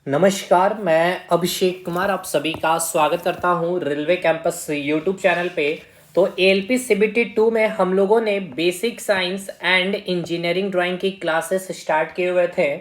नमस्कार, मैं अभिषेक कुमार आप सभी का स्वागत करता हूं रेलवे कैंपस यूट्यूब चैनल पे। तो एएलपी सीबीटी 2 में हम लोगों ने basic science and engineering drawing की क्लासेस स्टार्ट किए हुए थे।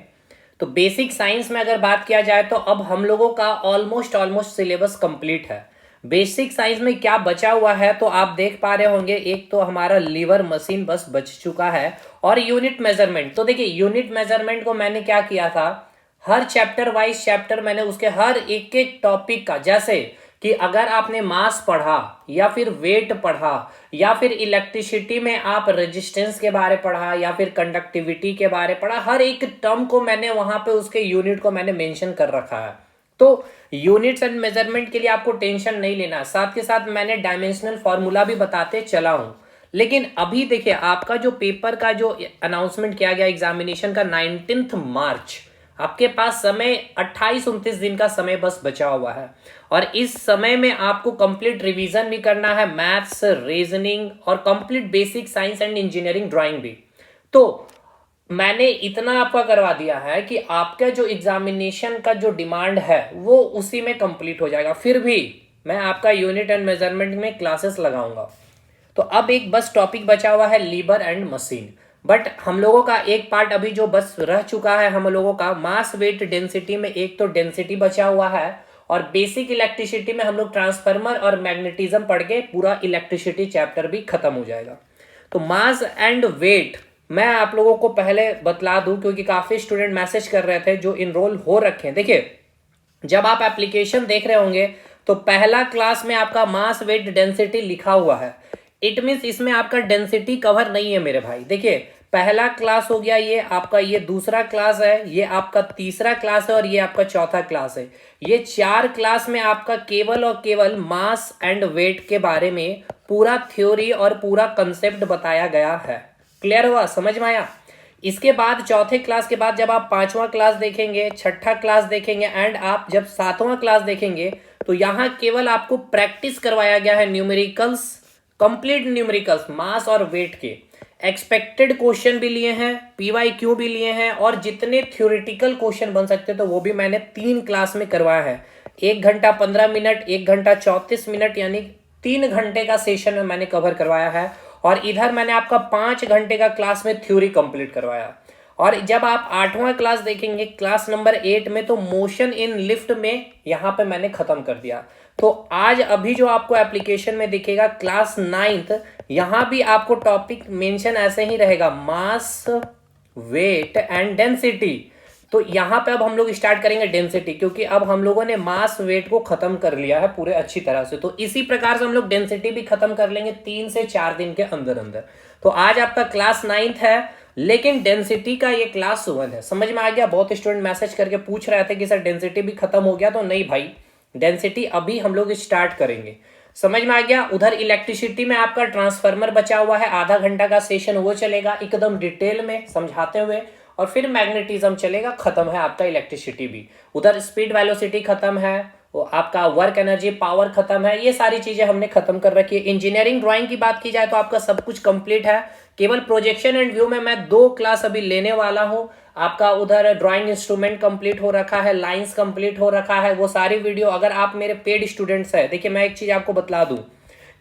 तो बेसिक साइंस में अगर बात किया जाए तो अब हम लोगों का ऑलमोस्ट सिलेबस कंप्लीट है। बेसिक साइंस में क्या बचा हुआ है तो आप देख पा रहे होंगे, एक तो हमारा लीवर मशीन बस बच चुका है और यूनिट मेजरमेंट। तो देखिए, यूनिट मेजरमेंट को मैंने क्या किया था, हर चैप्टर वाइज चैप्टर मैंने उसके हर एक एक टॉपिक का, जैसे कि अगर आपने मास पढ़ा या फिर वेट पढ़ा या फिर इलेक्ट्रिसिटी में आप रेजिस्टेंस के बारे पढ़ा या फिर कंडक्टिविटी के बारे पढ़ा, हर एक टर्म को मैंने वहां पे उसके यूनिट को मैंने मेंशन कर रखा है। तो यूनिट्स एंड मेजरमेंट के लिए आपको टेंशन नहीं लेना, साथ के साथ मैंने डायमेंशनल फॉर्मूला भी बताते चला हूं। लेकिन अभी देखिए, आपका जो पेपर का जो अनाउंसमेंट किया गया एग्जामिनेशन का 19 मार्च, आपके पास समय 28-29 दिन का समय बस बचा हुआ है और इस समय में आपको कंप्लीट रिवीजन भी करना है, मैथ्स, रीजनिंग और complete basic science and engineering drawing भी। तो मैंने इतना आपका करवा दिया है कि आपका जो एग्जामिनेशन का जो डिमांड है वो उसी में कंप्लीट हो जाएगा। फिर भी मैं आपका यूनिट एंड मेजरमेंट में क्लासेस लगाऊंगा। तो अब एक बस टॉपिक बचा हुआ है, लीवर एंड मशीन। बट हम लोगों का एक पार्ट अभी जो बस रह चुका है, हम लोगों का मास वेट डेंसिटी में एक तो डेंसिटी बचा हुआ है और बेसिक इलेक्ट्रिसिटी में हम लोग ट्रांसफार्मर और मैग्नेटिज्म पढ़ के पूरा इलेक्ट्रिसिटी चैप्टर भी खत्म हो जाएगा। तो मास एंड वेट मैं आप लोगों को पहले बतला दूं, क्योंकि काफी स्टूडेंट मैसेज कर रहे थे जो इनरोल हो रखे हैं। देखिए, जब आप एप्लीकेशन देख रहे होंगे तो पहला क्लास में आपका मास वेट डेंसिटी लिखा हुआ है। इट मीन्स इसमें आपका डेंसिटी कवर नहीं है मेरे भाई। देखिए, पहला क्लास हो गया ये आपका, ये दूसरा क्लास है, ये आपका तीसरा क्लास है और ये आपका चौथा क्लास है। ये 4 क्लास में आपका केवल और केवल मास एंड वेट के बारे में पूरा थ्योरी और पूरा कंसेप्ट बताया गया है। क्लियर हुआ, समझ में आया? इसके बाद चौथे क्लास के बाद जब आप 5वां क्लास देखेंगे, छठा क्लास देखेंगे एंड आप जब 7वां क्लास देखेंगे तो यहां केवल आपको प्रैक्टिस करवाया गया है न्यूमेरिकल्स, कंप्लीट न्यूमेरिकल्स, मास और वेट के। एक्सपेक्टेड क्वेश्चन भी लिए हैं, पीवाईक्यू भी लिए हैं और जितने थ्योरेटिकल क्वेश्चन बन सकते तो वो भी मैंने 3 क्लास में करवाया है। 1 घंटा 15 मिनट, 1 घंटा 34 मिनट, यानी 3 घंटे का सेशन में मैंने कवर करवाया है। और इधर मैंने आपका 5 घंटे का क्लास में थ्योरी कंप्लीट करवाया। और जब आप 8वां क्लास देखेंगे, क्लास नंबर 8 में, तो मोशन इन लिफ्ट में यहां पे मैंने खत्म कर दिया। तो आज अभी जो आपको एप्लीकेशन में दिखेगा क्लास 9th, यहां भी आपको टॉपिक मेंशन ऐसे ही रहेगा, मास वेट एंड डेंसिटी। तो यहां पे अब हम लोग स्टार्ट करेंगे डेंसिटी, क्योंकि अब हम लोगों ने मास वेट को खत्म कर लिया है पूरे अच्छी तरह से। तो इसी प्रकार से हम लोग डेंसिटी भी खत्म कर लेंगे 3 से 4 दिन के अंदर अंदर। तो आज आपका क्लास 9th है, लेकिन डेंसिटी का ये क्लास 1 है। समझ में आ गया? बहुत स्टूडेंट मैसेज करके पूछ रहे थे कि सर डेंसिटी भी खत्म हो गया, तो नहीं भाई, डेंसिटी अभी हम लोग स्टार्ट करेंगे। समझ में आ गया? उधर इलेक्ट्रिसिटी में आपका ट्रांसफार्मर बचा हुआ है, आधा घंटा का सेशन वो चलेगा एकदम डिटेल में समझाते हुए, और फिर मैग्नेटिज्म चलेगा, खत्म है आपका इलेक्ट्रिसिटी भी। उधर स्पीड वेलोसिटी खत्म है, वो आपका वर्क एनर्जी पावर खत्म है, ये सारी चीजें हमने खत्म कर रखी है। इंजीनियरिंग ड्राइंग की बात की जाए तो आपका सब कुछ कंप्लीट है। केवल प्रोजेक्शन एंड व्यू में मैं 2 क्लास अभी लेने वाला हूं। आपका उधर ड्राइंग इंस्ट्रूमेंट कंप्लीट हो रखा है, लाइंस कंप्लीट हो रखा है, वो सारी वीडियो अगर आप मेरे पेड स्टूडेंट्स है। देखिए, मैं एक चीज आपको बतला दूं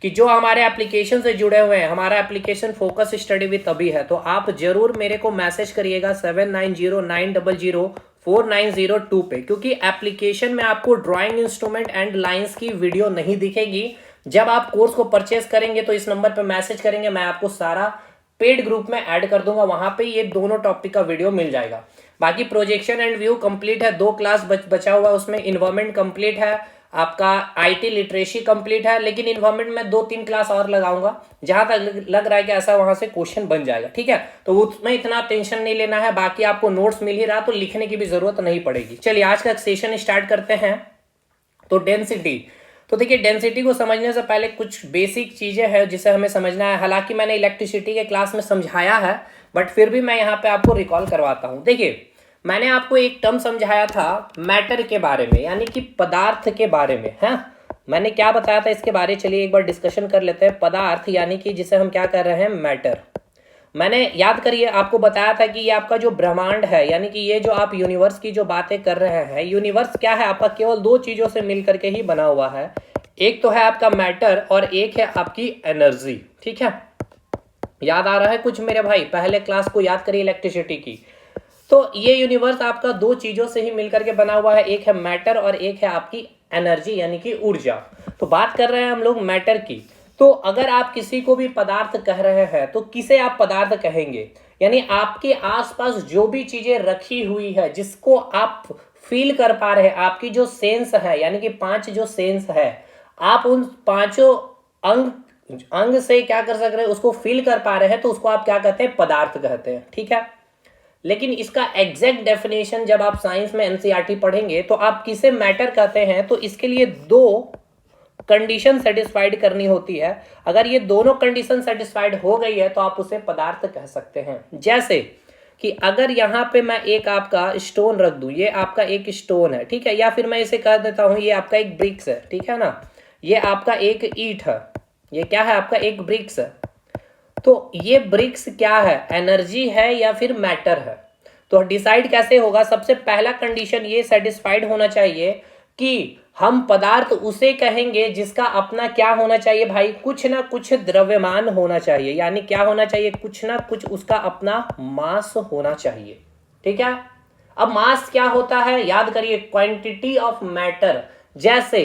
कि जो हमारे एप्लीकेशन से जुड़े हुए हैं, हमारा एप्लीकेशन फोकस स्टडी विद अभी है, तो आप जरूर मेरे को मैसेज करिएगा 7909004902 पे, क्योंकि एप्लीकेशन में आपको ड्राइंग इंस्ट्रूमेंट एंड लाइंस की वीडियो नहीं दिखेगी। जब आप कोर्स को परचेस करेंगे तो इस नंबर पे मैसेज करेंगे, मैं आपको सारा पेड ग्रुप में ऐड कर दूंगा, वहां पे ये दोनों टॉपिक का वीडियो मिल जाएगा। बाकी प्रोजेक्शन एंड व्यू कंप्लीट है, 2 क्लास बचा हुआ है, उसमें इन्वायरमेंट कंप्लीट है, आपका आईटी लिटरेसी कंप्लीट है। लेकिन इन्वायरमेंट में 2-3 क्लास और लगाऊंगा, जहां तक लग रहा है कि ऐसा वहां से क्वेश्चन बन जाएगा। ठीक है, तो उसमें इतना टेंशन नहीं लेना है। बाकी आपको नोट्स मिल ही रहा, तो लिखने की भी जरूरत नहीं पड़ेगी। चलिए आज का सेशन स्टार्ट करते हैं। तो डेंसिटी, तो देखिए, डेंसिटी को समझने से पहले कुछ बेसिक चीजें हैं जिसे हमें समझना है। हालांकि मैंने इलेक्ट्रिसिटी के क्लास में समझाया है, बट फिर भी मैं यहाँ पे आपको रिकॉल करवाता हूँ। देखिए, मैंने आपको एक टर्म समझाया था मैटर के बारे में, यानी कि पदार्थ के बारे में है। मैंने क्या बताया था इसके बारे, चलिए एक बार डिस्कशन कर लेते हैं। पदार्थ यानी कि जिसे हम क्या कर रहे हैं, मैटर। मैंने याद करिए आपको बताया था कि ये आपका जो ब्रह्मांड है, यानी कि ये जो आप यूनिवर्स की जो बातें कर रहे हैं, यूनिवर्स क्या है आपका, केवल दो चीजों से मिल करके ही बना हुआ है। एक तो है आपका मैटर और एक है आपकी एनर्जी। ठीक है, याद आ रहा है कुछ मेरे भाई? पहले क्लास को याद करिए इलेक्ट्रिसिटी की। तो ये यूनिवर्स आपका दो चीजों से ही मिलकर के बना हुआ है, एक है मैटर और एक है आपकी एनर्जी यानी कि ऊर्जा। तो बात कर रहे हैं हम लोग मैटर की। तो अगर आप किसी को भी पदार्थ कह रहे हैं तो किसे आप पदार्थ कहेंगे? यानी आपके आसपास जो भी चीजें रखी हुई है जिसको आप फील कर पा रहे हैं, आपकी जो सेंस है यानी कि पांच जो सेंस है, आप उन पांचों अंग अंग से क्या कर सक रहे हैं, उसको फील कर पा रहे हैं, तो उसको आप क्या कहते हैं? पदार्थ कहते हैं। ठीक है, लेकिन इसका एग्जैक्ट डेफिनेशन जब आप साइंस में एनसीईआरटी पढ़ेंगे तो आप किसे मैटर कहते हैं, तो इसके लिए दो कंडीशन सेटिस्फाइड करनी होती है। अगर ये दोनों कंडीशन सेटिस्फाइड हो गई है तो आप उसे पदार्थ कह सकते हैं। जैसे कि अगर यहाँ पे मैं एक आपका स्टोन रख दूं, ये आपका एक स्टोन है, ठीक है, या फिर मैं इसे कह देता हूं ये आपका एक ब्रिक्स है, ठीक है ना, ये आपका एक ईंट है, ये क्या है आपका एक ब्रिक्स है। तो ये ब्रिक्स क्या है, एनर्जी है या फिर मैटर है? तो डिसाइड कैसे होगा? सबसे पहला कंडीशन ये सेटिस्फाइड होना चाहिए कि हम पदार्थ उसे कहेंगे जिसका अपना क्या होना चाहिए भाई, कुछ ना कुछ द्रव्यमान होना चाहिए, यानी क्या होना चाहिए, कुछ ना कुछ उसका अपना मास होना चाहिए। ठीक है, अब मास क्या होता है याद करिए, क्वांटिटी ऑफ मैटर। जैसे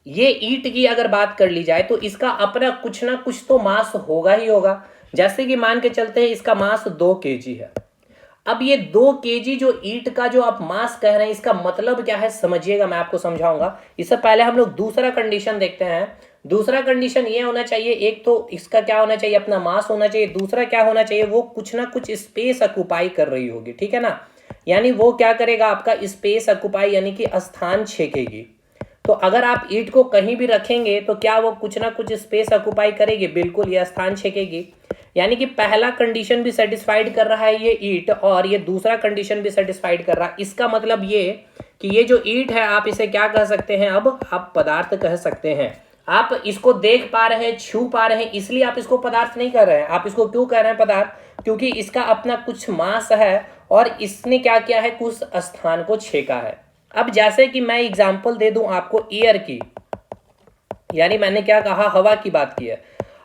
ये ईंट की अगर बात कर ली जाए तो इसका अपना कुछ ना कुछ तो मास होगा ही होगा। जैसे कि मान के चलते हैं इसका मास 2 kg है। अब ये 2 kg जो ईंट का जो आप मास कह रहे हैं, इसका मतलब क्या है समझिएगा, मैं आपको समझाऊंगा। इससे पहले हम लोग दूसरा कंडीशन देखते हैं। दूसरा कंडीशन ये होना चाहिए, एक तो इसका क्या होना चाहिए, अपना मास होना चाहिए, दूसरा क्या होना चाहिए, वो कुछ ना कुछ स्पेस ऑक्युपाई कर रही होगी। ठीक है ना, यानी वो क्या करेगा, आपका स्पेस ऑक्युपाई यानी कि स्थान छेकेगी। तो अगर आप ईंट को कहीं भी रखेंगे तो क्या वो कुछ ना कुछ स्पेस ऑक्युपाई करेगी? बिल्कुल, ये स्थान छेकेगी। यानी कि पहला कंडीशन भी सेटिस्फाइड कर रहा है ये ईंट, और ये दूसरा कंडीशन भी सेटिस्फाइड कर रहा है। इसका मतलब ये कि ये जो ईंट है आप इसे क्या कह सकते हैं, अब आप पदार्थ कह सकते हैं। आप इसको देख पा रहे हैं, छू पा रहे हैं, इसलिए आप इसको पदार्थ नहीं कर रहे हैं। आप इसको क्यों कह रहे हैं पदार्थ? क्योंकि इसका अपना कुछ मास है और इसने क्या किया है, कुछ स्थान को छेका है। अब जैसे कि मैं एग्जांपल दे दूं आपको एयर की, यानी मैंने क्या कहा, हवा की बात की है।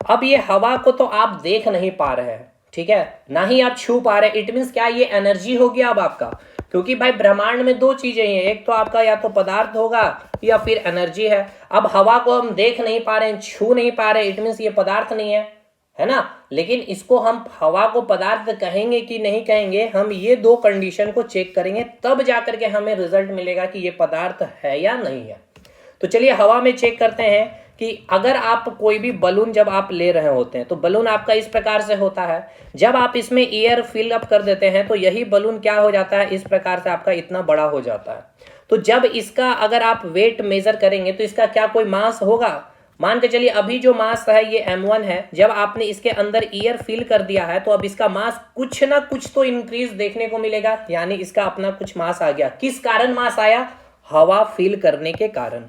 अब ये हवा को तो आप देख नहीं पा रहे हैं, ठीक है, ना ही आप छू पा रहे हैं। इट मीन्स क्या, ये एनर्जी हो गया अब आपका, क्योंकि भाई ब्रह्मांड में दो चीजें हैं, एक तो आपका या तो पदार्थ होगा या फिर एनर्जी है। अब हवा को हम देख नहीं पा रहे हैं, छू नहीं पा रहे, इट मीन्स ये पदार्थ नहीं है ना। लेकिन इसको हम हवा को पदार्थ कहेंगे कि नहीं कहेंगे, हम ये दो कंडीशन को चेक करेंगे, तब जाकर के हमें रिजल्ट मिलेगा कि ये पदार्थ है या नहीं है। तो चलिए हवा में चेक करते हैं कि अगर आप कोई भी बलून जब आप ले रहे होते हैं तो बलून आपका इस प्रकार से होता है। जब आप इसमें एयर फिल अप कर देते हैं तो यही बलून क्या हो जाता है, इस प्रकार से आपका इतना बड़ा हो जाता है। तो जब इसका अगर आप वेट मेजर करेंगे तो इसका क्या कोई मास होगा? मान के चलिए अभी जो मास है ये m1 है। जब आपने इसके अंदर एयर फिल कर दिया है तो अब इसका मास कुछ ना कुछ तो इंक्रीज देखने को मिलेगा, यानी इसका अपना कुछ मास आ गया। किस कारण मास आया? हवा फिल करने के कारण।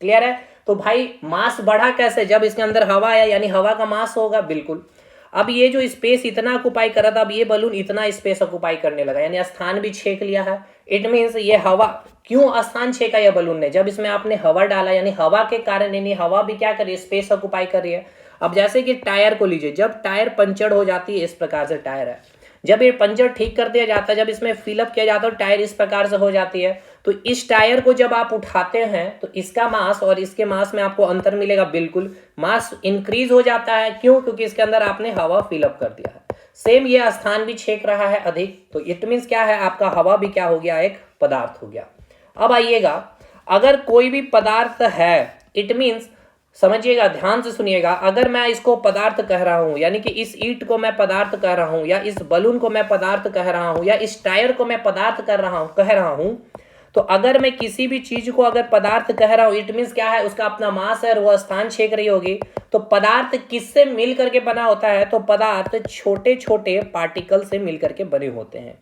क्लियर है? तो भाई मास बढ़ा कैसे? जब इसके अंदर हवा आया, यानी हवा का मास होगा। बिल्कुल। अब ये जो स्पेस इतना ऑक्युपाई कर रहा था, अब ये बलून इतना स्पेस ऑक्युपाई करने लगा, यानी स्थान भी छेक लिया है। इट मीन्स ये हवा, क्यों स्थान छेका ये बलून ने? जब इसमें आपने हवा डाला, यानी हवा के कारण, यानी हवा भी क्या कर रही है, स्पेस ऑक्युपाई कर रही है। अब जैसे कि टायर को लीजिए, जब टायर पंचर हो जाती है, इस प्रकार से टायर है, जब ये पंचर ठीक कर दिया जाता है, जब इसमें फिलअप किया जाता है तो टायर इस प्रकार से हो जाती है। तो इस टायर को जब आप उठाते हैं तो इसका मास और इसके मास में आपको अंतर मिलेगा। बिल्कुल, मास इंक्रीज हो जाता है। क्यों? क्योंकि इसके अंदर आपने हवा फिलअप कर दिया है। सेम ये स्थान भी छेक रहा है अधिक, तो इट मीन्स क्या है, आपका हवा भी क्या हो गया, एक पदार्थ हो गया। अब आइएगा, अगर कोई भी पदार्थ है, इट मीन्स समझिएगा, ध्यान से सुनिएगा, अगर मैं इसको पदार्थ कह रहा हूं, यानी कि इस ईंट को मैं पदार्थ कह रहा हूं, या इस बलून को मैं पदार्थ कह रहा हूं, या इस टायर को मैं पदार्थ कह रहा हूं, तो अगर मैं किसी भी चीज को अगर पदार्थ कह रहा हूं, इट मीन्स क्या है, उसका अपना मास है और वह स्थान छेक रही होगी। तो पदार्थ किससे मिल करके बना होता है? तो पदार्थ छोटे छोटे पार्टिकल से मिल करके बने होते हैं,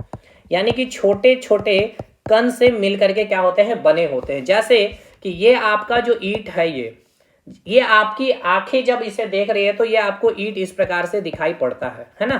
यानी कि छोटे छोटे कण से मिल करके क्या होते हैं, बने होते हैं। जैसे कि ये आपका जो ईंट है, ये आपकी आंखें जब इसे देख रही है तो ये आपको ईंट इस प्रकार से दिखाई पड़ता है ना।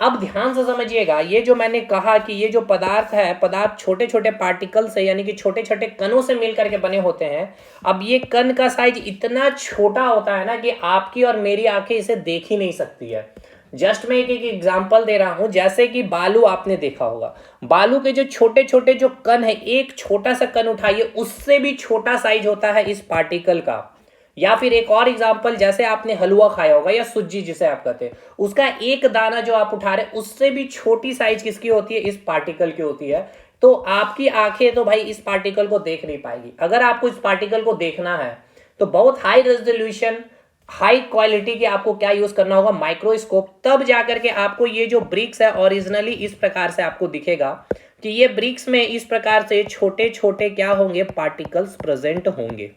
अब ध्यान से समझिएगा, ये जो मैंने कहा कि ये जो पदार्थ है, पदार्थ छोटे छोटे पार्टिकल से यानी कि छोटे छोटे कणों से मिल करके बने होते हैं। अब ये कण का साइज इतना छोटा होता है ना कि आपकी और मेरी आंखें इसे देख ही नहीं सकती है। जस्ट मैं एक एग्जांपल दे रहा हूं, जैसे कि बालू आपने देखा होगा, बालू के जो छोटे छोटे जो कण है, एक छोटा सा कण उठाइए, उससे भी छोटा साइज होता है इस पार्टिकल का। या फिर एक और एग्जांपल, जैसे आपने हलवा खाया होगा या सुज्जी जिसे आप कहते हैं, उसका एक दाना जो आप उठा रहे हैं उससे भी छोटी साइज किसकी होती है, इस पार्टिकल की होती है। तो आपकी आंखें तो भाई इस पार्टिकल को देख नहीं पाएगी। अगर आपको इस पार्टिकल को देखना है तो बहुत हाई रेजोल्यूशन, हाई क्वालिटी के आपको क्या यूज करना होगा, माइक्रोस्कोप। तब जाकर के आपको ये जो ब्रिक्स है ओरिजिनली इस प्रकार से आपको दिखेगा कि ये ब्रिक्स में इस प्रकार से छोटे छोटे क्या होंगे, पार्टिकल्स प्रेजेंट होंगे।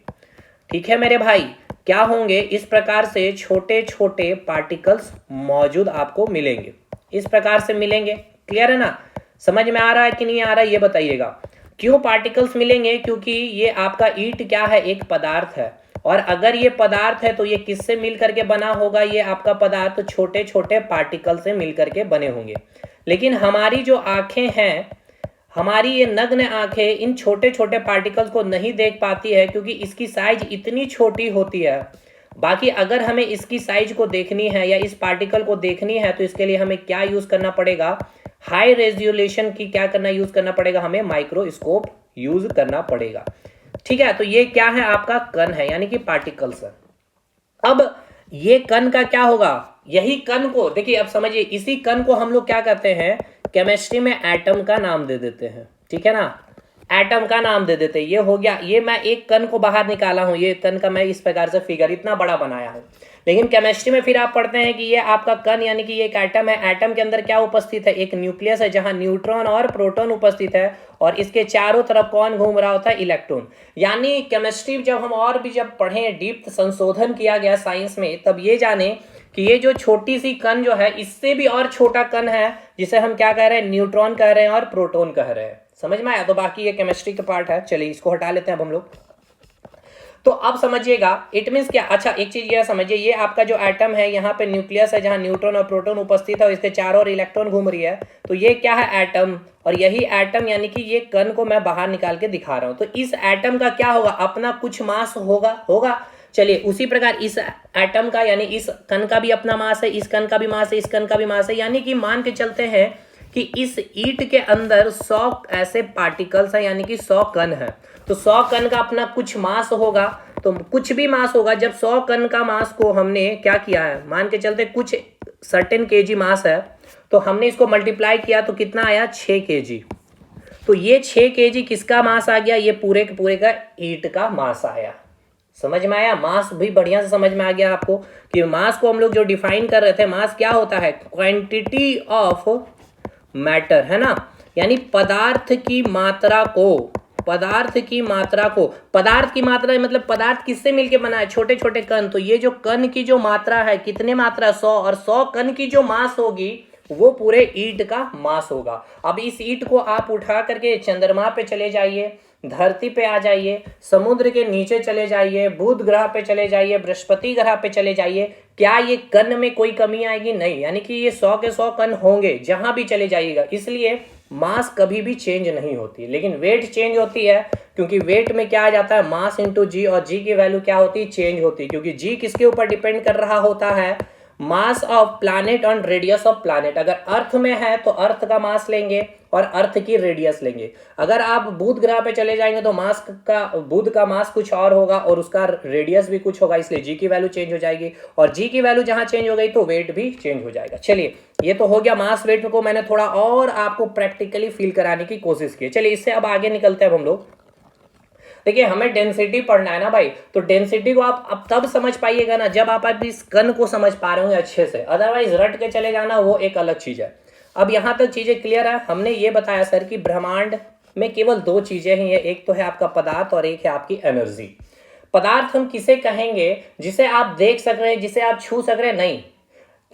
ठीक है मेरे भाई, क्या होंगे, इस प्रकार से छोटे छोटे पार्टिकल्स मौजूद आपको मिलेंगे, इस प्रकार से मिलेंगे। क्लियर है ना, समझ में आ रहा है कि नहीं आ रहा है, ये बताइएगा। क्यों पार्टिकल्स मिलेंगे, क्योंकि ये आपका ईंट क्या है, एक पदार्थ है। और अगर ये पदार्थ है तो ये किससे मिल करके बना होगा, ये आपका पदार्थ छोटे छोटे पार्टिकल से मिल करके बने होंगे। लेकिन हमारी जो आंखें हैं, हमारी ये नग्न आंखें इन छोटे छोटे पार्टिकल्स को नहीं देख पाती है, क्योंकि इसकी साइज इतनी छोटी होती है। बाकी अगर हमें इसकी साइज को देखनी है या इस पार्टिकल को देखनी है तो इसके लिए हमें क्या यूज करना पड़ेगा, हाई रेजोल्यूशन की क्या करना यूज करना पड़ेगा, हमें माइक्रोस्कोप यूज करना पड़ेगा। ठीक है, तो ये क्या है, आपका कण है यानी कि पार्टिकल्स है। अब ये कण का क्या होगा, यही कण को देखिए, अब समझिए, इसी कण को हम लोग क्या करते हैं, केमिस्ट्री में एटम का नाम दे देते हैं। ठीक है ना, एटम का नाम दे देते हैं। ये हो गया, ये मैं एक कण को बाहर निकाला हूं, ये कण का मैं इस प्रकार से फिगर इतना बड़ा बनाया हूं। लेकिन केमिस्ट्री में फिर आप पढ़ते हैं कि ये आपका कण यानी कि ये एक एटम है। एटम के अंदर क्या उपस्थित है, एक न्यूक्लियस है जहां न्यूट्रॉन और प्रोटॉन उपस्थित है, और इसके चारों तरफ कौन घूम रहा होता है, इलेक्ट्रॉन। यानी केमिस्ट्री जब हम और भी जब पढ़े, डीप संशोधन किया गया साइंस में, तब ये जाने कि ये जो छोटी सी कण जो है, इससे भी और छोटा कण है जिसे हम क्या कह रहे हैं, न्यूट्रॉन कह रहे हैं और प्रोटॉन कह रहे हैं। समझ में आया, तो बाकी ये केमिस्ट्री का पार्ट है, चलिए इसको हटा लेते हैं अब हम लोग। तो अब समझिएगा, इट मीन्स क्या, अच्छा एक चीज ये समझिए, ये आपका जो एटम है, यहाँ पे न्यूक्लियस है जहां न्यूट्रॉन और प्रोटॉन उपस्थित है और इसके चारों ओर इलेक्ट्रॉन घूम रही है। तो ये क्या है, एटम। और यही एटम यानी कि ये कण को मैं बाहर निकाल के दिखा रहा हूं। तो इस एटम का क्या होगा, अपना कुछ मास होगा। चलिए उसी प्रकार इस एटम का यानी इस कण का भी अपना मास है, इस कण का भी मास है, इस कण का भी मास है। यानी कि मान के चलते हैं कि इस ईंट के अंदर 100 ऐसे पार्टिकल्स हैं, यानी कि 100 कण है। तो 100 कण का अपना कुछ मास होगा, तो कुछ भी मास होगा। जब 100 कण का मास को हमने क्या किया है, मान के चलते कुछ सर्टेन केजी मास है, तो हमने इसको मल्टीप्लाई किया तो कितना आया, 6 केजी। तो ये 6 केजी किसका मास आ गया, ये पूरे के पूरे का ईंट का मास आया। समझ में आया, मास भी बढ़िया से समझ में आ गया आपको कि मास को हम लोग जो डिफाइन कर रहे थे, मास क्या होता है, क्वांटिटी ऑफ मैटर, है ना। यानी पदार्थ की मात्रा को, पदार्थ की मात्रा मतलब पदार्थ किससे मिलके बना है, छोटे छोटे कण। तो ये जो कण की जो मात्रा है, कितने मात्रा, 100, और 100 कण की जो मास होगी वो पूरे ईंट का मास होगा। अब इस ईंट को आप उठा करके चंद्रमा पे चले जाइए, धरती पे आ जाइए, समुद्र के नीचे चले जाइए, बुध ग्रह पे चले जाइए, बृहस्पति ग्रह पे चले जाइए, क्या ये कण में कोई कमी आएगी, नहीं। यानी कि ये 100 के 100 कण होंगे जहां भी चले जाइएगा। इसलिए मास कभी भी चेंज नहीं होती, लेकिन वेट चेंज होती है, क्योंकि वेट में क्या आ जाता है, मास इंटू जी, और जी की वैल्यू क्या होती है, चेंज होती है। क्योंकि जी किसके ऊपर डिपेंड कर रहा होता है, mass of planet on radius of planet. अगर अर्थ में है तो अर्थ का मास लेंगे और अर्थ की रेडियस लेंगे। अगर आप बुध ग्रह पे चले जाएंगे तो मास का, बुध का मास कुछ और होगा और उसका रेडियस भी कुछ होगा, इसलिए जी की वैल्यू चेंज हो जाएगी, और जी की वैल्यू जहां चेंज हो गई तो वेट भी चेंज हो जाएगा। चलिए ये तो हो गया, मास वेट को मैंने थोड़ा और आपको प्रैक्टिकली फील कराने की कोशिश की। चलिए इससे अब आगे निकलते हैं अब हम लोग। देखिए हमें डेंसिटी पढ़ना है ना भाई, तो डेंसिटी को आप अब तब समझ पाइएगा ना जब आप इस कण को समझ पा रहे होंगे अच्छे से, अदरवाइज रट के चले जाना वो एक अलग चीज है। अब यहां तक चीजें क्लियर है। हमने ये बताया सर कि ब्रह्मांड में केवल 2 चीजें ही है, एक तो है आपका पदार्थ और एक है आपकी एनर्जी। पदार्थ हम किसे कहेंगे, जिसे आप देख सक रहे हैं, जिसे आप छू सक रहे हैं, नहीं।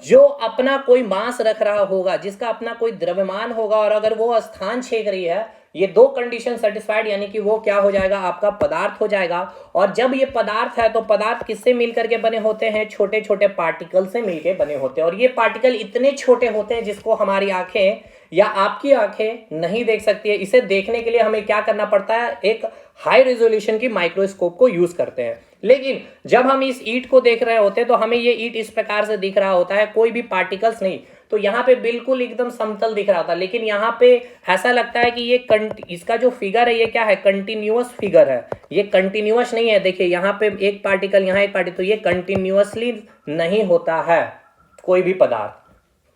जो अपना कोई मास रख रहा होगा, जिसका अपना कोई द्रव्यमान होगा, और अगर वो स्थान छेद रही है, ये दो कंडीशन सेटिस्फाइड, यानी कि वो क्या हो जाएगा, आपका पदार्थ हो जाएगा। और जब ये पदार्थ है तो पदार्थ किससे मिल करके बने होते हैं, छोटे छोटे पार्टिकल से मिलकर बने होते हैं। और ये पार्टिकल इतने छोटे होते हैं जिसको हमारी आंखें या आपकी आंखें नहीं देख सकती है। इसे देखने के लिए हमें क्या करना पड़ता है, एक हाई रेजोल्यूशन की माइक्रोस्कोप को यूज करते हैं। लेकिन जब हम इस ईंट को देख रहे होते हैं तो हमें ये ईंट इस प्रकार से दिख रहा होता है, कोई भी पार्टिकल्स नहीं, तो यहाँ पे बिल्कुल एकदम समतल दिख रहा होता है। लेकिन यहाँ पे ऐसा लगता है कि ये इसका जो फिगर है ये क्या है, कंटिन्यूअस फिगर है, ये कंटिन्यूअस नहीं है। देखिए यहाँ पे एक पार्टिकल, यहाँ एक पार्टिकल, तो ये कंटिन्यूअसली नहीं होता है कोई भी पदार्थ।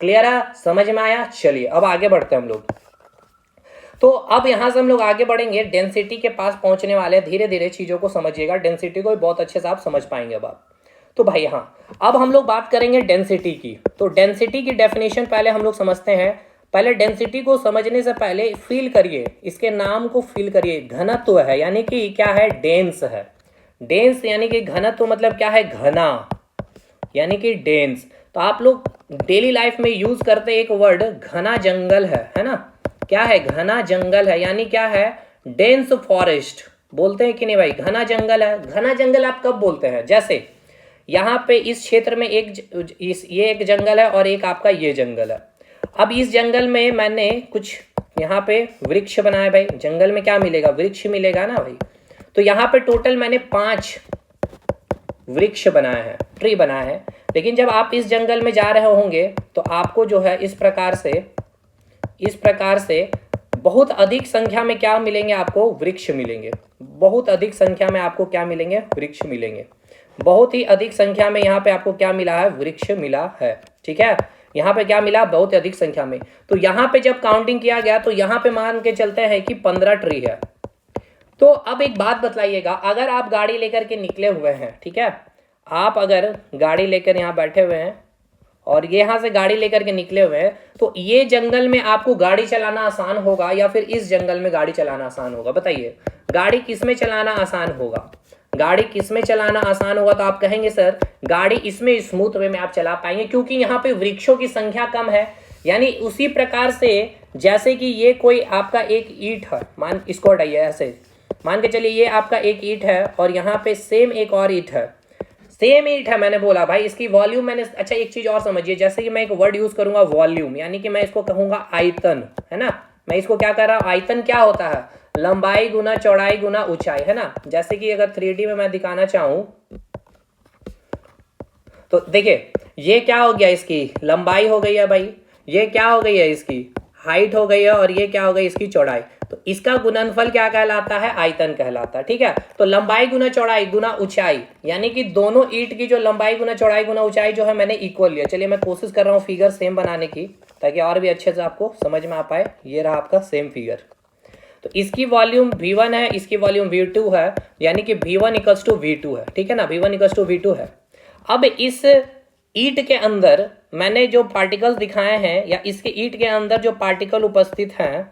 क्लियर है, समझ में आया। चलिए अब आगे बढ़ते हैं हम लोग। तो अब यहां से हम लोग आगे बढ़ेंगे, डेंसिटी के पास पहुंचने वाले। धीरे धीरे चीजों को समझिएगा, डेंसिटी को बहुत अच्छे से आप समझ पाएंगे अब आप। तो भाई हाँ, अब हम लोग बात करेंगे डेंसिटी की। तो डेंसिटी की डेफिनेशन पहले हम लोग समझते हैं। पहले डेंसिटी को समझने से पहले फील करिए, इसके नाम को फील करिए। घनत्व है, यानी कि क्या है, डेंस है। डेंस यानी कि घनत्व मतलब क्या है, घना, यानी कि डेंस। तो आप लोग डेली लाइफ में यूज करते एक वर्ड घना जंगल है ना। क्या है, घना जंगल है, यानी क्या है, डेंस फॉरेस्ट बोलते हैं कि नहीं भाई, घना जंगल है। घना जंगल आप कब बोलते हैं, जैसे यहाँ पे इस क्षेत्र में ये एक जंगल है और एक आपका ये जंगल है। अब इस जंगल में मैंने कुछ यहाँ पे वृक्ष बनाए भाई। जंगल में क्या मिलेगा, वृक्ष मिलेगा ना भाई। तो यहाँ पे टोटल मैंने 5 वृक्ष बनाए हैं, ट्री बनाए हैं। लेकिन जब आप इस जंगल में जा रहे होंगे तो आपको जो है इस प्रकार से बहुत अधिक संख्या में क्या मिलेंगे, आपको वृक्ष मिलेंगे। बहुत अधिक संख्या में आपको क्या मिलेंगे, वृक्ष मिलेंगे। बहुत ही अधिक संख्या में यहाँ पे आपको क्या मिला है, वृक्ष मिला है। ठीक है, यहाँ पे क्या मिला, बहुत अधिक संख्या में। तो यहाँ पे जब काउंटिंग किया गया तो यहाँ पे मान के चलते हैं कि 15 ट्री है। तो अब एक बात बतलाइएगा, अगर आप गाड़ी लेकर के निकले हुए हैं, ठीक है, आप अगर गाड़ी लेकर यहाँ बैठे हुए हैं और यहाँ से गाड़ी लेकर के निकले हुए हैं, तो ये जंगल में आपको गाड़ी चलाना आसान होगा या फिर इस जंगल में गाड़ी चलाना आसान होगा, बताइए। गाड़ी किस में चलाना आसान होगा, गाड़ी किस में चलाना आसान होगा। तो आप कहेंगे सर गाड़ी इसमें स्मूथ वे में आप चला पाएंगे क्योंकि यहाँ पे वृक्षों की संख्या कम है। यानी उसी प्रकार से जैसे कि ये कोई आपका एक ईंट है, मान इसको हटाइए, ऐसे मान के चलिए ये आपका एक ईंट है और यहाँ पे सेम एक और ईंट है, सेम ईंट है। मैंने बोला भाई इसकी वॉल्यूम मैंने, अच्छा एक चीज और समझिए, जैसे कि मैं एक वर्ड यूज करूंगा वॉल्यूम, यानी कि मैं इसको कहूंगा आयतन, है ना। मैं इसको क्या कर रहा हूं, आयतन क्या होता है, लंबाई गुना चौड़ाई गुना ऊंचाई, है ना। जैसे कि अगर 3D में मैं दिखाना चाहूं तो देखिए ये क्या हो गया, इसकी लंबाई हो गई है भाई, ये क्या हो गई है, इसकी हाइट हो गई है, और ये क्या हो गई, इसकी चौड़ाई। तो इसका गुणनफल क्या कहलाता है, आयतन कहलाता है। ठीक है, तो लंबाई गुना चौड़ाई गुना ऊंचाई, यानी कि दोनों ईंट की जो लंबाई गुना चौड़ाई गुना ऊंचाई जो है मैंने इक्वल लिया। चलिए मैं कोशिश कर रहा हूँ फिगर सेम बनाने की ताकि और भी अच्छे से आपको समझ में आ पाए। ये रहा आपका सेम फिगर। तो इसकी वॉल्यूम V1 है, इसकी वॉल्यूम V2 है, यानी कि V1 इक्वल्स टू V2 है। ठीक है ना, V1 इक्वल्स टू V2 है। अब इस ईंट के अंदर मैंने जो पार्टिकल्स दिखाए हैं, या इसके ईंट के अंदर जो पार्टिकल उपस्थित हैं,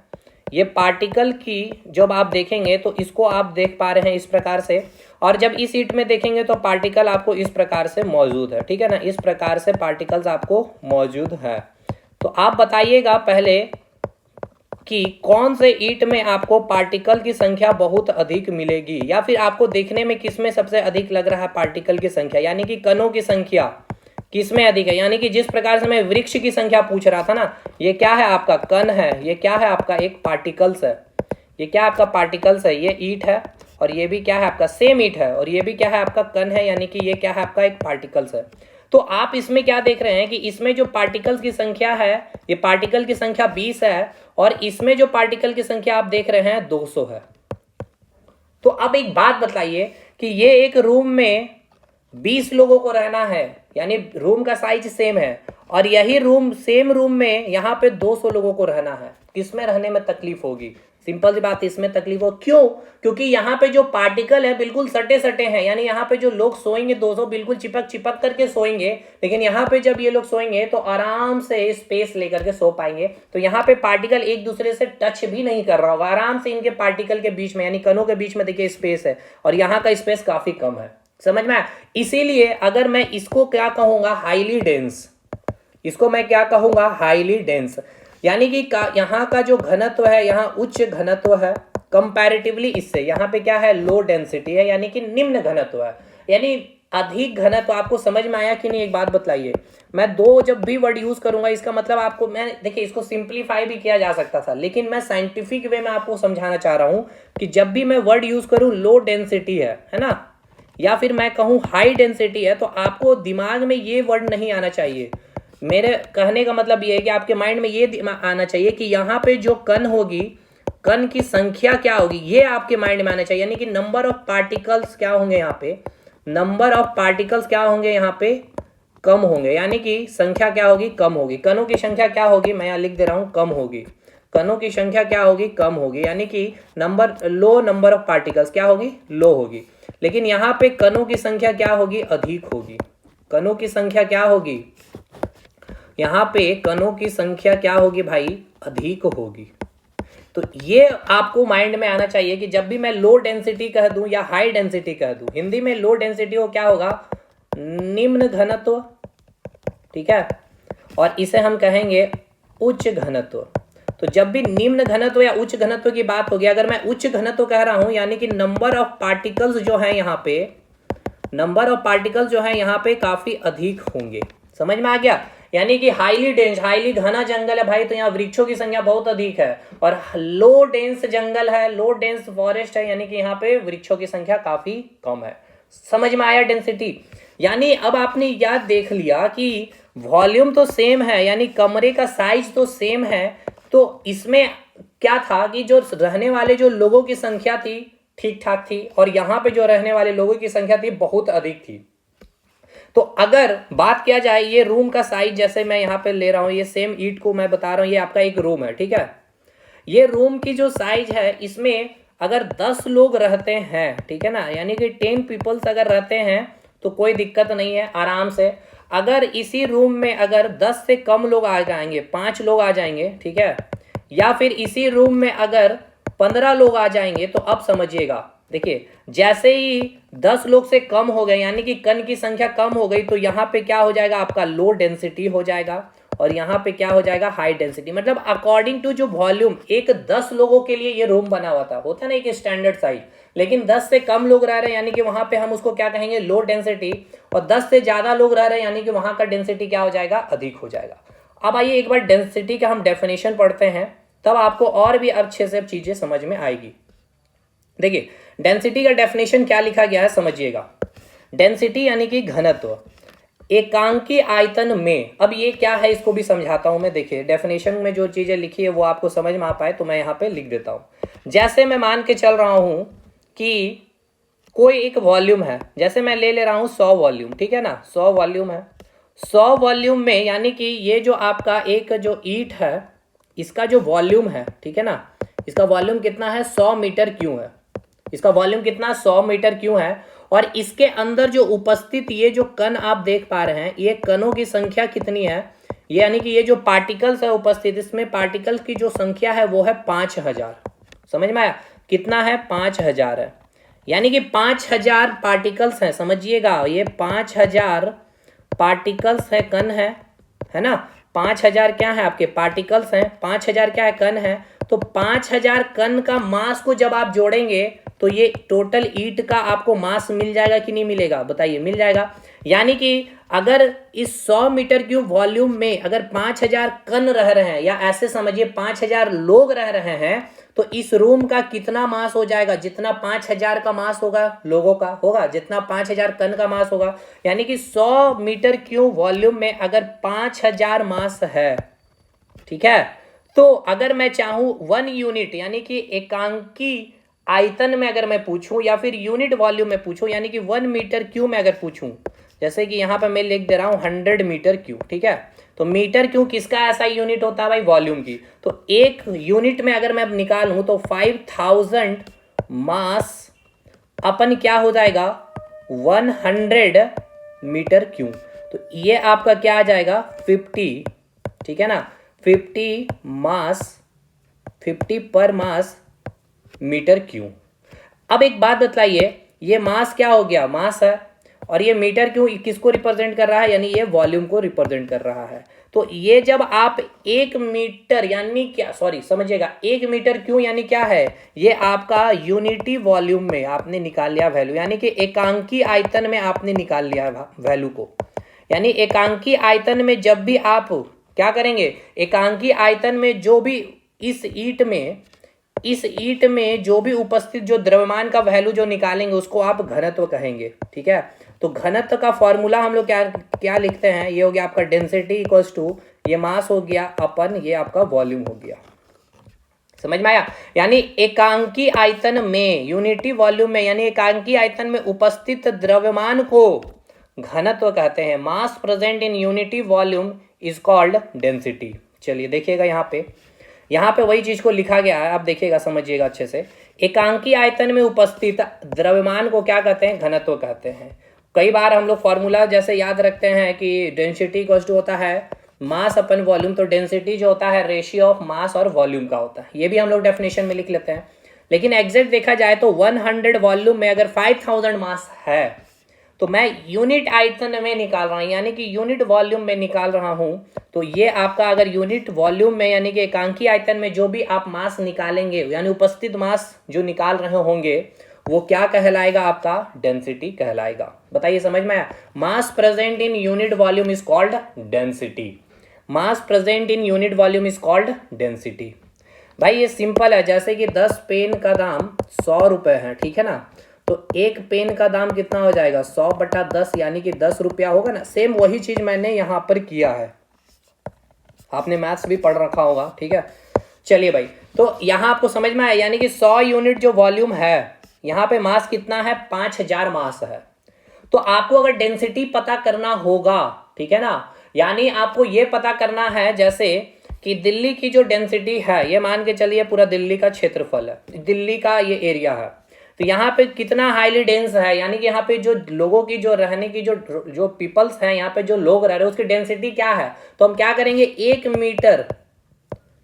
ये पार्टिकल की जब आप देखेंगे तो इसको आप देख पा रहे हैं इस प्रकार से, और जब इस ईंट में देखेंगे तो पार्टिकल आपको इस प्रकार से मौजूद है। ठीक है ना, इस प्रकार से पार्टिकल्स आपको मौजूद है। तो आप बताइएगा पहले कि कौन से ईंट में आपको पार्टिकल की संख्या बहुत अधिक मिलेगी, या फिर आपको देखने में किस में सबसे अधिक लग रहा है पार्टिकल की संख्या, यानी कि कणों की संख्या किसमें अधिक है। यानी कि जिस प्रकार से मैं वृक्ष की संख्या पूछ रहा था ना, ये क्या है आपका कण है, ये क्या है आपका एक पार्टिकल्स है, ये क्या आपका पार्टिकल्स है, ये ईंट है, और ये भी क्या है आपका सेम ईंट है, और ये भी क्या है आपका कण है, यानी कि ये क्या है आपका एक पार्टिकल्स है। तो आप इसमें क्या देख रहे हैं कि इसमें जो पार्टिकल्स की संख्या है, ये पार्टिकल की संख्या 20 है, और इसमें जो पार्टिकल की संख्या आप देख रहे हैं 200 है। तो अब एक बात बताइए कि ये एक रूम में 20 लोगों को रहना है, यानी रूम का साइज सेम है, और यही रूम सेम रूम में यहाँ पे 200 लोगों को रहना है, किसमें रहने में तकलीफ होगी, सिंपल सी बात, इसमें तकलीफ हो। क्यों, क्योंकि यहाँ पे जो पार्टिकल है बिल्कुल सटे सटे हैं, यानी यहाँ पे जो लोग सोएंगे 200 बिल्कुल चिपक चिपक करके सोएंगे, लेकिन यहाँ पे जब ये लोग सोएंगे तो आराम से स्पेस लेकर के सो पाएंगे। तो यहाँ पे पार्टिकल एक दूसरे से टच भी नहीं कर रहा होगा, आराम से इनके पार्टिकल के बीच में, यानी कणों के बीच में देखिए स्पेस है, और यहाँ का स्पेस काफी कम है। समझ में आया। इसीलिए अगर मैं इसको क्या कहूंगा, हाईली डेंस, इसको मैं क्या कहूंगा, हाईली डेंस। यानी कि यहाँ का जो घनत्व है यहाँ उच्च घनत्व है कंपैरेटिवली इससे, यहाँ पे क्या है लो डेंसिटी है यानी कि निम्न घनत्व है, यानी अधिक घनत्व। आपको समझ में आया कि नहीं? एक बात बतलाइए, मैं दो जब भी वर्ड यूज करूंगा इसका मतलब आपको, मैं देखिए इसको सिंप्लीफाई भी किया जा सकता था लेकिन मैं साइंटिफिक वे में आपको समझाना चाह रहा हूं कि जब भी मैं वर्ड यूज करूं लो डेंसिटी है ना, या फिर मैं कहूं हाई डेंसिटी है, तो आपको दिमाग में ये वर्ड नहीं आना चाहिए। मेरे कहने का मतलब ये है कि आपके माइंड में ये आना चाहिए कि यहाँ पे जो कण होगी, कण की संख्या क्या होगी, ये आपके माइंड में आना चाहिए। यानी कि नंबर ऑफ पार्टिकल्स क्या होंगे यहाँ पे, नंबर ऑफ पार्टिकल्स क्या होंगे यहाँ पे, कम होंगे, यानी कि संख्या क्या होगी, कम होगी। कणों की संख्या क्या होगी, मैं यहाँ लिख दे रहा हूँ, कम होगी। कणों की संख्या क्या होगी, कम होगी, यानी कि लो नंबर ऑफ पार्टिकल्स क्या होगी, लो होगी। लेकिन यहाँ पे कणों की संख्या क्या होगी, अधिक होगी। कणों की संख्या क्या होगी, यहाँ पे कणों की संख्या क्या होगी भाई, अधिक होगी। तो ये आपको माइंड में आना चाहिए कि जब भी मैं लो डेंसिटी कह दूं या हाई डेंसिटी कह दूं, हिंदी में लो डेंसिटी को क्या होगा, निम्न घनत्व, ठीक है, और इसे हम कहेंगे उच्च घनत्व। तो जब भी निम्न घनत्व या उच्च घनत्व की बात होगी, अगर मैं उच्च घनत्व कह रहा हूं यानी कि नंबर ऑफ पार्टिकल्स जो है यहाँ पे, नंबर ऑफ पार्टिकल्स जो है यहाँ पे काफी अधिक होंगे। समझ में आ गया? यानी कि हाईली डेंस, हाईली घना जंगल है भाई, तो यहाँ वृक्षों की संख्या बहुत अधिक है, और लो डेंस जंगल है, लो डेंस फॉरेस्ट है, यानी कि यहाँ पे वृक्षों की संख्या काफी कम है। समझ में आया डेंसिटी? यानी अब आपने याद देख लिया कि वॉल्यूम तो सेम है, यानी कमरे का साइज तो सेम है, तो इसमें क्या था कि जो रहने वाले जो लोगों की संख्या थी ठीक ठाक थी, और यहाँ पे जो रहने वाले लोगों की संख्या थी बहुत अधिक थी। तो अगर बात किया जाए ये रूम का साइज, जैसे मैं यहाँ पे ले रहा हूँ, ये सेम ईंट को मैं बता रहा हूँ, ये आपका एक रूम है, ठीक है। ये रूम की जो साइज है, इसमें अगर 10 लोग रहते हैं, ठीक है ना, यानी कि 10 पीपल्स अगर रहते हैं तो कोई दिक्कत नहीं है, आराम से। अगर इसी रूम में अगर 10 से कम लोग आ जाएंगे, 5 लोग आ जाएंगे, ठीक है, या फिर इसी रूम में अगर 15 लोग आ जाएंगे, तो अब समझिएगा, देखिए जैसे ही 10 लोग से कम हो गए यानी कि कण की संख्या कम हो गई, तो यहाँ पे क्या हो जाएगा, आपका लो डेंसिटी हो जाएगा, और यहाँ पे क्या हो जाएगा, हाई डेंसिटी। मतलब अकॉर्डिंग टू जो वॉल्यूम, एक 10 लोगों के लिए ये रूम बना हुआ था, होता है ना एक स्टैंडर्ड साइज, लेकिन 10 से कम लोग रह रहे हैं यानी कि वहां पे हम उसको क्या कहेंगे, लो डेंसिटी, और 10 से ज्यादा लोग रह रहे हैं यानी कि वहां का डेंसिटी क्या हो जाएगा, अधिक हो जाएगा। अब आइए एक बार डेंसिटी का हम डेफिनेशन पढ़ते हैं, तब आपको और भी अच्छे से चीजें समझ में आएगी। देखिए डेंसिटी का डेफिनेशन क्या लिखा गया है, समझिएगा। डेंसिटी यानी कि घनत्व एकांकी आयतन में। अब ये क्या है इसको भी समझाता हूं मैं। देखिए डेफिनेशन में जो चीजें लिखी है वो आपको समझ में आ पाए तो मैं यहाँ पे लिख देता हूं। जैसे मैं मान के चल रहा हूं कि कोई एक वॉल्यूम है, जैसे मैं ले रहा हूं 100 वॉल्यूम, ठीक है ना, 100 वॉल्यूम है। 100 वॉल्यूम में यानी कि ये जो आपका एक जो ईंट है, इसका जो वॉल्यूम है, ठीक है ना, इसका वॉल्यूम कितना है, 100 मीटर क्यों है, इसका वॉल्यूम कितना, 100 मीटर क्यों है। और इसके अंदर जो उपस्थित ये जो कण आप देख पा रहे हैं, ये कणों की संख्या कितनी है, ये यानी कि ये जो पार्टिकल्स है उपस्थित, इसमें पार्टिकल्स की जो संख्या है वो है 5000। समझ में आया? कितना है, 5000 है, यानी कि 5000 पार्टिकल्स हैं। समझिएगा, ये 5000 पार्टिकल्स है, कण है ना, 5000 क्या है आपके पार्टिकल्स हैं, 5000 क्या है, कण है। तो 5000 कण का मास को जब आप जोड़ेंगे तो ये टोटल ईंट का आपको मास मिल जाएगा कि नहीं मिलेगा, बताइए, मिल जाएगा। यानी कि अगर इस 100 मीटर क्यूब वॉल्यूम में अगर 5000 कण रह रहे हैं, या ऐसे समझिए 5000 लोग रह रहे हैं, तो इस रूम का कितना मास हो जाएगा, जितना 5000 का मास होगा लोगों का होगा, जितना 5000 कण का मास होगा। यानी कि 100 मीटर क्यूब वॉल्यूम में अगर 5000 मास है, ठीक है, तो अगर मैं चाहूं 1 यूनिट यानी कि एकांकी आयतन में अगर मैं पूछूं, या फिर यूनिट वॉल्यूम में पूछूं, यानी कि 1 मीटर क्यूब में अगर पूछूं, जैसे कि यहां पर मैं लिख दे रहा हूं 100 मीटर क्यूब, ठीक है। तो मीटर क्यूब किसका ऐसा यूनिट होता है भाई, वॉल्यूम की। तो एक यूनिट में अगर मैं निकालूं तो 5000 मास अपन क्या हो जाएगा, 100 मीटर क्यूब। तो ये आपका क्या आ जाएगा, 50, ठीक है ना, 50 मास, 50 पर मास मीटर क्यूब। अब एक बात बतलाइए, ये मास क्या हो गया, मास है, और ये मीटर क्यूब किसको रिप्रेजेंट कर रहा है, यानी ये वॉल्यूम को रिप्रेजेंट कर रहा है। तो ये जब आप 1 मीटर यानी क्या, सॉरी समझिएगा, 1 मीटर क्यों यानी क्या है, ये आपका यूनिटी वॉल्यूम में आपने निकाल लिया वैल्यू, यानी कि एकांकी आयतन में आपने निकाल लिया वैल्यू को। यानी एकांकी आयतन में जब भी आप क्या करेंगे, एकांकी आयतन में जो भी इस ईंट में जो भी उपस्थित जो द्रव्यमान का वैल्यू जो निकालेंगे उसको आप घनत्व कहेंगे। ठीक है, तो घनत्व का फॉर्मूला हम लोग क्या क्या लिखते हैं, ये हो गया आपका डेंसिटी इक्वल्स टू, ये मास हो गया अपन, ये आपका वॉल्यूम हो गया। समझ में आया? यानी एकांकी आयतन में, यूनिटी वॉल्यूम में, यानी एकांकी आयतन में उपस्थित द्रव्यमान को घनत्व कहते हैं। मास present in unity volume is called density. चलिए देखिएगा यहाँ पे वही चीज को लिखा गया है, आप देखिएगा समझिएगा अच्छे से। एकांकी आयतन में उपस्थित द्रव्यमान को क्या कहते हैं, घनत्व कहते हैं। कई बार हम लोग फॉर्मूला जैसे याद रखते हैं कि डेंसिटी इक्वल टू होता है मास अपन वॉल्यूम, तो डेंसिटी जो होता है रेशियो ऑफ मास और वॉल्यूम का होता है, ये भी हम लोग डेफिनेशन में लिख लेते हैं। लेकिन एग्जैक्ट देखा जाए तो 100 वॉल्यूम में अगर 5000 मास है तो मैं यूनिट आयतन में निकाल रहा हूं, यानी कि यूनिट वॉल्यूम में निकाल रहा हूं। तो ये आपका अगर यूनिट वॉल्यूम में यानी कि एकांकी आयतन में जो भी आप मास निकालेंगे, यानी उपस्थित मास जो निकाल रहे होंगे, वो क्या कहलाएगा, आपका डेंसिटी कहलाएगा। बताइए समझ में आया? मास present in unit volume is called density. Mass present in unit volume is called density. भाई ये सिंपल है, जैसे कि 10 पेन का दाम 100 रुपए है, ठीक है ना, तो एक पेन का दाम कितना हो जाएगा, 100/10 यानी कि 10 रुपया होगा ना। सेम वही चीज मैंने यहां पर किया है, आपने मैथ्स भी पढ़ रखा होगा। ठीक है, चलिए भाई, तो यहां आपको समझ में आया, यानी कि 100 यूनिट जो वॉल्यूम है, यहां पे मास कितना है, 5000 मास है। तो आपको अगर डेंसिटी पता करना होगा, ठीक है ना, यानी आपको ये पता करना है जैसे कि दिल्ली की जो डेंसिटी है, ये मान के चलिए पूरा दिल्ली का क्षेत्रफल है, दिल्ली का ये एरिया है, तो यहाँ पे कितना हाईली डेंस है, यानी कि यहाँ पे जो लोगों की जो रहने की जो पीपल्स हैं, यहाँ पे जो लोग रह रहे हैं उसकी डेंसिटी क्या है, तो हम क्या करेंगे 1 मीटर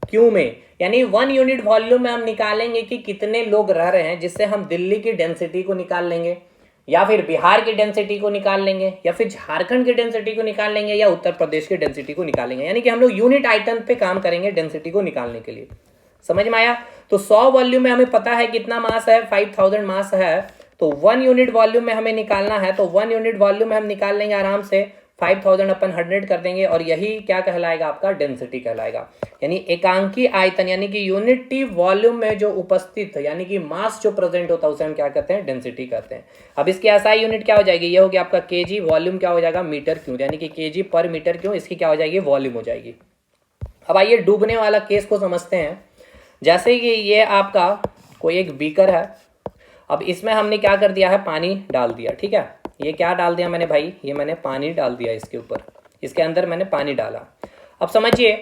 क्यू में, यानी 1 यूनिट वॉल्यूम में हम निकालेंगे कि कितने लोग रह रहे हैं, जिससे हम दिल्ली की डेंसिटी को निकाल लेंगे, या फिर बिहार की डेंसिटी को निकाल लेंगे, या फिर झारखंड की डेंसिटी को निकाल लेंगे, या उत्तर प्रदेश की डेंसिटी को निकालेंगे। यानी कि हम लोग यूनिट आइटम पे काम करेंगे डेंसिटी को निकालने के लिए। समझ में आया? तो 100 वॉल्यूम में हमें पता है कितना मास है, 5000 मास है, तो 1 यूनिट वॉल्यूम में हमें निकालना है, तो 1 यूनिट वॉल्यूम में हम निकाल लेंगे आराम से, 5000 अपन 100 कर देंगे, और यही क्या कहलाएगा, आपका डेंसिटी कहलाएगा। यानी एकांकी आयतन यानी कि यूनिटी वॉल्यूम में जो उपस्थित यानी कि मास जो प्रेजेंट होता है उसे हम क्या कहते हैं, डेंसिटी कहते हैं। अब इसकी एसआई यूनिट क्या हो जाएगी, ये हो गया आपका केजी, वॉल्यूम क्या हो जाएगा, मीटर क्यूब, यानी कि केजी पर मीटर क्यूब, इसकी क्या हो जाएगी, वॉल्यूम हो जाएगी। अब आइए डूबने वाला केस को समझते हैं। जैसे कि ये आपका कोई एक बीकर है, अब इसमें हमने क्या कर दिया है, पानी डाल दिया। ठीक है, ये क्या डाल दिया मैंने भाई, ये मैंने पानी डाल दिया इसके ऊपर, इसके अंदर मैंने पानी डाला। अब समझिए,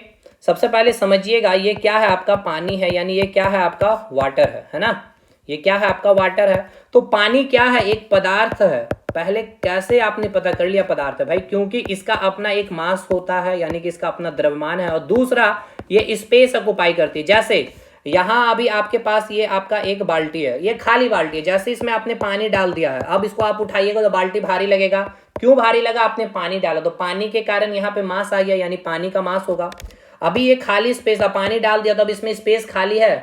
सबसे पहले समझिएगा ये क्या है, आपका पानी है, यानी ये क्या है, आपका वाटर है ना, ये क्या है, आपका वाटर है। तो पानी क्या है, एक पदार्थ है। पहले कैसे आपने पता कर लिया पदार्थ है भाई, क्योंकि इसका अपना एक मास होता है, यानी कि इसका अपना द्रव्यमान है, और दूसरा ये स्पेस ऑक्युपाई करती है। जैसे यहाँ अभी आपके पास ये आपका एक बाल्टी है, ये खाली बाल्टी है, जैसे इसमें आपने पानी डाल दिया है, अब इसको आप उठाइएगा तो बाल्टी भारी लगेगा। क्यों भारी लगा, आपने पानी डाला, तो पानी के कारण यहाँ पे मास आ गया, यानी पानी का मास होगा। अभी ये खाली स्पेस, आप पानी डाल दिया तो अब इसमें स्पेस खाली है,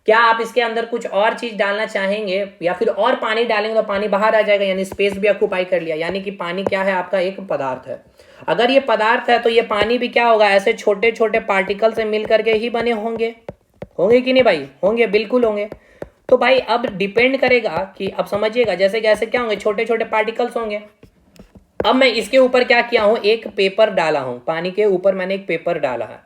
क्या आप इसके अंदर कुछ और चीज डालना चाहेंगे या फिर और पानी डालेंगे तो पानी बाहर आ जाएगा, यानी स्पेस भी ऑक्युपाई कर लिया। यानी कि पानी क्या है, आपका एक पदार्थ है। अगर ये पदार्थ है तो ये पानी भी क्या होगा, ऐसे छोटे छोटे पार्टिकल से मिल करके ही बने होंगे, होंगे कि नहीं भाई, होंगे, बिल्कुल होंगे। तो भाई अब डिपेंड करेगा कि अब समझिएगा, जैसे कैसे क्या होंगे, छोटे छोटे पार्टिकल्स होंगे। अब मैं इसके ऊपर क्या किया हूं, एक पेपर डाला हूं, पानी के ऊपर मैंने एक पेपर डाला है,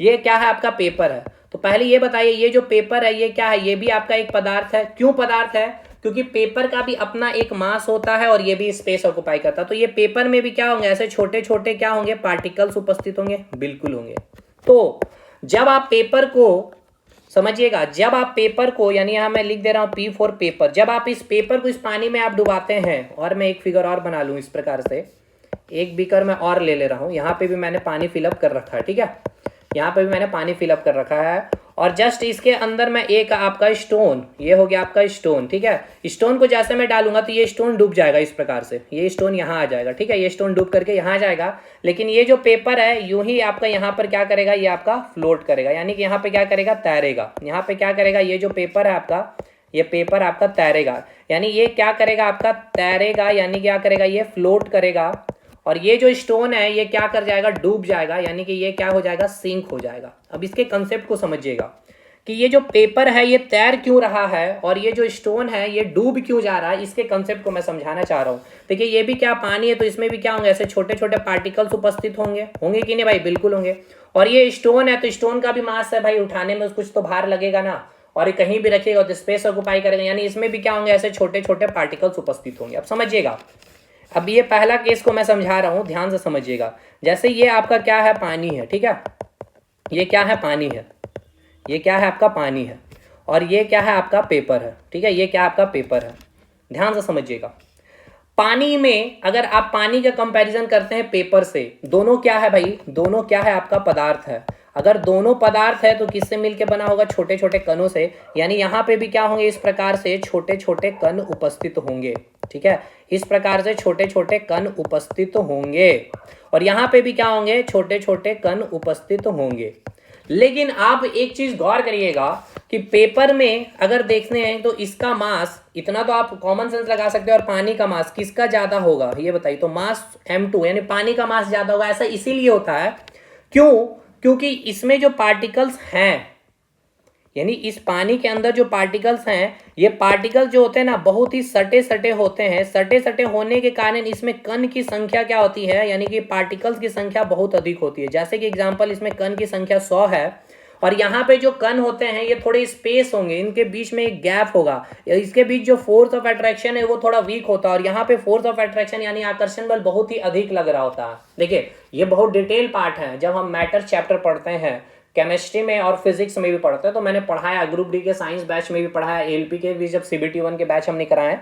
ये क्या है, आपका पेपर है। तो पहले ये बताइए, ये जो पेपर है ये क्या है, ये भी आपका एक पदार्थ है। क्यों पदार्थ है, क्योंकि पेपर का भी अपना एक मास होता है और ये भी स्पेस ऑक्युपाई करता है। तो ये पेपर में भी क्या होंगे, ऐसे छोटे छोटे क्या होंगे, पार्टिकल्स उपस्थित होंगे, बिल्कुल होंगे। तो जब आप पेपर को समझिएगा, जब आप पेपर को, यानी यहां मैं लिख दे रहा हूं P फॉर पेपर, जब आप इस पेपर को इस पानी में आप डुबाते हैं, और मैं एक फिगर और बना लूं इस प्रकार से, एक बीकर में और ले रहा हूं, यहां पे भी मैंने पानी फिलअप कर रखा है। ठीक है, यहाँ पे भी मैंने पानी फिलअप कर रखा है, और जस्ट इसके अंदर मैं एक आपका स्टोन, ये हो गया आपका स्टोन, ठीक है। स्टोन को जैसे मैं डालूंगा तो ये स्टोन डूब जाएगा इस प्रकार से, ये स्टोन यहाँ आ जाएगा, ठीक है। ये स्टोन डूब करके यहाँ आ जाएगा, लेकिन ये जो पेपर है यूं ही आपका यहाँ पर क्या करेगा, ये आपका फ्लोट करेगा, यानी कि यहाँ पे क्या करेगा, तैरेगा। यहाँ पे क्या करेगा, ये जो पेपर है आपका, ये पेपर आपका तैरेगा, यानी ये क्या करेगा आपका, तैरेगा, यानी क्या करेगा, ये फ्लोट करेगा। और ये जो स्टोन है ये क्या कर जाएगा, डूब जाएगा, यानी कि ये क्या हो जाएगा, सिंक हो जाएगा। अब इसके कंसेप्ट को समझिएगा कि ये जो पेपर है ये तैर क्यों रहा है और ये जो स्टोन है ये डूब क्यों जा रहा है, इसके कंसेप्ट को मैं समझाना चाह रहा हूँ। देखिए ये भी क्या पानी है, तो इसमें भी क्या होंगे, ऐसे छोटे छोटे पार्टिकल्स उपस्थित होंगे, होंगे कि नहीं भाई, बिल्कुल होंगे। और ये स्टोन है तो स्टोन का भी मास है भाई, उठाने में कुछ तो भार लगेगा ना, और कहीं भी रखिएगा तो स्पेस ऑक्युपाई करेगा, यानी इसमें भी क्या होंगे, ऐसे छोटे छोटे पार्टिकल्स उपस्थित होंगे। अब समझिएगा, अब ये पहला केस को मैं समझा रहा हूं, ध्यान से समझिएगा। जैसे ये आपका क्या है, पानी है, ठीक है, ये क्या है, पानी है, ये क्या है आपका, पानी है, और ये क्या है आपका, पेपर है, ठीक है, ये क्या आपका पेपर है। ध्यान से समझिएगा, पानी में अगर आप पानी का कंपैरिजन करते हैं पेपर से, दोनों क्या है भाई, दोनों क्या है आपका, पदार्थ है। अगर दोनों पदार्थ है तो किससे मिलके बना होगा, छोटे छोटे कणों से, यानी यहाँ पे भी क्या होंगे, इस प्रकार से छोटे छोटे कण उपस्थित होंगे, ठीक है, इस प्रकार से छोटे छोटे कण उपस्थित होंगे, और यहाँ पे भी क्या होंगे, छोटे छोटे कण उपस्थित होंगे। लेकिन आप एक चीज गौर करिएगा कि पेपर में अगर देखते हैं तो इसका मास, इतना तो आप कॉमन सेंस लगा सकते हो, और पानी का मास किसका ज्यादा होगा ये बताइए, तो मास m2 यानी पानी का मास ज्यादा होगा। ऐसा इसीलिए होता है, क्यों, क्योंकि इसमें जो पार्टिकल्स हैं, यानी इस पानी के अंदर जो पार्टिकल्स हैं, ये पार्टिकल्स जो होते हैं ना बहुत ही सटे सटे होते हैं। सटे सटे होने के कारण इसमें कण की संख्या क्या होती है, यानी कि पार्टिकल्स की संख्या बहुत अधिक होती है। जैसे कि एग्जांपल, इसमें कण की संख्या 100 है, और यहाँ पे जो कण होते हैं ये थोड़े स्पेस होंगे, इनके बीच में एक गैप होगा, इसके बीच जो फोर्स ऑफ अट्रैक्शन है वो थोड़ा वीक होता है, और यहाँ पे फोर्स ऑफ अट्रैक्शन यानी आकर्षण बल बहुत ही अधिक लग रहा होता है। देखिए ये बहुत डिटेल पार्ट है, जब हम मैटर चैप्टर पढ़ते हैं केमिस्ट्री में और फिजिक्स में भी पढ़ते हैं, तो मैंने पढ़ाया, ग्रुप डी के साइंस बैच में भी पढ़ाया, एलपी के भी जब CBT 1 के बैच हमने कराए,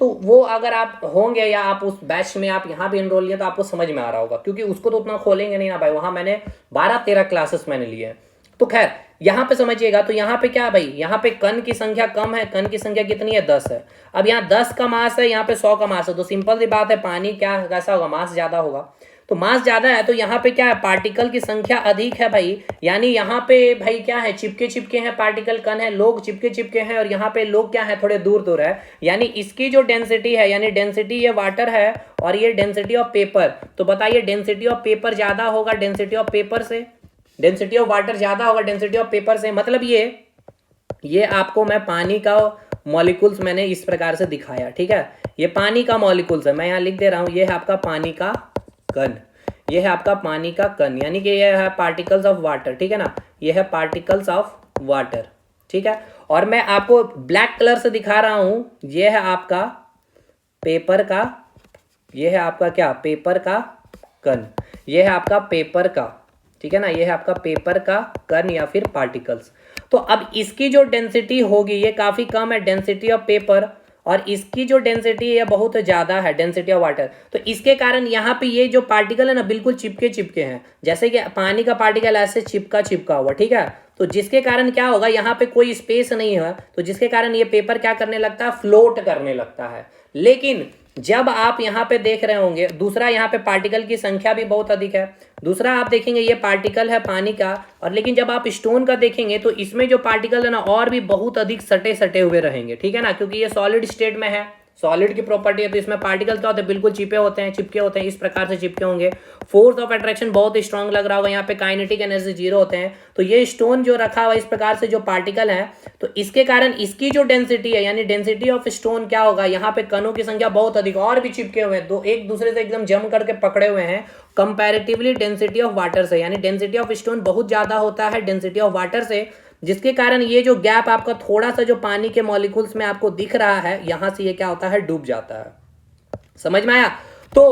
तो वो अगर आप होंगे या आप उस बैच में आप यहाँ भी इनरोल लिए तो आपको समझ में आ रहा होगा, क्योंकि उसको तो उतना खोलेंगे नहीं ना भाई, वहाँ मैंने 12-13 क्लासेस मैंने लिए हैं। तो खैर यहाँ पे समझिएगा, तो यहाँ पे क्या है भाई, यहाँ पे कण की संख्या कम है, कण की संख्या कितनी है, 10 है। अब यहाँ 10 का मास है, यहाँ पे 100 का मास है, तो सिंपल सी बात है, पानी क्या कैसा होगा, मास ज्यादा होगा। तो मास ज्यादा है तो यहाँ पे क्या है, पार्टिकल की संख्या अधिक है भाई, यानी यहाँ पे भाई क्या है, चिपके चिपके हैं पार्टिकल, कण है, लोग चिपके चिपके हैं, और यहाँ पे लोग क्या है, थोड़े दूर दूर है, यानी इसकी जो डेंसिटी है, यानी डेंसिटी ये वाटर है और ये डेंसिटी ऑफ पेपर, तो बताइए डेंसिटी ऑफ पेपर ज्यादा होगा डेंसिटी ऑफ पेपर से, डेंसिटी ऑफ वाटर ज्यादा होगा डेंसिटी ऑफ पेपर से। मतलब ये आपको मैं पानी का मॉलिक्यूल्स मैंने इस प्रकार से दिखाया, ठीक है, ये पानी का मॉलिक्यूल्स है, मैं यहाँ लिख दे रहा हूँ, ये है आपका पानी का कण, ये है आपका पानी का कण, यानी कि ये है पार्टिकल्स ऑफ वाटर, ठीक है ना, ये है पार्टिकल्स ऑफ वाटर, ठीक है। और मैं आपको ब्लैक कलर से दिखा रहा हूं, ये है आपका पेपर का, ये है आपका क्या, पेपर का कण, ये है आपका पेपर का, ठीक है ना, ये है आपका पेपर का कण या फिर पार्टिकल्स। तो अब इसकी जो डेंसिटी होगी ये काफी कम है, डेंसिटी ऑफ पेपर, और इसकी जो डेंसिटी है बहुत ज्यादा है, डेंसिटी ऑफ वाटर। तो इसके कारण यहाँ पे ये जो पार्टिकल है ना बिल्कुल चिपके चिपके हैं, जैसे कि पानी का पार्टिकल ऐसे चिपका चिपका हुआ, ठीक है। तो जिसके कारण क्या होगा, यहाँ पे कोई स्पेस नहीं है, तो जिसके कारण ये पेपर क्या करने लगता है, फ्लोट करने लगता है। लेकिन जब आप यहाँ पे देख रहे होंगे, दूसरा यहाँ पे पार्टिकल की संख्या भी बहुत अधिक है, दूसरा आप देखेंगे ये पार्टिकल है पानी का, और लेकिन जब आप स्टोन का देखेंगे तो इसमें जो पार्टिकल है ना और भी बहुत अधिक सटे सटे हुए रहेंगे, ठीक है ना, क्योंकि ये सॉलिड स्टेट में है, सॉलिड की प्रॉपर्टी है, तो इसमें पार्टिकल क्या होते हैं, बिल्कुल चिपे होते हैं, चिपके होते हैं, इस प्रकार से चिपके होंगे। फोर्स ऑफ अट्रैक्शन बहुत स्ट्रांग लग रहा होगा, यहाँ पे काइनेटिक एनर्जी 0 होते हैं। तो ये स्टोन जो रखा हुआ इस प्रकार से जो पार्टिकल है, तो इसके कारण इसकी जो डेंसिटी है, यानी डेंसिटी ऑफ स्टोन क्या होगा, यहाँ पे कणों की संख्या बहुत अधिक और भी चिपके हुए हैं, दो एक दूसरे से एकदम जम करके पकड़े हुए हैं, कंपैरेटिवली डेंसिटी ऑफ वाटर से, यानी डेंसिटी ऑफ स्टोन बहुत ज्यादा होता है डेंसिटी ऑफ वाटर से, जिसके कारण ये जो गैप आपका थोड़ा सा जो पानी के मॉलिक्यूल्स में आपको दिख रहा है, यहां से ये क्या होता है, डूब जाता है। समझ में आया? तो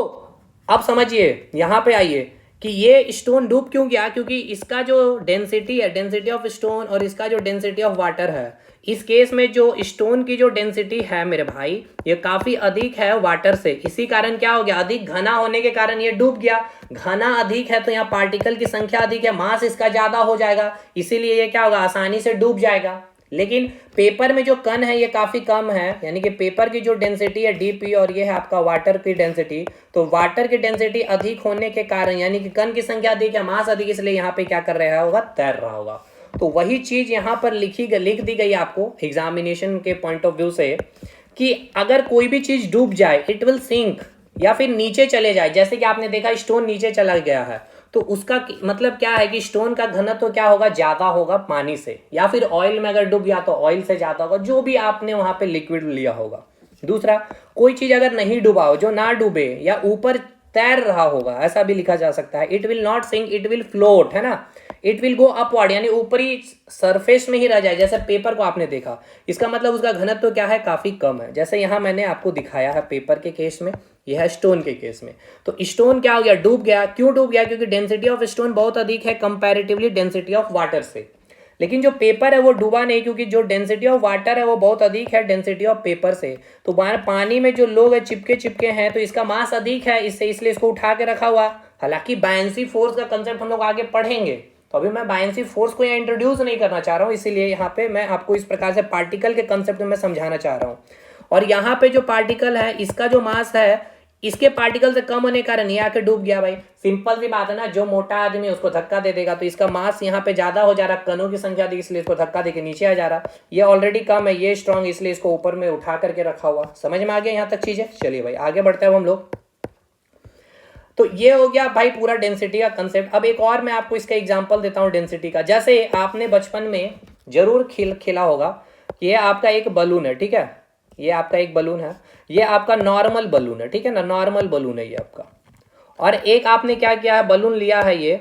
अब समझिए, यहां पे आइए कि ये स्टोन डूब क्यों गया, क्योंकि इसका जो डेंसिटी है, डेंसिटी ऑफ स्टोन, और इसका जो डेंसिटी ऑफ वाटर है, इस केस में जो स्टोन की जो डेंसिटी है मेरे भाई, ये काफी अधिक है वाटर से। इसी कारण क्या हो गया, अधिक घना होने के कारण ये डूब गया। घना अधिक है तो यहाँ पार्टिकल की संख्या अधिक है, मास इसका ज्यादा हो जाएगा, इसीलिए ये क्या होगा, आसानी से डूब जाएगा। लेकिन पेपर में जो कण है ये काफी कम है, यानी कि पेपर की जो डेंसिटी है डीपी और ये है आपका वाटर की डेंसिटी। तो वाटर की डेंसिटी अधिक होने के कारण यानी कि कण की संख्या अधिक है, मास अधिक, इसलिए यहाँ पे क्या कर रहा होगा, तैर रहा होगा। तो वही चीज यहाँ पर लिख दी गई आपको एग्जामिनेशन के पॉइंट ऑफ व्यू से, कि अगर कोई भी चीज डूब जाए इट विल सिंक, या फिर नीचे चले जाए। जैसे कि आपने देखा स्टोन नीचे चला गया है, तो उसका मतलब क्या है कि स्टोन का घनत्व क्या होगा, ज्यादा होगा पानी से, या फिर ऑयल में अगर डूब गया तो ऑयल से ज्यादा होगा, जो भी आपने वहां पे लिक्विड लिया होगा। दूसरा, कोई चीज अगर नहीं डूबा हो, जो ना डूबे या ऊपर तैर रहा होगा, ऐसा भी लिखा जा सकता है, it will not sink, it will float, है ना, इट विल गो अपवर्ड, यानी ऊपरी सरफेस में ही रह जाए। जैसे पेपर को आपने देखा, इसका मतलब उसका घनत्व क्या है, काफी कम है। जैसे यहाँ मैंने आपको दिखाया है पेपर के केस में, यह है स्टोन के केस में। तो स्टोन क्या हो गया, डूब गया। क्यों डूब गया, क्योंकि डेंसिटी ऑफ स्टोन बहुत अधिक है कंपैरेटिवली डेंसिटी ऑफ वाटर से। लेकिन जो पेपर है वो डूबा नहीं, क्योंकि जो डेंसिटी ऑफ वाटर है वो बहुत अधिक है डेंसिटी ऑफ पेपर से। तो पानी में जो लोग चिपके चिपके हैं, तो इसका मास अधिक है इससे, इसलिए इसको उठा के रखा हुआ। हालांकि बायंसी फोर्स का कंसेप्ट हम लोग आगे पढ़ेंगे, तो अभी मैं बायंसी फोर्स को यहाँ इंट्रोड्यूस नहीं करना चाह रहा हूँ, इसीलिए यहाँ पे मैं आपको इस प्रकार से पार्टिकल के कंसेप्ट में समझाना चाह रहा हूँ। और यहाँ पे जो पार्टिकल है, इसका जो मास है इसके पार्टिकल से कम होने के कारण ये आके डूब गया। भाई सिंपल सी बात है ना, जो मोटा आदमी उसको धक्का दे देगा, तो इसका मास यहाँ पे ज्यादा हो जा रहा, कणों की संख्या अधिक, इसलिए इसको धक्का देके नीचे आ जा रहा। ये ऑलरेडी कम है, ये स्ट्रांग, इसलिए इसको ऊपर में उठा करके रखा हुआ। समझ में आ गया यहाँ तक चीजें। चलिए भाई आगे बढ़ते हैं हम लोग। तो ये हो गया भाई पूरा डेंसिटी का कंसेप्ट। अब एक और मैं आपको इसका एग्जांपल देता हूँ डेंसिटी का। जैसे आपने बचपन में जरूर खेला होगा कि ये आपका एक बलून है, ठीक है, ये आपका एक बलून है, ये आपका नॉर्मल बलून है, ठीक है ना, नॉर्मल बलून है ये आपका। और एक आपने क्या किया है, बलून लिया है ये,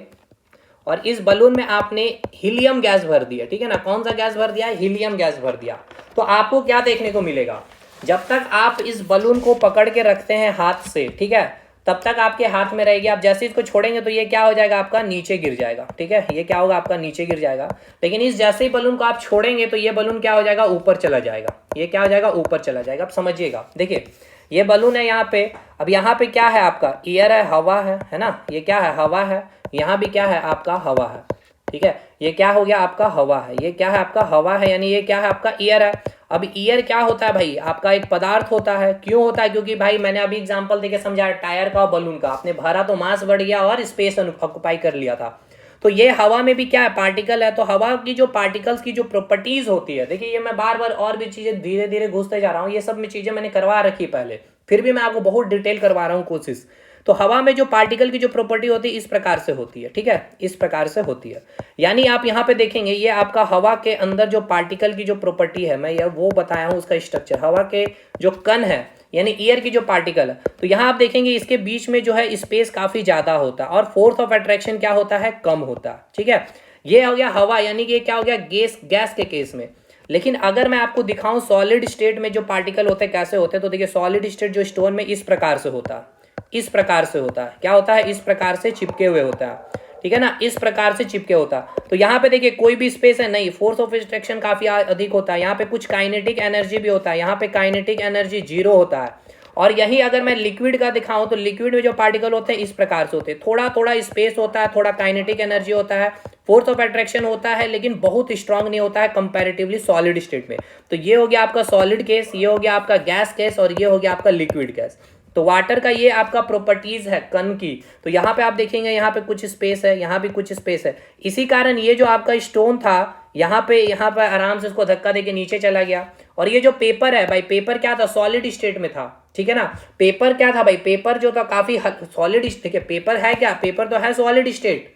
और इस बलून में आपने हीलियम गैस भर दिया, ठीक है ना। कौन सा गैस भर दिया है, हीलियम गैस भर दिया। तो आपको क्या देखने को मिलेगा, जब तक आप इस बलून को पकड़ के रखते हैं हाथ से, ठीक है, तब तक आपके हाथ में रहेगी। आप जैसे इसको छोड़ेंगे तो ये क्या हो जाएगा, आपका नीचे गिर जाएगा, ठीक है, ये क्या होगा, आपका नीचे गिर जाएगा। लेकिन इस जैसे ही बलून को आप छोड़ेंगे तो ये बलून क्या हो जाएगा, ऊपर चला जाएगा। ये क्या हो जाएगा, ऊपर चला जाएगा। आप समझिएगा, देखिए ये बलून है यहाँ पे, अब यहाँ पे क्या है आपका, एयर है, हवा है ना, ये क्या है, हवा है, यहाँ भी क्या है आपका, हवा है, ठीक है। ये क्या हो गया आपका, हवा है, ये क्या है आपका, हवा है, यानी ये क्या है आपका, एयर है। अब ईयर क्या होता है भाई, आपका एक पदार्थ होता है। क्यों होता है, क्योंकि भाई मैंने अभी एग्जांपल देके समझाया, टायर का और बलून का, आपने भरा तो मास बढ़ गया और स्पेस ऑक्युपाई कर लिया था। तो ये हवा में भी क्या है, पार्टिकल है। तो हवा की जो पार्टिकल्स की जो प्रॉपर्टीज होती है, देखिए ये मैं बार बार और भी चीजें धीरे धीरे घुसते जा रहा हूँ, ये सब में चीजें मैंने करवा रखी पहले, फिर भी मैं आपको बहुत डिटेल करवा रहा हूँ कोशिश। तो हवा में जो पार्टिकल की जो प्रॉपर्टी होती है इस प्रकार से होती है, ठीक है, इस प्रकार से होती है। यानी आप यहाँ पे देखेंगे, ये आपका हवा के अंदर जो पार्टिकल की जो प्रॉपर्टी है, मैं ये वो बताया हूँ उसका स्ट्रक्चर। हवा के जो कण है यानी एयर की जो पार्टिकल है, तो यहाँ आप देखेंगे इसके बीच में जो है स्पेस काफी ज्यादा होता है, और फोर्स ऑफ अट्रैक्शन क्या होता है, कम होता है, ठीक है। ये हो गया हवा, यानी कि क्या हो गया, गैस के केस में। लेकिन अगर मैं आपको दिखाऊं सॉलिड स्टेट में जो पार्टिकल होते हैं कैसे होते हैं, तो देखिए सॉलिड स्टेट जो स्टोन में इस प्रकार से होता है, इस प्रकार से होता है, क्या होता है, इस प्रकार से चिपके हुए होता है, ठीक है ना, इस प्रकार से चिपके होता है। तो यहाँ पे देखिए कोई भी स्पेस है नहीं, फोर्स ऑफ अट्रैक्शन काफी अधिक होता है। यहाँ पे कुछ काइनेटिक एनर्जी भी होता है, यहाँ पे काइनेटिक एनर्जी 0 होता है। और यही अगर मैं लिक्विड का दिखाऊं तो लिक्विड में जो पार्टिकल होते हैं इस प्रकार से होते हैं, थोड़ा थोड़ा स्पेस होता है, थोड़ा काइनेटिक एनर्जी होता है, फोर्स ऑफ अट्रैक्शन होता है, लेकिन बहुत स्ट्रांग नहीं होता है कंपैरेटिवली सॉलिड स्टेट में। तो ये हो गया आपका सॉलिड केस, ये हो गया आपका गैस केस, और ये हो गया आपका लिक्विड केस। तो वाटर का ये आपका प्रॉपर्टीज है कण की। तो यहाँ पे आप देखेंगे, यहाँ पे कुछ स्पेस है, यहाँ भी कुछ स्पेस है। इसी कारण ये जो आपका स्टोन था यहाँ पे आराम से इसको धक्का देके नीचे चला गया। और ये जो पेपर है भाई, पेपर क्या था, सॉलिड स्टेट में था, ठीक है ना। पेपर क्या था भाई, पेपर जो था काफी सॉलिड, ठीक है, पेपर है क्या, पेपर तो है सॉलिड स्टेट,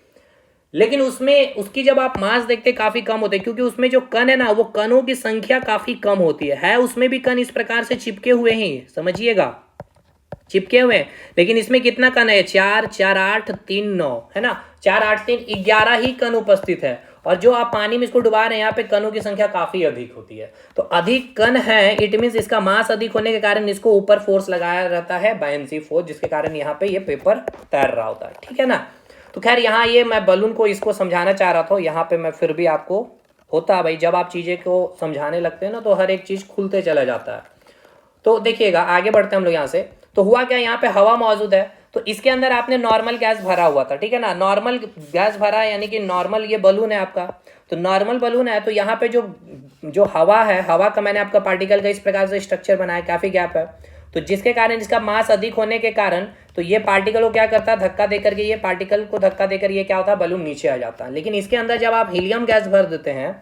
लेकिन उसमें उसकी जब आप मास देखते काफी कम होते हैं, क्योंकि उसमें जो कण है ना, वो कणों की संख्या काफी कम होती है उसमें भी कण इस प्रकार से चिपके हुए हैं, समझिएगा, चिपके हुए हैं। लेकिन इसमें कितना कण है, 4 4 8 3 9, है ना, 4 8 3 11 ही कण उपस्थित है। और जो आप पानी में इसको डुबा रहे हैं, यहाँ पे कणों की संख्या काफी अधिक होती है। तो अधिक कण है, इट मीन्स इसका मास अधिक होने के कारण इसको ऊपर फोर्स लगाया रहता है, बायंसी फोर्स, जिसके कारण यहाँ पे ये पेपर तैर रहा होता है, ठीक है ना। तो खैर यहाँ ये मैं बलून को इसको समझाना चाह रहा था, यहाँ पे मैं फिर भी आपको होता है भाई, जब आप चीज़ें को समझाने लगते हैं ना तो हर एक चीज़ खुलते चला जाता है। तो देखिएगा आगे बढ़ते हैं हम लोग यहाँ से। तो हुआ क्या, यहाँ पे हवा मौजूद है, तो इसके अंदर आपने नॉर्मल गैस भरा हुआ था, ठीक है ना, नॉर्मल गैस भरा है, यानी कि नॉर्मल ये बलून है आपका, तो नॉर्मल बलून है, तो यहाँ पे जो जो हवा है, हवा का मैंने आपका पार्टिकल का इस प्रकार से स्ट्रक्चर बनाया, काफ़ी गैप है, तो जिसके कारण इसका मास अधिक होने के कारण तो ये पार्टिकल को क्या करता है, धक्का देकर के, ये पार्टिकल को धक्का देकर ये क्या होता है, बलून नीचे आ जाता है। लेकिन इसके अंदर जब आप हीलियम गैस भर देते हैं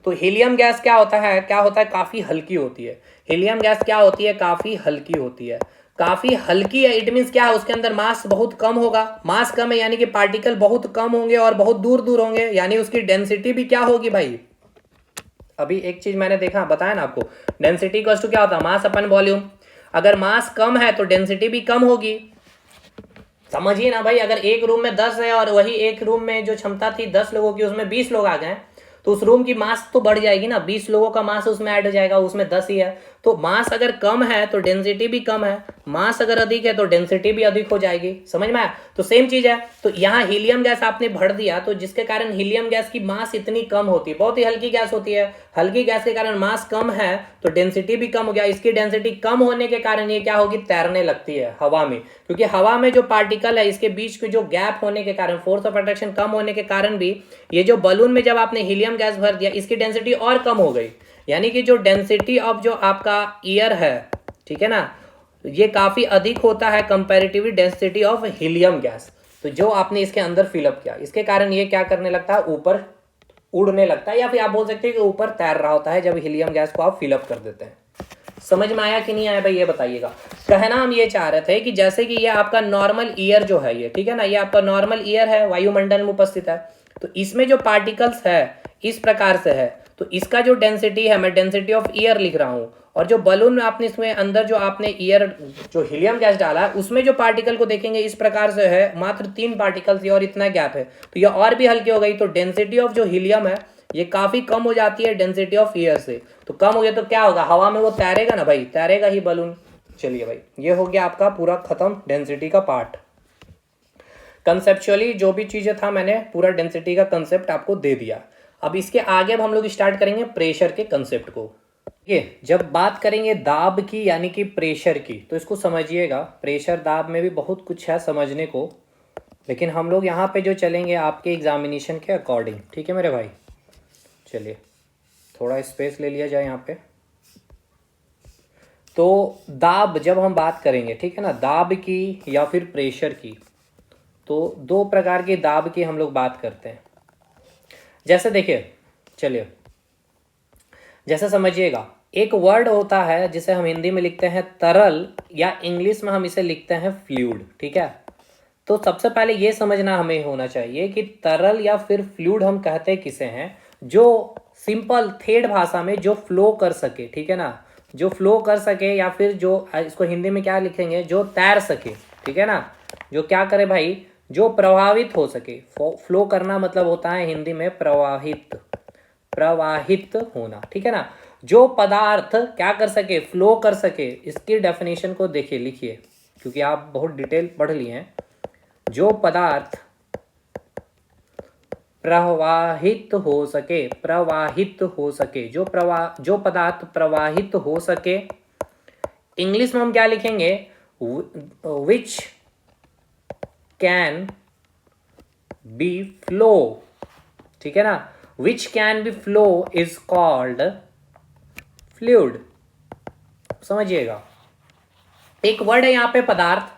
तो हीलियम गैस क्या होता है, काफ़ी हल्की होती है। हीलियम गैस क्या होती है, काफ़ी हल्की होती है। काफ़ी हल्की है, इट मीन्स क्या है, उसके अंदर मास बहुत कम होगा, मास कम है यानी कि पार्टिकल बहुत कम होंगे और बहुत दूर दूर होंगे, यानी उसकी डेंसिटी भी क्या होगी भाई। अभी एक चीज मैंने देखा, बताया ना आपको, डेंसिटी इक्वल्स टू क्या होता है, मास अपन वॉल्यूम। अगर मास कम है तो डेंसिटी भी कम होगी, समझिए ना भाई। अगर एक रूम में 10 है और वही एक रूम में जो क्षमता थी 10 लोगों की, उसमें 20 लोग आ गए, तो उस रूम की मास तो बढ़ जाएगी ना, 20 लोगों का मास उसमें ऐड हो जाएगा, उसमें 10 ही है। तो मास अगर कम है तो डेंसिटी भी कम है, मास अगर अधिक है तो डेंसिटी भी अधिक हो जाएगी, समझ में आया। तो सेम चीज है, तो यहाँ हीलियम गैस आपने भर दिया, तो जिसके कारण हीलियम गैस की मास इतनी कम होती है, बहुत ही हल्की गैस होती है, हल्की गैस के कारण मास कम है तो डेंसिटी भी कम हो गया। इसकी डेंसिटी कम होने के कारण ये क्या होगी, तैरने लगती है हवा में, क्योंकि हवा में जो पार्टिकल है इसके बीच के जो गैप होने के कारण, फोर्स ऑफ अट्रैक्शन कम होने के कारण भी ये जो बलून में जब आपने हीलियम गैस भर दिया इसकी डेंसिटी और कम हो गई, यानी कि जो डेंसिटी ऑफ जो आपका एयर है, ठीक है ना, ये काफी अधिक होता है comparatively density of helium gas. तो जो आपने इसके अंदर फिलअप किया, इसके कारण ये क्या करने लगता है, ऊपर उड़ने लगता है, या फिर आप बोल सकते हैं कि ऊपर तैर रहा होता है जब हीलियम गैस को आप फिलअप कर देते हैं। समझ में आया कि नहीं आया भाई, ये बताइएगा। कहना हम ये चाह रहे थे कि जैसे कि ये आपका नॉर्मल ईयर जो है ये, ठीक है ना, ये आपका नॉर्मल ईयर है, वायुमंडल में उपस्थित है, तो इसमें जो पार्टिकल्स है इस प्रकार से है, तो इसका जो डेंसिटी है, मैं डेंसिटी ऑफ ईयर लिख रहा हूँ, और जो बलून में आपने इसमें अंदर जो आपने ईयर जो हीलियम गैस डाला है उसमें जो पार्टिकल को देखेंगे इस प्रकार से है, मात्र 3 पार्टिकल्स और इतना गैप है, तो ये और भी हल्की हो गई, तो डेंसिटी ऑफ जो हीलियम है ये काफी कम हो जाती है डेंसिटी ऑफ एयर से। तो कम हो गया तो क्या होगा, हवा में वो तैरेगा ना भाई, तैरेगा ही बलून। चलिए भाई, ये हो गया आपका पूरा खत्म डेंसिटी का पार्ट। कंसेप्चुअली जो भी चीजें था मैंने पूरा डेंसिटी का कंसेप्ट आपको दे दिया। अब इसके आगे अब हम लोग स्टार्ट करेंगे प्रेशर के कंसेप्ट को। ये जब बात करेंगे दाब की यानी कि प्रेशर की, तो इसको समझिएगा, प्रेशर दाब में भी बहुत कुछ है समझने को, लेकिन हम लोग यहाँ पे जो चलेंगे आपके एग्जामिनेशन के अकॉर्डिंग, ठीक है मेरे भाई। चलिए थोड़ा स्पेस ले लिया जाए यहाँ पे। तो दाब जब हम बात करेंगे, ठीक है ना, दाब की या फिर प्रेशर की, तो 2 प्रकार की दाब की हम लोग बात करते हैं। जैसे देखिए, चलिए जैसे समझिएगा, एक वर्ड होता है जिसे हम हिंदी में लिखते हैं तरल, या इंग्लिश में हम इसे लिखते हैं फ्लूइड, ठीक है। तो सबसे पहले ये समझना हमें होना चाहिए कि तरल या फिर फ्लूइड हम कहते किसे हैं, जो सिंपल थेड भाषा में जो फ्लो कर सके, ठीक है ना, जो फ्लो कर सके, या फिर जो इसको हिंदी में क्या लिखेंगे, जो तैर सके, ठीक है ना, जो क्या करे भाई, जो प्रवाहित हो सके। फ्लो करना मतलब होता है हिंदी में प्रवाहित, प्रवाहित होना, ठीक है ना। जो पदार्थ क्या कर सके, फ्लो कर सके, इसकी डेफिनेशन को देखिए, लिखिए, क्योंकि आप बहुत डिटेल पढ़ लिए हैं। जो पदार्थ प्रवाहित हो सके, प्रवाहित हो सके, जो पदार्थ प्रवाहित हो सके, इंग्लिश में हम क्या लिखेंगे, विच कैन बी फ्लो, ठीक है ना, which can be flow is called fluid. समझिएगा, एक वर्ड है यहाँ पे पदार्थ,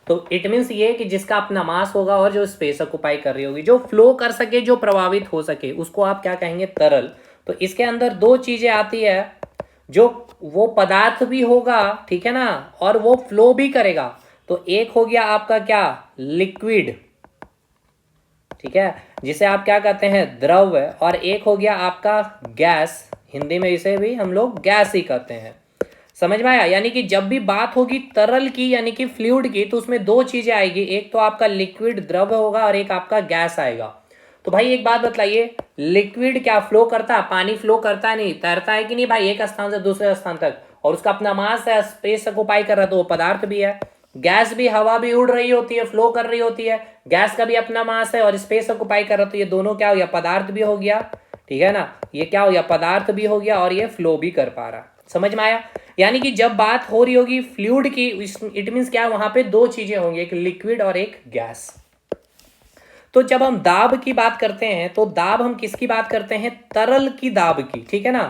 तो इट मीन्स ये कि जिसका अपना मास होगा और जो स्पेस ऑक्युपाई कर रही होगी, जो फ्लो कर सके, जो प्रभावित हो सके, उसको आप क्या कहेंगे, तरल। तो इसके अंदर 2 चीजें आती है, जो वो पदार्थ भी होगा, ठीक है ना, और वो फ्लो भी करेगा। तो एक हो गया आपका क्या, लिक्विड, ठीक है, जिसे आप क्या कहते हैं, द्रव, और एक हो गया आपका गैस, हिंदी में इसे भी हम लोग गैस ही कहते हैं। समझ में आया, यानी कि जब भी बात होगी तरल की यानी कि फ्लूइड की, तो उसमें 2 चीजें आएगी, एक तो आपका लिक्विड द्रव होगा और एक आपका गैस आएगा। तो भाई एक बात बतलाइए, लिक्विड क्या फ्लो करता है, पानी फ्लो करता है, नहीं तैरता है कि नहीं भाई, एक स्थान से दूसरे स्थान तक, और उसका अपना मास है, स्पेस ऑक्युपाई कर रहा है, तो वो पदार्थ भी है। गैस भी, हवा भी उड़ रही होती है, फ्लो कर रही होती है, गैस का भी अपना मास है और स्पेस ऑक्युपाई कर रहा है, तो ये दोनों क्या हो गया, पदार्थ भी हो गया, ठीक है ना। ये क्या हो गया, पदार्थ भी हो गया और ये फ्लो भी कर पा रहा। समझ में आया। यानी कि जब बात हो रही होगी फ्लूइड की, इट मीन्स क्या, वहां पे दो चीजें होंगी, एक लिक्विड और एक गैस। तो जब हम दाब की बात करते हैं तो दाब हम किसकी बात करते हैं, तरल की दाब की, ठीक है ना।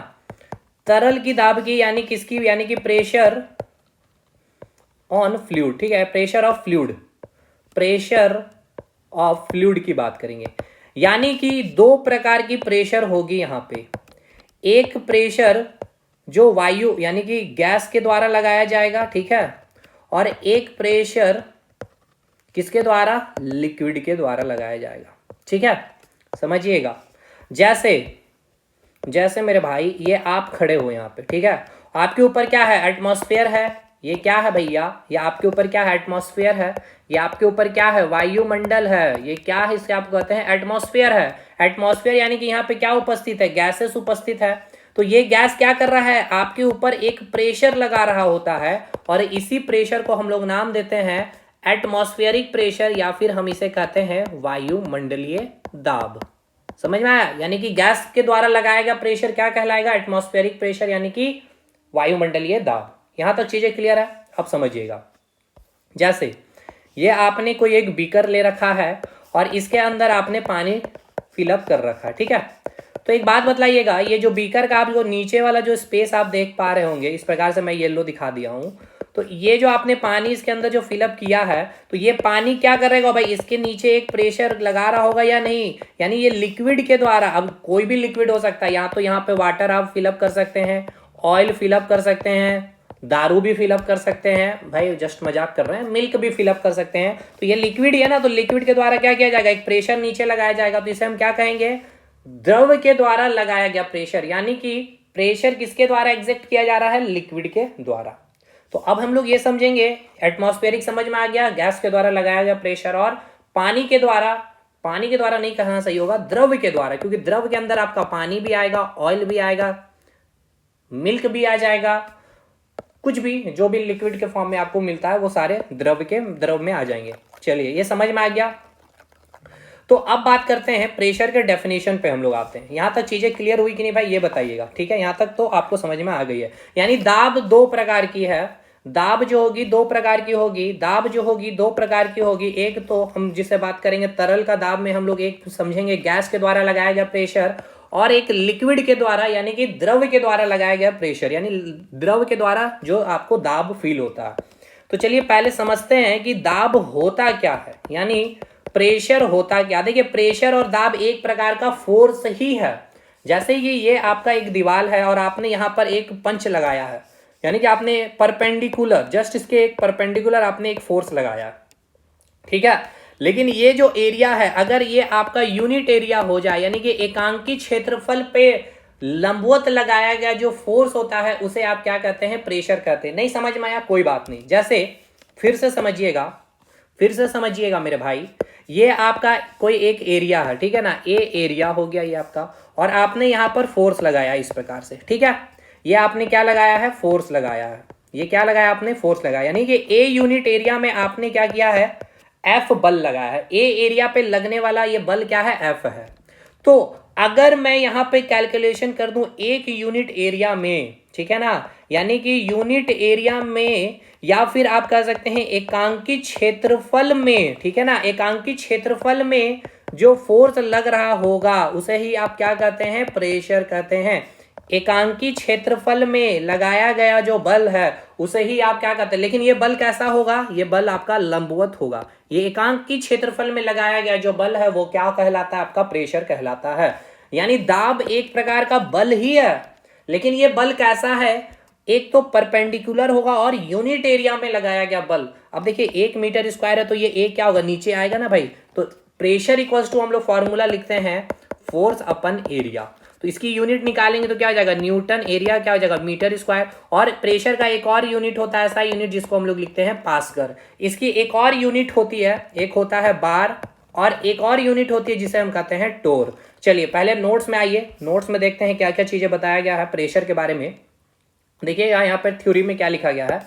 तरल की दाब की यानी किसकी, यानी कि प्रेशर ऑन फ्लूइड, ठीक है, pressure of fluid, pressure of fluid की बात करेंगे। यानी कि दो प्रकार की प्रेशर होगी यहां पे। एक प्रेशर जो वायु यानी कि गैस के द्वारा लगाया जाएगा, ठीक है, और एक प्रेशर किसके द्वारा, लिक्विड के द्वारा लगाया जाएगा, ठीक है। समझिएगा। जैसे जैसे मेरे भाई ये आप खड़े हो यहाँ पे, ठीक है, आपके ऊपर क्या है, एटमॉस्फेयर है। ये क्या है भैया, ये आपके ऊपर क्या है, एटमॉस्फेयर है। ये आपके ऊपर क्या है, वायुमंडल है। ये क्या है, इसे आप कहते हैं एटमॉस्फेयर है। एटमॉस्फेयर यानी कि यहाँ पे क्या उपस्थित है, गैसेस उपस्थित है। तो ये गैस क्या कर रहा है, आपके ऊपर एक प्रेशर लगा रहा होता है, और इसी प्रेशर को हम लोग नाम देते हैं एटमॉस्फेरिक प्रेशर, या फिर हम इसे कहते हैं वायुमंडलीय दाब। समझ में आया। यानी कि गैस के द्वारा लगाया गया प्रेशर क्या कहलाएगा, एटमॉस्फेरिक प्रेशर, यानी कि वायुमंडलीय दाब। यहां तक चीजें क्लियर है, अब समझिएगा। जैसे ये आपने कोई एक बीकर ले रखा है और इसके अंदर आपने पानी फिलअप कर रखा है, ठीक है। तो एक बात बतलाइएगा, ये जो बीकर का आप जो नीचे वाला जो स्पेस आप देख पा रहे होंगे, इस प्रकार से मैं येलो दिखा दिया हूं। तो ये जो आपने पानी इसके अंदर जो फिलअप किया है, तो ये पानी क्या करेगा भाई, इसके नीचे एक प्रेशर लगा रहा होगा या नहीं। यानी ये लिक्विड के द्वारा, अब कोई भी लिक्विड हो सकता है, या तो यहाँ पे वाटर आप फिलअप कर सकते हैं, ऑयल फिलअप कर सकते हैं, दारू भी फिलअप कर सकते हैं, भाई जस्ट मजाक कर रहे हैं, मिल्क भी फिलअप कर सकते हैं। तो ये लिक्विड है ना, तो लिक्विड के द्वारा क्या किया जाएगा, एक प्रेशर नीचे लगाया जाएगा। तो इसे हम क्या कहेंगे, द्रव के द्वारा लगाया गया प्रेशर। यानी कि प्रेशर किसके द्वारा एग्जर्ट किया जा रहा है, लिक्विड के द्वारा। तो अब हम लोग ये समझेंगे, एटमॉस्फेरिक समझ में आ गया, गैस के द्वारा लगाया गया प्रेशर, और पानी के द्वारा, पानी के द्वारा नहीं कहना सही होगा, द्रव के द्वारा, क्योंकि द्रव के अंदर आपका पानी भी आएगा, ऑयल भी आएगा, मिल्क भी आ जाएगा, कुछ भी जो भी लिक्विड के फॉर्म में आपको मिलता है वो सारे द्रव में आ जाएंगे। चलिए ये समझ में आ गया। तो अब बात करते हैं प्रेशर के डेफिनेशन पे हम लोग आते हैं। यहां तक चीजें क्लियर हुई कि नहीं भाई, ये बताइएगा, ठीक है। यहां तक तो आपको समझ में आ गई है। यानी दाब दो प्रकार की है, दाब जो होगी दो प्रकार की होगी, दाब जो होगी दो प्रकार की होगी। एक तो हम जिसे बात करेंगे तरल का दाब में हम लोग एक समझेंगे गैस के द्वारा लगाया गया प्रेशर, और एक लिक्विड के द्वारा यानी कि द्रव के द्वारा लगाया गया प्रेशर, यानी द्रव के द्वारा जो आपको दाब फील होता है। तो चलिए पहले समझते हैं कि दाब होता क्या है, यानी प्रेशर होता क्या। देखिए प्रेशर और दाब एक प्रकार का फोर्स ही है। जैसे कि ये आपका एक दीवार है और आपने यहाँ पर एक पंच लगाया है, यानी कि आपने परपेंडिकुलर, जस्ट इसके एक परपेंडिकुलर आपने एक फोर्स लगाया, ठीक है। लेकिन ये जो एरिया है, अगर ये आपका यूनिट एरिया हो जाए, यानी कि एकांकी क्षेत्रफल पे लंबवत लगाया गया जो फोर्स होता है, उसे आप क्या कहते हैं, प्रेशर कहते हैं। नहीं समझ में आया, कोई बात नहीं। जैसे फिर से समझिएगा मेरे भाई, ये आपका कोई एक एरिया है, ठीक है ना, ए एरिया हो गया ये आपका, और आपने यहां पर फोर्स लगाया इस प्रकार से, ठीक है। ये आपने क्या लगाया है, फोर्स लगाया है। ये क्या लगाया आपने, फोर्स लगाया, यानी कि ए यूनिट एरिया में आपने क्या किया है, एफ बल लगाया है। ए एरिया पे लगने वाला ये बल क्या है, एफ है। तो अगर मैं यहां पे कैलकुलेशन कर दूं एक यूनिट एरिया में, ठीक है ना, यानी कि यूनिट एरिया में, या फिर आप कह सकते हैं एकांकी क्षेत्रफल में, ठीक है ना, एकांकी क्षेत्रफल में जो फोर्स लग रहा होगा उसे ही आप क्या कहते हैं, प्रेशर कहते हैं। एकांकी क्षेत्रफल में लगाया गया जो बल है उसे ही आप क्या कहते हैं। लेकिन ये बल कैसा होगा, ये बल आपका लंबवत होगा। ये एकांकी क्षेत्रफल में लगाया गया जो बल है वो क्या कहलाता है, आपका प्रेशर कहलाता है। यानी दाब एक प्रकार का बल ही है, लेकिन ये बल कैसा है, एक तो परपेंडिकुलर होगा और यूनिट एरिया में लगाया गया बल। अब देखिए 1 मीटर स्क्वायर है तो ये एक क्या होगा, नीचे आएगा ना भाई। तो प्रेशर इक्वल्स टू हम लोग फॉर्मूला लिखते हैं फोर्स अपन एरिया। तो इसकी यूनिट निकालेंगे तो क्या हो जाएगा, न्यूटन, एरिया क्या हो जाएगा, मीटर स्क्वायर। और प्रेशर का एक और यूनिट होता है, ऐसा यूनिट जिसको हम लोग लिखते हैं पास्कल। इसकी एक और यूनिट होती है, एक होता है बार, और एक और यूनिट होती है जिसे हम कहते हैं टोर। चलिए पहले नोट्स में आइए, नोट्स में देखते हैं क्या क्या चीजें बताया गया है प्रेशर के बारे में। देखिएगा यहाँ पर थ्योरी में क्या लिखा गया है।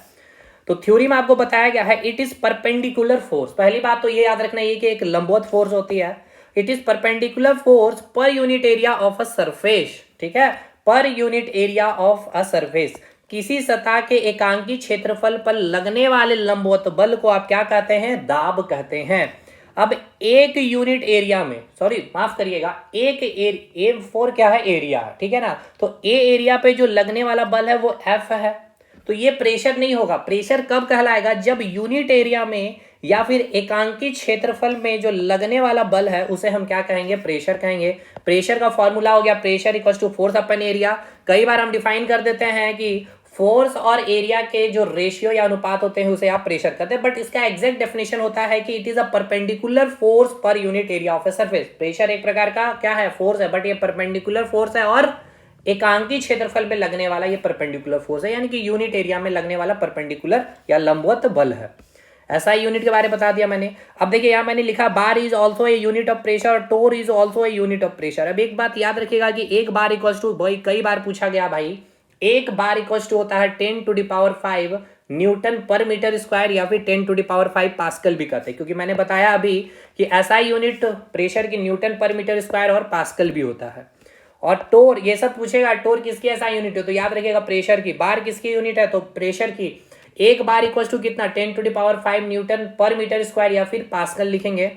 तो थ्योरी में आपको बताया गया है इट इज परपेंडिकुलर फोर्स। पहली बात तो ये याद रखना है कि एक लंबवत फोर्स होती है। It is perpendicular force per unit area of a surface, ठीक है, per unit area of a surface, किसी सतह के एकांकी क्षेत्रफल पर लगने वाले लंबवत बल को आप क्या कहते हैं, दाब कहते हैं। अब एक यूनिट एरिया में, सॉरी माफ करिएगा, ए फोर क्या है, एरिया, ठीक है ना, तो ए एरिया पे जो लगने वाला बल है वो एफ है। तो ये प्रेशर नहीं होगा। प्रेशर कब कहलाएगा, जब यूनिट एरिया में या फिर एकांकी क्षेत्रफल में जो लगने वाला बल है उसे हम क्या कहेंगे, प्रेशर कहेंगे। प्रेशर का फॉर्मूला हो गया pressure equal to force upon area. कई बार हम डिफाइन कर देते हैं कि फोर्स और एरिया के जो रेशियो या अनुपात होते हैं उसे आप प्रेशर कहते हैं, बट इसका एग्जैक्ट डेफिनेशन होता है कि it is a perpendicular force per unit area of a surface. Pressure एक प्रकार का क्या है, फोर्स है, बट ये परपेंडिकुलर फोर्स है और एकांकी क्षेत्रफल में लगने वाला ये परपेंडिकुलर फोर्स है, यानी कि यूनिट एरिया में लगने वाला परपेंडिकुलर या लंबवत बल है। ऐसा ही यूनिट के बारे में बता दिया मैंने। अब देखिए यहाँ मैंने लिखा bar is also a unit of pressure और torr is also a unit of pressure. अब एक बात याद रखिएगा कि एक बार इक्वल टू, भाई कई बार पूछा गया भाई, एक बार इक्वल टू होता है 10⁵ न्यूटन पर मीटर स्क्वायर या फिर 10⁵ पास्कल भी कहते हैं, क्योंकि मैंने बताया अभी कि ऐसा यूनिट प्रेशर की न्यूटन पर मीटर स्क्वायर और पास्कल भी होता है। और टोर ये सब पूछेगा, टोर किसकी ऐसा यूनिट है, तो याद रखिएगा प्रेशर की। बार किसकी यूनिट है, तो प्रेशर की। एक बार इक्वल टू कितना, 10⁵ न्यूटन पर मीटर स्क्वायर या फिर पास्कल लिखेंगे।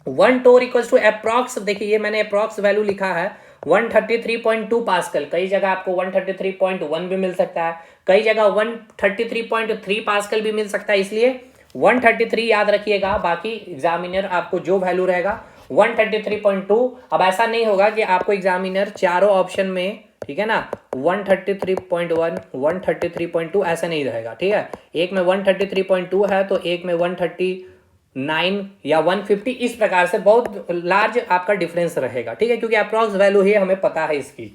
1 टोर इक्वल टू अप्रॉक्स, देखिए ये मैंने अप्रॉक्स वैल्यू लिखा है 133.2 पास्कल। कई जगह आपको 133.1 भी मिल सकता है, कई जगह 133.3 पास्कल भी मिल सकता है, इसलिए 133 याद रखिएगा। बाकी एग्जामिनर आपको जो वैल्यू रहेगा 133.2। अब ऐसा नहीं होगा कि आपको एग्जामिनर चारों ऑप्शन में, ठीक है ना, 133.1 133.2 ऐसा नहीं रहेगा, ठीक है। एक में 133.2 है तो एक में 139 या 150, इस प्रकार से बहुत लार्ज आपका डिफरेंस रहेगा, ठीक है, क्योंकि अप्रॉक्स वैल्यू ही हमें पता है इसकी।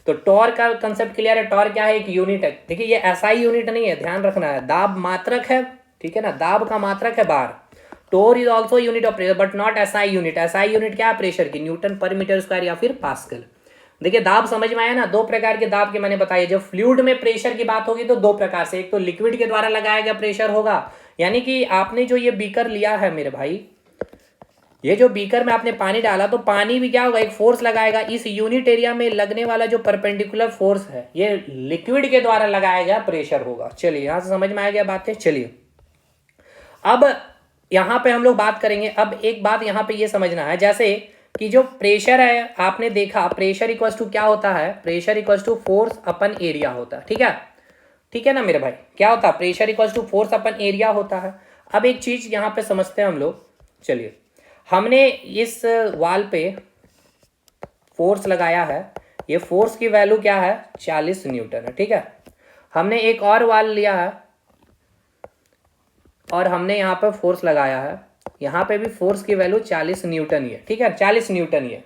तो टॉर का कंसेप्ट क्लियर है। टॉर क्या है, एक यूनिट है। देखिए ये ऐसा ही यूनिट नहीं है, ध्यान रखना है, दाब मात्रक है, ठीक है ना, दाब का मात्रक है bar. Torr is also unit of pressure but not SI unit. SI unit क्या है, प्रेशर की, न्यूटन पर मीटर स्क्वायर या फिर पास्कल। देखिए दाब समझ में आया ना, दो प्रकार के दाब के मैंने बताया। जब फ्लूइड में प्रेशर की बात होगी तो दो प्रकार से, एक तो लिक्विड के द्वारा लगाया गया प्रेशर होगा, यानी कि आपने जो ये बीकर लिया है मेरे भाई, ये जो बीकर में आपने पानी डाला तो पानी भी क्या होगा, एक फोर्स लगाएगा। इस यूनिट एरिया में लगने वाला जो परपेंडिकुलर फोर्स है ये लिक्विड के द्वारा लगाया गया प्रेशर होगा। चलिए यहां से समझ में आ गया बातें। चलिए अब यहां पे हम लोग बात करेंगे। अब एक बात यहां पे ये समझना है, जैसे कि जो प्रेशर है आपने देखा, प्रेशर इक्वल्स टू क्या होता है, pressure equals to force upon area होता है, ठीक है, ठीक है ना मेरे भाई, क्या होता है, pressure equals to force upon area होता है। अब एक चीज यहां पे समझते हैं हम लोग। चलिए हमने इस वाल पे फोर्स लगाया है, ये फोर्स की वैल्यू क्या है, 40 न्यूटन है, ठीक है। हमने एक और वाल लिया है और हमने यहाँ पे फोर्स लगाया है, यहाँ पे भी फोर्स की वैल्यू 40 न्यूटन ही है, ठीक है, 40 न्यूटन ही है।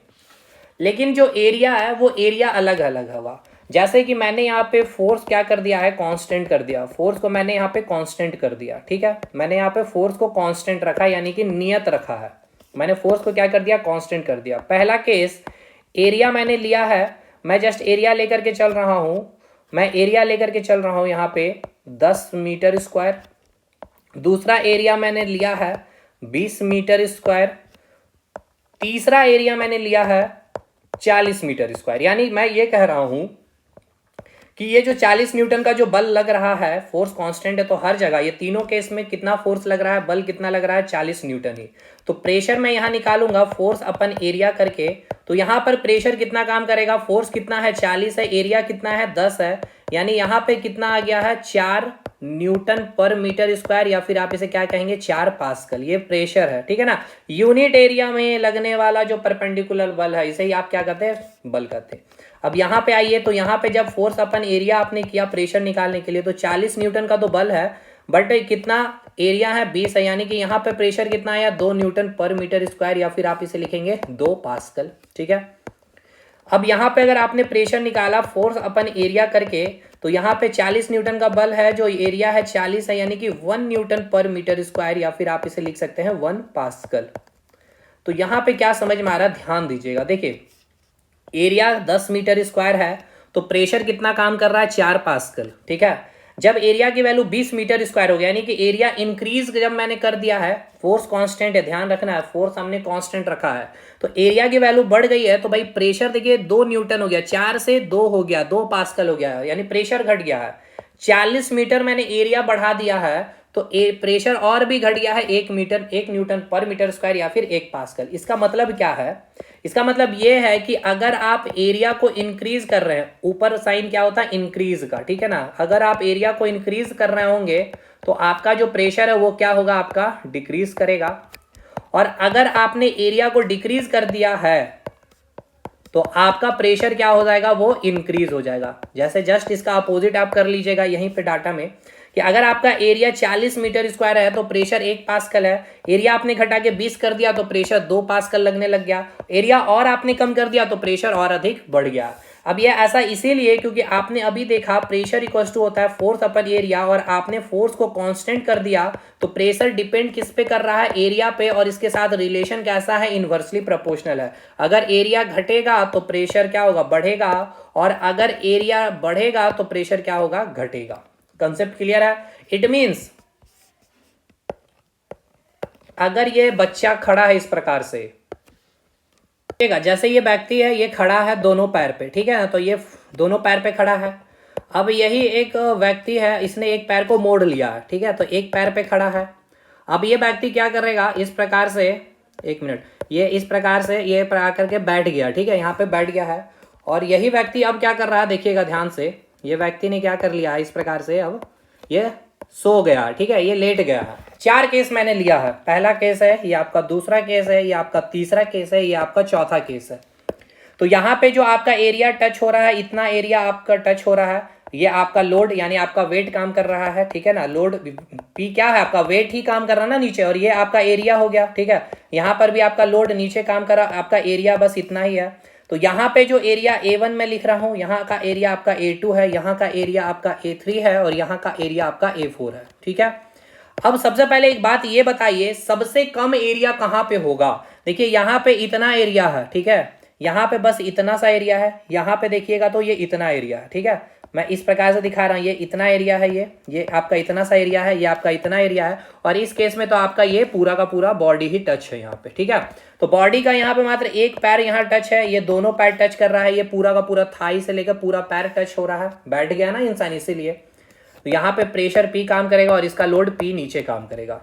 लेकिन जो एरिया है वो एरिया अलग अलग है। जैसे कि मैंने यहाँ पे फोर्स क्या कर दिया है, कांस्टेंट कर दिया, फोर्स को मैंने यहाँ पे कांस्टेंट कर दिया, ठीक है, मैंने यहाँ पे फोर्स को कांस्टेंट रखा, यानी कि नियत रखा है। मैंने फोर्स को क्या कर दिया, कांस्टेंट कर दिया। पहला केस एरिया मैंने लिया है, मैं जस्ट एरिया लेकर के चल रहा हूँ, मैं एरिया लेकर के चल रहा हूँ यहाँ पे 10 मीटर स्क्वायर। दूसरा एरिया मैंने लिया है 20 मीटर स्क्वायर। तीसरा एरिया मैंने लिया है 40 मीटर स्क्वायर। यानी मैं ये कह रहा हूं कि ये जो 40 न्यूटन का जो बल लग रहा है, फोर्स कांस्टेंट है तो हर जगह ये तीनों केस में कितना फोर्स लग रहा है, बल कितना लग रहा है, 40 न्यूटन ही। तो प्रेशर मैं यहां निकालूंगा फोर्स अपन एरिया करके, तो यहां पर प्रेशर कितना काम करेगा, फोर्स कितना है 40 है, एरिया कितना है 10 है, यानी यहां पे कितना आ गया है 4 न्यूटन पर मीटर स्क्वायर, या फिर आप इसे क्या कहेंगे 4 पास्कल। ये प्रेशर है, ठीक है ना। यूनिट एरिया में लगने वाला जो परपेंडिकुलर बल है इसे ही आप क्या कहते हैं, बल कहते हैं। अब यहाँ पे आइए, तो यहाँ पे जब फोर्स अपन एरिया आपने किया प्रेशर निकालने के लिए, तो 40 न्यूटन का तो बल है, बट कितना एरिया है 20 है, यानी कि यहाँ पे प्रेशर कितना आया 2 न्यूटन पर मीटर स्क्वायर, या फिर आप इसे लिखेंगे 2 पास्कल, ठीक है। अब यहाँ पे अगर आपने प्रेशर निकाला फोर्स अपन एरिया करके, तो यहाँ पे 40 न्यूटन का बल है, जो एरिया है 40 है, यानी कि 1 न्यूटन पर मीटर स्क्वायर, या फिर आप इसे लिख सकते हैं 1 पास्कल। तो यहाँ पे क्या समझ में आ रहा है, ध्यान दीजिएगा। देखिए एरिया 10 मीटर स्क्वायर है तो प्रेशर कितना काम कर रहा है 4 पास्कल, ठीक है। जब एरिया की वैल्यू 20 मीटर स्क्वायर हो गया, यानी कि एरिया इंक्रीज जब मैंने कर दिया है, फोर्स कांस्टेंट है, ध्यान रखना है, फोर्स हमने कांस्टेंट रखा है, तो एरिया की वैल्यू बढ़ गई है, तो भाई प्रेशर देखिए 2 न्यूटन हो गया, 4 से 2 हो गया, 2 पास्कल हो गया, यानी प्रेशर घट गया है। 40 मीटर मैंने एरिया बढ़ा दिया है, तो प्रेशर और भी घट गया है 1 मीटर, 1 न्यूटन पर मीटर स्क्वायर या फिर 1 पास्कल। इसका मतलब क्या है? इसका मतलब ये है कि अगर आप एरिया को इंक्रीज कर रहे हैं, ऊपर साइन क्या होता है? इंक्रीज का, ठीक है ना। अगर आप एरिया को इंक्रीज कर रहे होंगे तो आपका जो प्रेशर है वो क्या होगा? आपका डिक्रीज करेगा। और अगर आपने एरिया को डिक्रीज कर दिया है तो आपका प्रेशर क्या हो जाएगा? वो इंक्रीज हो जाएगा। जैसे जस्ट इसका अपोजिट आप कर लीजिएगा यहीं पे डाटा में, कि अगर आपका एरिया 40 मीटर स्क्वायर है तो प्रेशर 1 पास्कल है, एरिया आपने घटा के 20 कर दिया तो प्रेशर 2 पास्कल लगने लग गया, एरिया और आपने कम कर दिया तो प्रेशर और अधिक बढ़ गया। अब ये ऐसा इसीलिए क्योंकि आपने अभी देखा प्रेशर इक्वल टू होता है फोर्स अपन एरिया, और आपने फोर्स को कांस्टेंट कर दिया, तो प्रेशर डिपेंड किस पे कर रहा है? एरिया पे, और इसके साथ रिलेशन कैसा है? इनवर्सली प्रोपोर्शनल है। अगर एरिया घटेगा तो प्रेशर क्या होगा? बढ़ेगा, और अगर एरिया बढ़ेगा तो प्रेशर क्या होगा? घटेगा। कंसेप्ट क्लियर है? इट मीन्स अगर ये बच्चा खड़ा है इस प्रकार से, ठीक है, जैसे ये व्यक्ति है, ये खड़ा है दोनों पैर पे, ठीक है ना, तो ये दोनों पैर पे खड़ा है। अब यही एक व्यक्ति है, इसने एक पैर को मोड़ लिया है, ठीक है, तो एक पैर पे खड़ा है। अब ये व्यक्ति क्या करेगा? इस प्रकार से, एक मिनट, ये इस प्रकार से ये आकर के बैठ गया, ठीक है, यहाँ पे बैठ गया है। और यही व्यक्ति अब क्या कर रहा है? देखिएगा ध्यान से, ये व्यक्ति ने क्या कर लिया है? इस प्रकार से अब ये सो गया, ठीक है, ये लेट गया है। 4 केस मैंने लिया है। पहला केस है, ये आपका दूसरा केस है, ये आपका तीसरा केस है, ये आपका चौथा केस है। तो यहाँ पे जो आपका एरिया टच हो रहा है, इतना एरिया आपका टच हो रहा है, ये आपका लोड यानी आपका वेट काम कर रहा है, ठीक है ना। लोड पी क्या है? आपका वेट ही काम कर रहा है ना नीचे, और ये आपका एरिया हो गया, ठीक है। यहाँ पर भी आपका लोड नीचे काम कर रहा है, आपका एरिया बस इतना ही है। तो यहाँ पे जो एरिया A1 में लिख रहा हूँ, यहाँ का एरिया आपका A2 है, यहाँ का एरिया आपका A3 है, और यहाँ का एरिया आपका A4 है, ठीक है। अब सबसे पहले एक बात ये बताइए, सबसे कम एरिया कहाँ पे होगा? देखिए यहाँ पे इतना एरिया है, ठीक है, यहाँ पे बस इतना सा एरिया है, यहाँ पे देखिएगा तो ये इतना एरिया है, ठीक है। मैं इस प्रकार से दिखा रहा हूँ, ये इतना एरिया है, ये आपका इतना सा एरिया है, ये आपका इतना एरिया है, और इस केस में तो आपका ये पूरा का पूरा बॉडी ही टच है यहाँ पे, ठीक है। तो बॉडी का यहाँ पे मात्र एक पैर यहाँ टच है, ये दोनों पैर टच कर रहा है, ये पूरा का पूरा थाई से लेकर पूरा पैर टच हो रहा है, बैठ गया ना इंसान, इसीलिए। तो यहाँ पे प्रेशर P काम करेगा और इसका लोड P नीचे काम करेगा।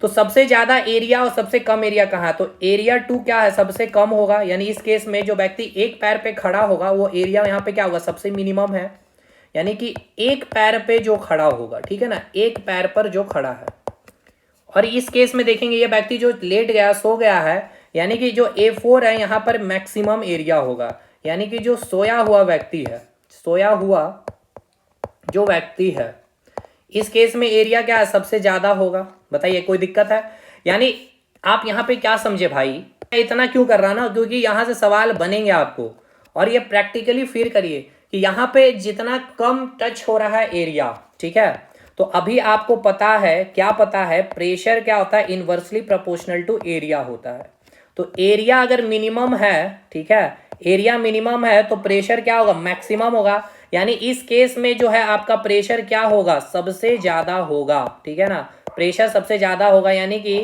तो सबसे ज्यादा एरिया और सबसे कम एरिया कहाँ है? तो एरिया 2 क्या है? सबसे कम होगा, यानी इस केस में जो व्यक्ति एक पैर पे खड़ा होगा वो एरिया यहाँ पे क्या होगा? सबसे मिनिमम है, यानी कि एक पैर पे जो खड़ा होगा, ठीक है ना, एक पैर पर जो खड़ा है। और इस केस में देखेंगे ये व्यक्ति जो लेट गया, सो गया है, यानी कि जो A4 है यहाँ पर मैक्सिमम एरिया होगा, यानी कि जो सोया हुआ व्यक्ति है, सोया हुआ जो व्यक्ति है, इस केस में एरिया क्या है? सबसे ज्यादा होगा। बताइए कोई दिक्कत है? यानी आप यहाँ पे क्या समझे भाई? इतना क्यों कर रहा ना, क्योंकि यहाँ से सवाल बनेंगे आपको, और ये प्रैक्टिकली फील करिए कि यहाँ पे जितना कम टच हो रहा है एरिया, ठीक है, तो अभी आपको पता है, क्या पता है? प्रेशर क्या होता है? इनवर्सली प्रोपोर्शनल टू एरिया होता है। तो एरिया अगर मिनिमम है, ठीक है, एरिया मिनिमम है तो प्रेशर क्या होगा? मैक्सिमम होगा। यानी इस केस में जो है आपका प्रेशर क्या होगा? सबसे ज्यादा होगा, ठीक है ना, प्रेशर सबसे ज्यादा होगा, यानी कि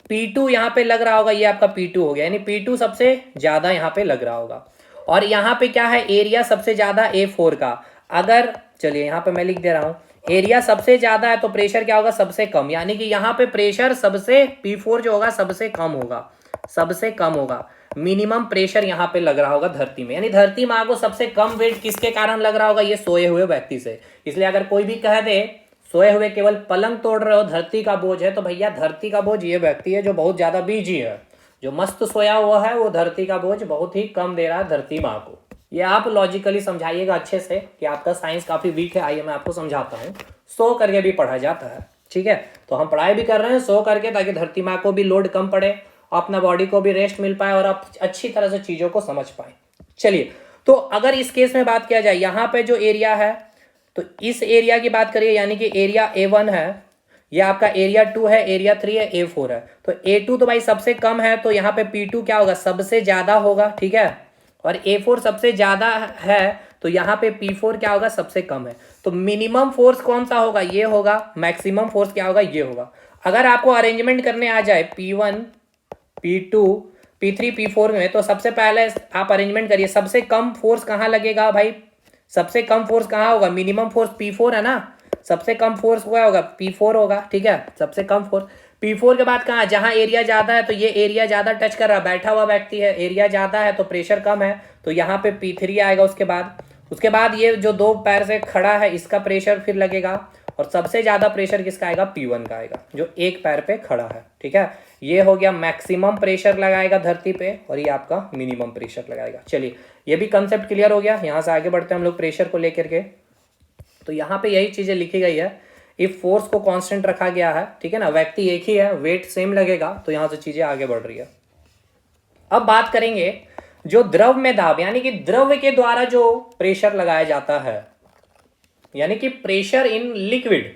P2 यहाँ पे लग रहा होगा, ये आपका P2 हो गया, यानी P2 सबसे ज्यादा यहाँ पे लग रहा होगा। और यहाँ पे क्या है? एरिया सबसे ज्यादा A4 का। अगर चलिए यहाँ पे मैं लिख दे रहा हूँ, एरिया सबसे ज्यादा है तो प्रेशर क्या होगा? सबसे कम, यानी कि यहाँ पे प्रेशर सबसे P4 जो होगा सबसे कम होगा, सबसे कम होगा। मिनिमम प्रेशर यहाँ पे लग रहा होगा धरती में, यानी धरती माँ को सबसे कम वेट किसके कारण लग रहा होगा? ये सोए हुए व्यक्ति से। इसलिए अगर कोई भी कह दे सोए हुए केवल पलंग तोड़ रहे हो, धरती का बोझ है, तो भैया धरती का बोझ ये व्यक्ति है जो बहुत ज्यादा बिजी है, जो मस्त सोया हुआ है, वो धरती का बोझ बहुत ही कम दे रहा है धरती माँ को। ये आप लॉजिकली समझाइएगा अच्छे से, कि आपका साइंस काफी वीक है। आइए मैं आपको समझाता हूँ। सो करके भी पढ़ा जाता है, ठीक है, तो हम पढ़ाई भी कर रहे हैं सो करके, ताकि धरती माँ को भी लोड कम पड़े, अपना बॉडी को भी रेस्ट मिल पाए, और आप अच्छी तरह से चीजों को समझ पाए। चलिए, तो अगर इस केस में बात किया जाए, यहाँ पे जो एरिया है, तो इस एरिया की बात करिए, यानी कि एरिया A1 है, ये आपका एरिया 2 है, एरिया 3 है, A4 है। तो A2 तो भाई सबसे कम है, तो यहाँ पे P2 क्या होगा? सबसे ज्यादा होगा, ठीक है, और A4 सबसे ज्यादा है, तो यहाँ पे P4 क्या होगा, सबसे कम है। तो मिनिमम फोर्स कौन सा होगा, ये होगा। मैक्सिमम फोर्स क्या होगा, ये होगा। अगर आपको अरेंजमेंट करने आ जाए P1 P2 P3 P4 में, तो सबसे पहले आप अरेंजमेंट करिए। सबसे कम फोर्स कहाँ लगेगा भाई, सबसे कम फोर्स कहाँ होगा, मिनिमम फोर्स P4 है ना, सबसे कम फोर्स क्या होगा, P4 होगा, ठीक है। सबसे कम फोर्स P4 के बाद कहाँ, जहाँ एरिया ज़्यादा है, तो ये एरिया ज़्यादा टच कर रहा है, बैठा हुआ व्यक्ति है, एरिया ज़्यादा है तो प्रेशर कम है, तो यहाँ पे P3 आएगा। उसके बाद ये जो दो पैर से खड़ा है इसका प्रेशर फिर लगेगा, और सबसे ज़्यादा प्रेशर किसका आएगा, P1 का आएगा, जो एक पैर पे खड़ा है, ठीक है। ये हो गया मैक्सिमम प्रेशर लगाएगा धरती पे, और ये आपका मिनिमम प्रेशर लगाएगा। चलिए, ये भी कंसेप्ट क्लियर हो गया। यहाँ से आगे बढ़ते हैं हम लोग प्रेशर को लेकर के। तो यहाँ पे यही चीज़ें लिखी गई है। इफ फोर्स को कांस्टेंट रखा गया है, ठीक है ना, व्यक्ति एक ही है, वेट सेम लगेगा, तो यहाँ से चीज़ें आगे बढ़ रही है। अब बात करेंगे जो द्रव में दाब, यानी कि द्रव के द्वारा जो प्रेशर लगाया जाता है, यानी कि प्रेशर इन लिक्विड।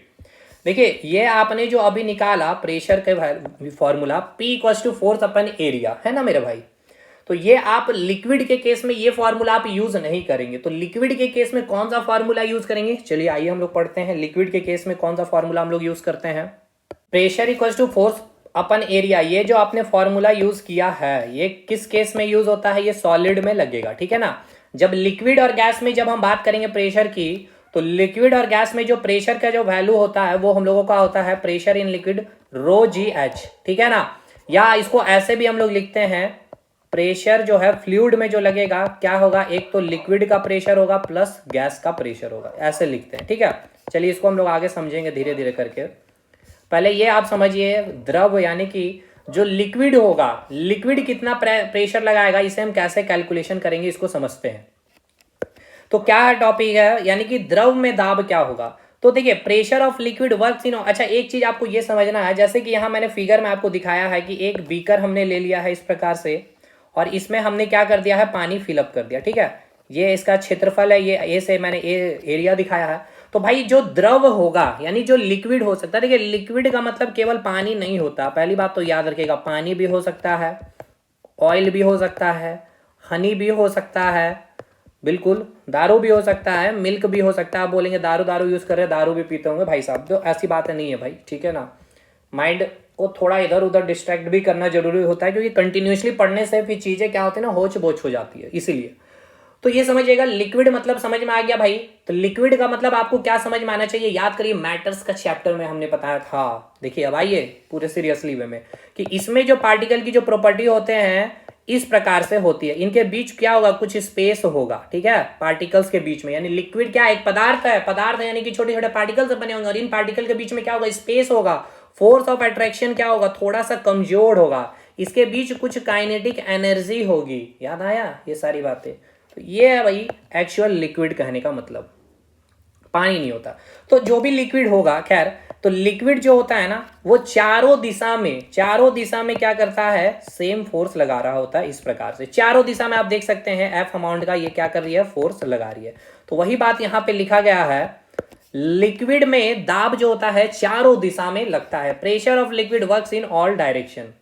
देखिए, ये आपने जो अभी निकाला प्रेशर के formula P equals to force upon area, है ना मेरे भाई। तो ये आप लिक्विड के केस में ये फॉर्मूला आप यूज नहीं करेंगे। तो लिक्विड के केस में कौन सा फॉर्मूला यूज करेंगे, चलिए आइए हम लोग पढ़ते हैं। लिक्विड के केस में कौन सा फॉर्मूला हम लोग यूज करते हैं, pressure equals to force upon area. ये जो आपने फॉर्मूला यूज किया है, ये किस केस में यूज होता है, ये सॉलिड में लगेगा, ठीक है ना। जब लिक्विड और गैस में जब हम बात करेंगे प्रेशर की, तो लिक्विड और गैस में जो प्रेशर का जो वैल्यू होता है वो हम लोगों का होता है प्रेशर इन लिक्विड ρGH, ठीक है ना। या इसको ऐसे भी हम लोग लिखते हैं, प्रेशर जो है फ्लूइड में जो लगेगा क्या होगा, एक तो लिक्विड का प्रेशर होगा प्लस गैस का प्रेशर होगा, ऐसे लिखते हैं, ठीक है। चलिए इसको हम लोग आगे समझेंगे धीरे धीरे करके। पहले ये आप समझिए, द्रव यानी कि जो लिक्विड होगा, लिक्विड कितना प्रेशर लगाएगा, इसे हम कैसे कैलकुलेशन करेंगे, इसको समझते हैं। तो क्या टॉपिक है, यानी कि द्रव में दाब क्या होगा। तो देखिए, pressure of liquid works in, अच्छा एक चीज आपको ये समझना है, जैसे कि यहाँ मैंने फिगर में आपको दिखाया है कि एक बीकर हमने ले लिया है इस प्रकार से, और इसमें हमने क्या कर दिया है, पानी फिलअप कर दिया, ठीक है। ये इसका क्षेत्रफल है, ये ए से मैंने एरिया दिखाया है। तो भाई जो द्रव होगा, यानी जो लिक्विड हो सकता है, देखिए लिक्विड का मतलब केवल पानी नहीं होता, पहली बात तो याद रखिएगा। पानी भी हो सकता है, ऑयल भी हो सकता है, हनी भी हो सकता है, बिल्कुल दारू भी हो सकता है, मिल्क भी हो सकता है। आप बोलेंगे दारू दारू यूज कर रहे हैं, दारू भी पीते होंगे भाई साहब, तो ऐसी बातें नहीं है भाई, ठीक है ना। माइंड को थोड़ा इधर उधर डिस्ट्रैक्ट भी करना जरूरी होता है, क्योंकि कंटिन्यूसली पढ़ने से फिर चीजें क्या होती है ना, होच बोच हो जाती है, इसीलिए। तो ये समझिएगा, लिक्विड मतलब समझ में आ गया भाई। तो लिक्विड का मतलब आपको क्या समझ में आना चाहिए, याद करिए, मैटर्स का चैप्टर में हमने बताया था। देखिए अब आइए पूरे सीरियसली वे में, कि इसमें जो पार्टिकल की जो प्रॉपर्टी होते हैं इस प्रकार से होती है, इनके बीच क्या होगा, कुछ स्पेस होगा, ठीक है, पार्टिकल्स के बीच में। यानी लिक्विड क्या है, एक पदार्थ है, पदार्थ है यानी कि छोटे छोटे पार्टिकल्स बने होंगे, और इन पार्टिकल के बीच में क्या होगा, स्पेस होगा। फोर्स ऑफ अट्रैक्शन क्या होगा, थोड़ा सा कमजोर होगा, इसके बीच कुछ काइनेटिक एनर्जी होगी। याद आया ये सारी बातें। तो ये है भाई एक्चुअल लिक्विड कहने का मतलब, पानी नहीं होता। तो जो भी लिक्विड होगा, खैर, तो लिक्विड जो होता है ना, वो चारों दिशा में क्या करता है, सेम फोर्स लगा रहा होता है, इस प्रकार से चारों दिशा में। आप देख सकते हैं एफ अमाउंट का ये क्या कर रही है, फोर्स लगा रही है। तो वही बात यहां पे लिखा गया है, लिक्विड में दाब जो होता है चारों दिशा में लगता है। Pressure of liquid works in all direction.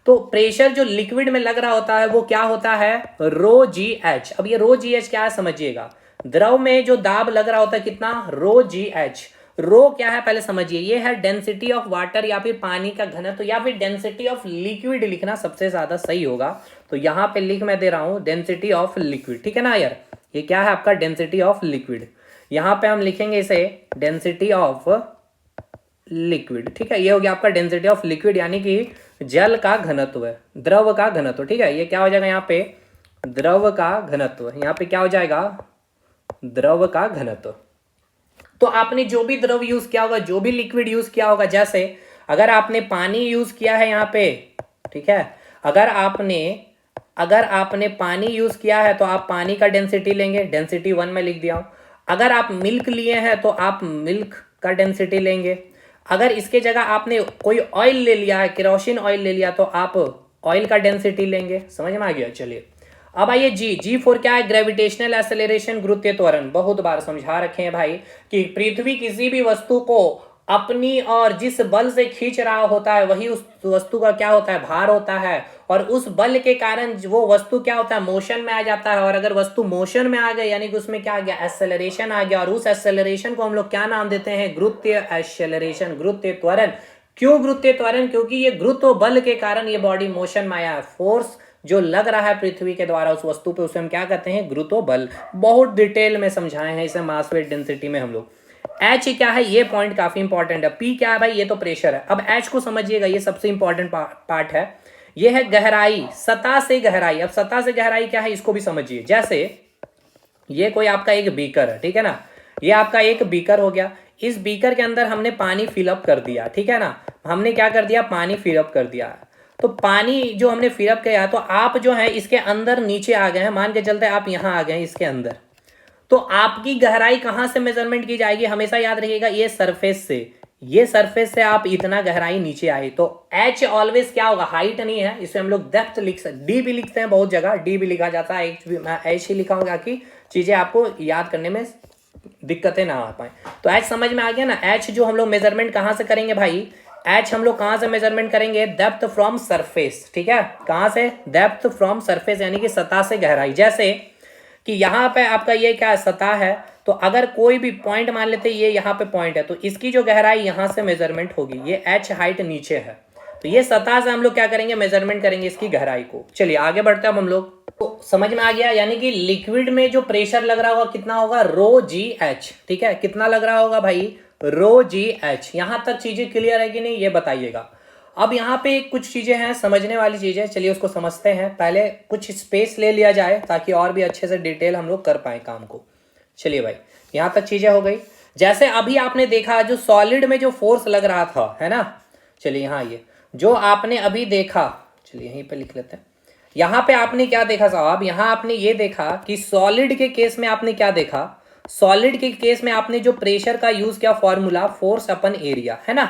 तो प्रेशर जो लिक्विड में लग रहा होता है वो क्या होता है, ρGH। अब ये ρGH क्या है समझिएगा, द्रव में जो दाब लग रहा होता है कितना, ρGH। रो क्या है पहले समझिए, ये है डेंसिटी ऑफ वाटर, या फिर पानी का घनत्व, या फिर डेंसिटी ऑफ लिक्विड लिखना सबसे ज्यादा सही होगा। तो यहां पे लिख मैं दे रहा हूं डेंसिटी ऑफ लिक्विड, ठीक है ना यार। ये क्या है आपका, डेंसिटी ऑफ लिक्विड। यहां पे हम लिखेंगे इसे डेंसिटी ऑफ लिक्विड, ठीक है। ये हो गया आपका डेंसिटी ऑफ लिक्विड, यानी कि जल का घनत्व है, द्रव का घनत्व, ठीक है। ये क्या हो जाएगा यहाँ पे, द्रव का घनत्व। यहाँ पे क्या हो जाएगा, द्रव का घनत्व। तो आपने जो भी द्रव यूज किया होगा, जो भी लिक्विड यूज किया होगा, जैसे अगर आपने पानी यूज किया है यहाँ पे, ठीक है, अगर आपने पानी यूज किया है तो आप पानी का डेंसिटी लेंगे, डेंसिटी 1 में लिख दिया हूं। अगर आप मिल्क लिए हैं तो आप मिल्क का डेंसिटी लेंगे। अगर इसके जगह आपने कोई ऑयल ले लिया है, केरोसिन ऑयल ले लिया, तो आप ऑयल का डेंसिटी लेंगे। समझ में आ गया। चलिए अब आइए G4 क्या है, ग्रेविटेशनल एक्सेलरेशन, गुरुत्वीय त्वरण। बहुत बार समझा रखे हैं भाई कि पृथ्वी किसी भी वस्तु को अपनी और जिस बल से खींच रहा होता है वही उस वस्तु का क्या होता है, भार होता है। और उस बल के कारण वो वस्तु क्या होता है, मोशन में आ जाता है। और अगर वस्तु मोशन में आ गई यानी कि उसमें क्या आ गया, एक्सेलरेशन आ गया। और उस एक्सेलरेशन को हम लोग क्या नाम देते हैं, गुरुत्वीय एक्सेलरेशन, गुरुत्वीय त्वरण। क्यों गुरुत्वीय त्वरण, क्योंकि ये गुरुत्व बल के कारण ये बॉडी मोशन में आया है। फोर्स जो लग रहा है पृथ्वी के द्वारा उस वस्तु पे, उसे हम क्या कहते हैं, गुरुत्व बल। बहुत डिटेल में समझाए हैं इसे मास वेट डेंसिटी में हम लोग। एच क्या है, ये पॉइंट काफी इंपॉर्टेंट है। पी क्या है भाई, ये तो प्रेशर है। अब एच को समझिएगा, ये सबसे इंपॉर्टेंट पार्ट है। ये है गहराई, सतह से गहराई। अब सतह से गहराई क्या है, इसको भी समझिए। जैसे ये कोई आपका एक बीकर है, ठीक है ना, ये आपका एक बीकर हो गया। इस बीकर के अंदर हमने पानी फिलअप कर दिया, ठीक है ना, हमने क्या कर दिया, पानी फिलअप कर दिया। तो पानी जो हमने फिलअप किया, तो आप जो है इसके अंदर नीचे आ गए हैं, मान के चलते आप यहां आ गए हैं इसके अंदर। तो आपकी गहराई कहां से मेजरमेंट की जाएगी, हमेशा याद रखिएगा, ये सरफेस से। ये सरफेस से आप इतना गहराई नीचे आए तो एच ऑलवेज क्या होगा, हाइट नहीं है, इसे हम लोग डेप्थ लिख सकते, डी भी लिखते हैं, बहुत जगह डी भी लिखा जाता है, एच ही लिखा होगा कि चीजें आपको याद करने में दिक्कतें ना आ पाए। तो एच समझ में आ गया ना। एच जो हम लोग मेजरमेंट कहां से करेंगे भाई, एच हम लोग कहां से मेजरमेंट करेंगे, डेप्थ फ्रॉम सरफेस, ठीक है, कहां से, डेप्थ फ्रॉम सरफेस, यानी कि सतह से गहराई। जैसे कि यहाँ पे आपका ये क्या सतह है, तो अगर कोई भी पॉइंट मान लेते ये यहाँ पे पॉइंट है, तो इसकी जो गहराई यहाँ से मेजरमेंट होगी, ये एच हाइट नीचे है, तो ये सतह से हम लोग क्या करेंगे, मेजरमेंट करेंगे इसकी गहराई को। चलिए आगे बढ़ते हैं अब हम लोग। तो समझ में आ गया, यानी कि लिक्विड में जो प्रेशर लग रहा होगा कितना होगा, रो जी एच, ठीक है, कितना लग रहा होगा भाई, रो जी एच। यहां तक चीजें क्लियर है कि नहीं, ये बताइएगा। अब यहाँ पे कुछ चीजें हैं समझने वाली चीजें, चलिए उसको समझते हैं। पहले कुछ स्पेस ले लिया जाए ताकि और भी अच्छे से डिटेल हम लोग कर पाए काम को। चलिए भाई, यहाँ तक चीजें हो गई। जैसे अभी आपने देखा जो सॉलिड में जो फोर्स लग रहा था, है ना, चलिए यहाँ ये जो आपने अभी देखा, चलिए यहीं पे लिख लेते हैं। यहाँ पे आपने क्या देखा साहब, यहाँ आपने ये देखा कि सॉलिड के केस में आपने क्या देखा, सॉलिड के केस में आपने जो प्रेशर का यूज किया, फॉर्मूला फोर्स अपन एरिया, है ना।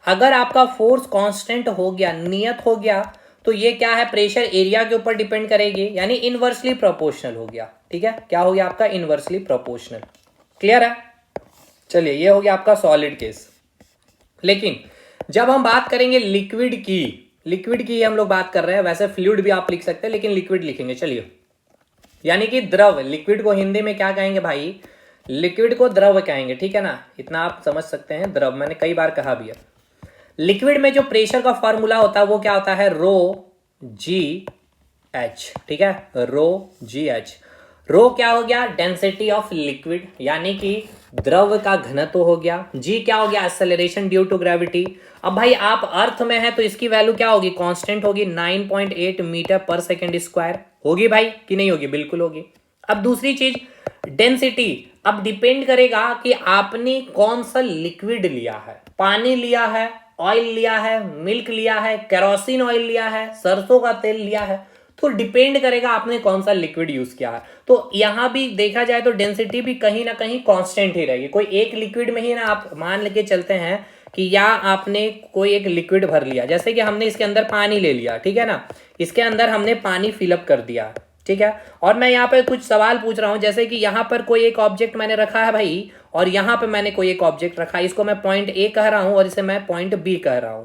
अगर आपका फोर्स कांस्टेंट हो गया, नियत हो गया, तो ये क्या है, प्रेशर एरिया के ऊपर डिपेंड करेगी, यानी इनवर्सली प्रोपोर्शनल हो गया, ठीक है, क्या हो गया आपका, इनवर्सली प्रोपोर्शनल। क्लियर है। चलिए ये हो गया आपका सॉलिड केस। लेकिन जब हम बात करेंगे लिक्विड की, लिक्विड की हम लोग बात कर रहे हैं, वैसे फ्लूइड भी आप लिख सकते हैं लेकिन लिक्विड लिखेंगे। चलिए, यानी कि द्रव, लिक्विड को हिंदी में क्या कहेंगे भाई, लिक्विड को द्रव कहेंगे, ठीक है ना, इतना आप समझ सकते हैं, द्रव मैंने कई बार कहा भी है। लिक्विड में जो प्रेशर का फॉर्मूला होता है वो क्या होता है, रो जी एच, ठीक है, रो जी एच। रो क्या हो गया, डेंसिटी ऑफ लिक्विड, यानी कि द्रव का घनत्व हो गया। जी क्या हो गया, एक्सेलरेशन ड्यू टू ग्रेविटी। अब भाई आप अर्थ में है तो इसकी वैल्यू क्या होगी, कांस्टेंट होगी, 9.8 मीटर पर सेकेंड स्क्वायर होगी भाई, कि नहीं होगी, बिल्कुल होगी। अब दूसरी चीज डेंसिटी, अब डिपेंड करेगा कि आपने कौन सा लिक्विड लिया है, पानी लिया है, ऑयल लिया है, मिल्क लिया है, केरोसिन ऑयल लिया है, सरसों का तेल लिया है, तो डिपेंड करेगा आपने कौन सा लिक्विड यूज किया है। तो यहां भी देखा जाए तो डेंसिटी भी कहीं ना कहीं कांस्टेंट ही रहेगी। कोई एक लिक्विड में ही ना आप मान लेके चलते हैं कि या आपने कोई एक लिक्विड भर लिया, जैसे कि हमने इसके अंदर पानी ले लिया, ठीक है ना, इसके अंदर हमने पानी फिलअप कर दिया, ठीक है, और मैं यहाँ पे कुछ सवाल पूछ रहा हूं, जैसे कि यहाँ पर कोई एक ऑब्जेक्ट मैंने रखा है भाई, और यहाँ पे मैंने कोई एक ऑब्जेक्ट रखा है, इसको मैं पॉइंट ए कह रहा हूं और इसे मैं पॉइंट बी कह रहा हूं।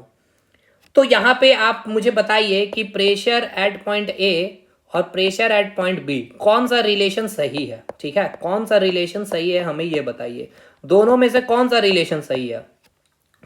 तो यहाँ पे आप मुझे बताइए कि प्रेशर एट पॉइंट ए और प्रेशर एट पॉइंट बी कौन सा रिलेशन सही है, ठीक है, कौन सा रिलेशन सही है, हमें ये बताइए, दोनों में से कौन सा रिलेशन सही है।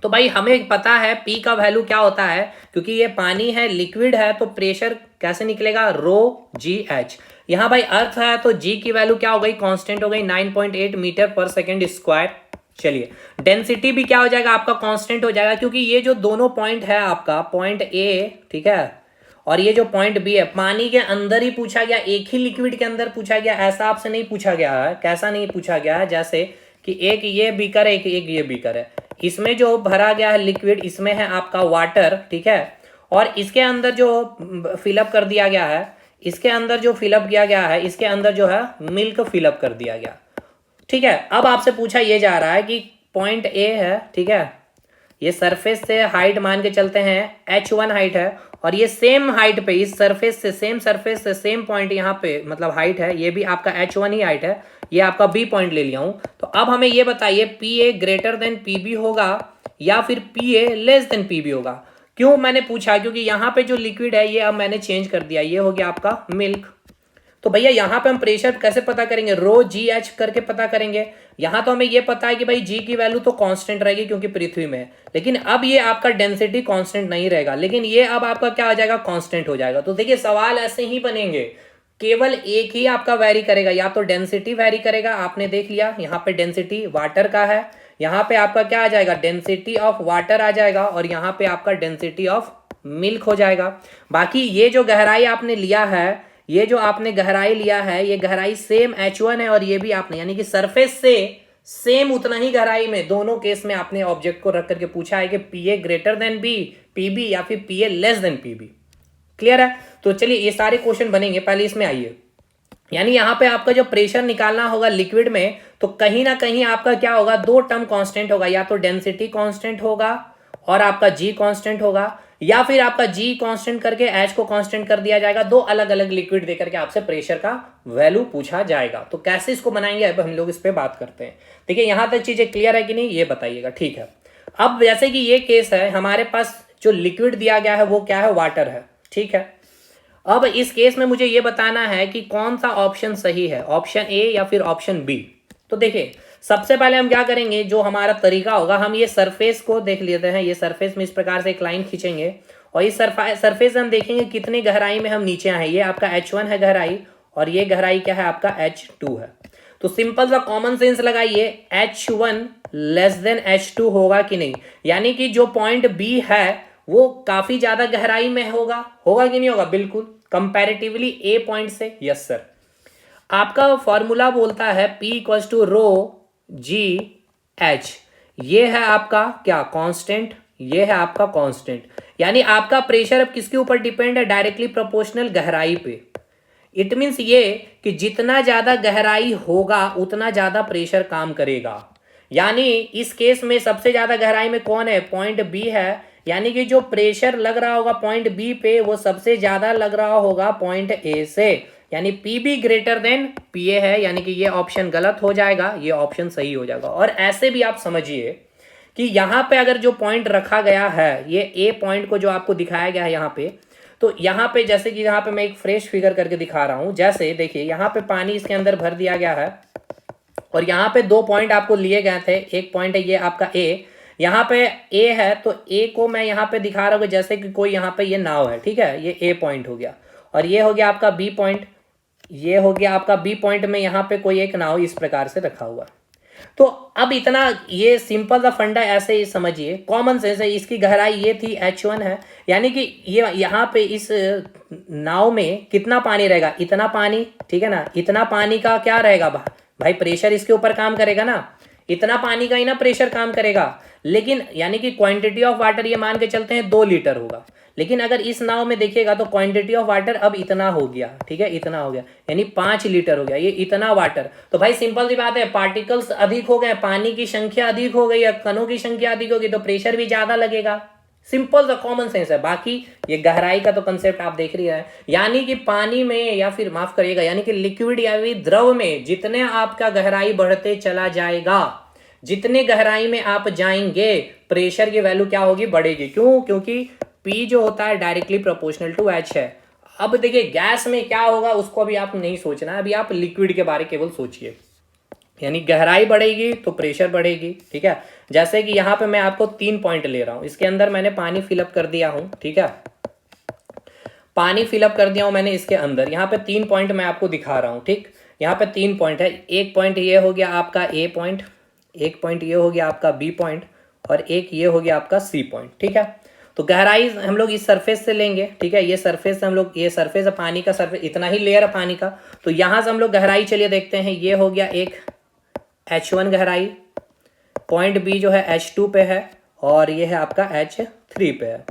तो भाई हमें पता है पी का वैल्यू क्या होता है, क्योंकि ये पानी है, लिक्विड है, तो प्रेशर कैसे निकलेगा, रो जी एच। यहाँ भाई अर्थ है तो जी की वैल्यू क्या हो गई, कांस्टेंट हो गई, 9.8 मीटर पर सेकेंड स्क्वायर। चलिए डेंसिटी भी क्या हो जाएगा आपका, कांस्टेंट हो जाएगा, क्योंकि ये जो दोनों पॉइंट है आपका, पॉइंट ए, ठीक है, और ये जो पॉइंट बी है, पानी के अंदर ही पूछा गया, एक ही लिक्विड के अंदर पूछा गया, ऐसा आपसे नहीं पूछा गया है। कैसा नहीं पूछा गया है, जैसे कि एक ये बीकर है, एक ये बीकर है, इसमें जो भरा गया है लिक्विड, इसमें है आपका वाटर, ठीक है, और इसके अंदर जो फिलअप कर दिया गया है, इसके अंदर जो फिलअप किया गया है, इसके अंदर जो है मिल्क फिलअप कर दिया गया, ठीक है। अब आपसे पूछा ये जा रहा है कि पॉइंट ए है, ठीक है, ये सरफेस से हाइट मान के चलते हैं h1 हाइट है, और ये सेम हाइट पे, इस सरफेस से सेम पॉइंट यहाँ पे मतलब हाइट है, ये भी आपका h1 ही हाइट है, ये आपका बी पॉइंट ले लिया हूं। तो अब हमें ये बताइए P A greater than P B होगा या फिर पीए लेस देन पीबी होगा। क्यों मैंने पूछा, क्योंकि यहाँ पे जो लिक्विड है ये अब मैंने चेंज कर दिया, ये हो गया आपका मिल्क। तो भैया यहाँ पे हम प्रेशर कैसे पता करेंगे, रो जी एच करके पता करेंगे। यहाँ तो हमें ये पता है कि भाई जी की वैल्यू तो कांस्टेंट रहेगी क्योंकि पृथ्वी में है, लेकिन अब ये आपका डेंसिटी कांस्टेंट नहीं रहेगा, लेकिन ये अब आपका क्या हो जाएगा, कांस्टेंट हो जाएगा। तो देखिए सवाल ऐसे ही बनेंगे, केवल एक ही आपका वेरी करेगा, या तो डेंसिटी वेरी करेगा, आपने देख लिया यहाँ पे डेंसिटी वाटर का है, यहाँ पे आपका क्या आ जाएगा, डेंसिटी ऑफ वाटर आ जाएगा, और यहाँ पे आपका डेंसिटी ऑफ मिल्क हो जाएगा। बाकी ये जो गहराई आपने लिया है, ये जो आपने गहराई लिया है, ये गहराई सेम H1 है, और ये भी आपने यानी कि सरफेस से सेम उतना ही गहराई में दोनों केस में आपने ऑब्जेक्ट को रख करके पूछा है कि पीए ग्रेटर देन बी पीबी या फिर पीए लेस देन पीबी। क्लियर है? तो चलिए ये सारे क्वेश्चन बनेंगे, पहले इसमें आइए। यानी यहां पे आपका जो प्रेशर निकालना होगा लिक्विड में, तो कहीं ना कहीं आपका क्या होगा, दो टर्म कांस्टेंट होगा, या तो डेंसिटी कांस्टेंट होगा और आपका जी कांस्टेंट होगा, या फिर आपका जी कांस्टेंट करके एच को कांस्टेंट कर दिया जाएगा। दो अलग अलग लिक्विड देकर के आपसे प्रेशर का वैल्यू पूछा जाएगा। तो कैसे इसको बनाएंगे अब हम लोग इस पे बात करते हैं। देखिए यहां तक चीजें क्लियर है कि नहीं, ये बताइएगा। ठीक है, अब जैसे कि ये केस है, हमारे पास जो लिक्विड दिया गया है वो क्या है, वाटर है। ठीक है, अब इस केस में मुझे ये बताना है कि कौन सा ऑप्शन सही है, ऑप्शन ए या फिर ऑप्शन बी। तो देखिए सबसे पहले हम क्या करेंगे, जो हमारा तरीका होगा, हम ये सरफेस को देख लेते हैं। ये सरफेस में इस प्रकार से एक लाइन खींचेंगे और इस सरफेस से हम देखेंगे कितनी गहराई में हम नीचे आए। ये आपका H1 है गहराई, और ये गहराई क्या है आपका H2 है। तो सिंपल सा कॉमन सेंस लगाइए, H1 लेस देन H2 होगा कि नहीं, यानी कि जो पॉइंट बी है वो काफी ज्यादा गहराई में होगा कि नहीं होगा, बिल्कुल कंपैरेटिवली ए पॉइंट से। यस सर, आपका फॉर्मूला बोलता है P equal to rho g h, ये है आपका क्या, कांस्टेंट, ये है आपका कांस्टेंट। यानी आपका प्रेशर अब किसके ऊपर डिपेंड है, डायरेक्टली प्रोपोर्शनल गहराई पे। इट मीन्स ये कि जितना ज्यादा गहराई होगा उतना ज्यादा प्रेशर काम करेगा। यानी इस केस में सबसे ज्यादा गहराई में कौन है, पॉइंट बी है, यानी कि जो प्रेशर लग रहा होगा पॉइंट बी पे वो सबसे ज्यादा लग रहा होगा पॉइंट ए से, यानी पीबी ग्रेटर देन पीए है, यानी कि ये ऑप्शन गलत हो जाएगा, ये ऑप्शन सही हो जाएगा। और ऐसे भी आप समझिए कि यहाँ पे अगर जो पॉइंट रखा गया है, ये ए पॉइंट को जो आपको दिखाया गया है यहाँ पे, तो यहाँ पे जैसे कि यहाँ पे मैं एक फ्रेश फिगर करके दिखा रहा हूँ। जैसे देखिए यहाँ पे पानी इसके अंदर भर दिया गया है, और यहाँ पे दो पॉइंट आपको लिए गए थे। एक पॉइंट है ये आपका ए, यहाँ पे ए है, तो ए को मैं यहाँ पे दिखा रहा हूँ जैसे कि कोई यहाँ पे ये नाव है। ठीक है, ये ए पॉइंट हो गया, और ये हो गया आपका बी पॉइंट, ये हो गया आपका बी पॉइंट में यहाँ पे कोई एक नाव इस प्रकार से रखा हुआ। तो अब इतना ये सिंपल सा फंडा ऐसे ही समझिए, कॉमन सेंस है। इसकी गहराई ये थी H1 है, यानी कि ये यहाँ पे इस नाव में कितना पानी रहेगा, इतना पानी। ठीक है ना, इतना पानी का क्या रहेगा भाई, प्रेशर इसके ऊपर काम करेगा ना, इतना पानी का ही ना प्रेशर काम करेगा। लेकिन यानी कि क्वांटिटी ऑफ वाटर ये मान के चलते हैं 2 लीटर होगा, लेकिन अगर इस नाव में देखिएगा तो क्वांटिटी ऑफ वाटर अब इतना हो गया। ठीक है, इतना हो गया, यानी 5 लीटर हो गया, ये इतना वाटर। तो भाई सिंपल सी बात है, पार्टिकल्स अधिक हो गए, पानी की संख्या अधिक हो गई, कणों की संख्या अधिक होगी, तो प्रेशर भी ज्यादा लगेगा। सिंपल सा कॉमन सेंस है। बाकी ये गहराई का तो कंसेप्ट आप देख रही है, यानी कि पानी में, या फिर माफ करिएगा, यानी कि लिक्विड या फिर द्रव में जितने आपका गहराई बढ़ते चला जाएगा, जितने गहराई में आप जाएंगे प्रेशर की वैल्यू क्या होगी, बढ़ेगी। क्यों, क्योंकि P जो होता है डायरेक्टली प्रोपोर्शनल टू H है। अब देखिए गैस में क्या होगा उसको अभी आप नहीं सोचना, अभी आप लिक्विड के बारे केवल सोचिए। यानी गहराई बढ़ेगी तो प्रेशर बढ़ेगी। ठीक है, जैसे कि यहाँ पे मैं आपको 3 पॉइंट ले रहा हूं, इसके अंदर मैंने पानी फिलअप कर दिया हूं। ठीक है, पानी फिलअप कर दिया हूं मैंने इसके अंदर। यहाँ पे 3 पॉइंट मैं आपको दिखा रहा हूं। ठीक, यहाँ पे 3 पॉइंट है। एक पॉइंट ये हो गया आपका ए पॉइंट, एक पॉइंट ये हो गया आपका बी पॉइंट, और एक ये हो गया आपका सी पॉइंट। ठीक है, तो गहराई हम लोग इस सरफेस से लेंगे। ठीक है, ये सरफेस से हम लोग, ये सरफेस है पानी का, सरफेस इतना ही लेयर है पानी का, तो यहाँ से हम लोग गहराई चलिए देखते हैं। ये हो गया एक H1 गहराई, पॉइंट बी जो है H2 पे है, और ये है आपका H3 पे है।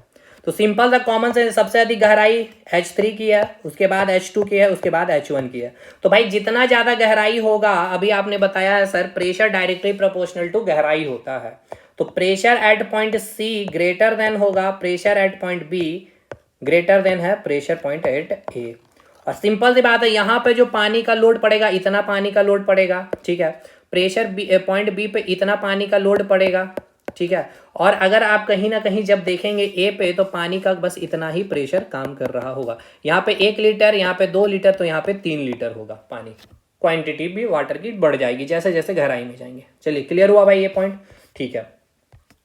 तो सिंपल सा कॉमन से सबसे अधिक गहराई H3 की है, उसके बाद H2 की है, उसके बाद H1 की है। तो भाई जितना ज्यादा गहराई होगा, अभी आपने बताया है sir pressure directly proportional to गहराई होता है, तो pressure at point C greater than होगा pressure at point B greater than है प्रेशर पॉइंट एट ए। और सिंपल सी बात है, यहाँ पे जो पानी का लोड पड़ेगा इतना पानी का लोड पड़ेगा। ठीक है, प्रेशर पॉइंट बी पे इतना पानी का लोड पड़ेगा। ठीक है। और अगर आप कहीं ना कहीं जब देखेंगे ए पे, तो पानी का बस इतना ही प्रेशर काम कर रहा होगा। यहाँ पे 1 लीटर, यहाँ पे 2 लीटर, तो यहाँ पे 3 लीटर होगा पानी। क्वांटिटी भी वाटर की बढ़ जाएगी जैसे जैसे गहराई में जाएंगे। चलिए क्लियर हुआ भाई ये पॉइंट, ठीक है।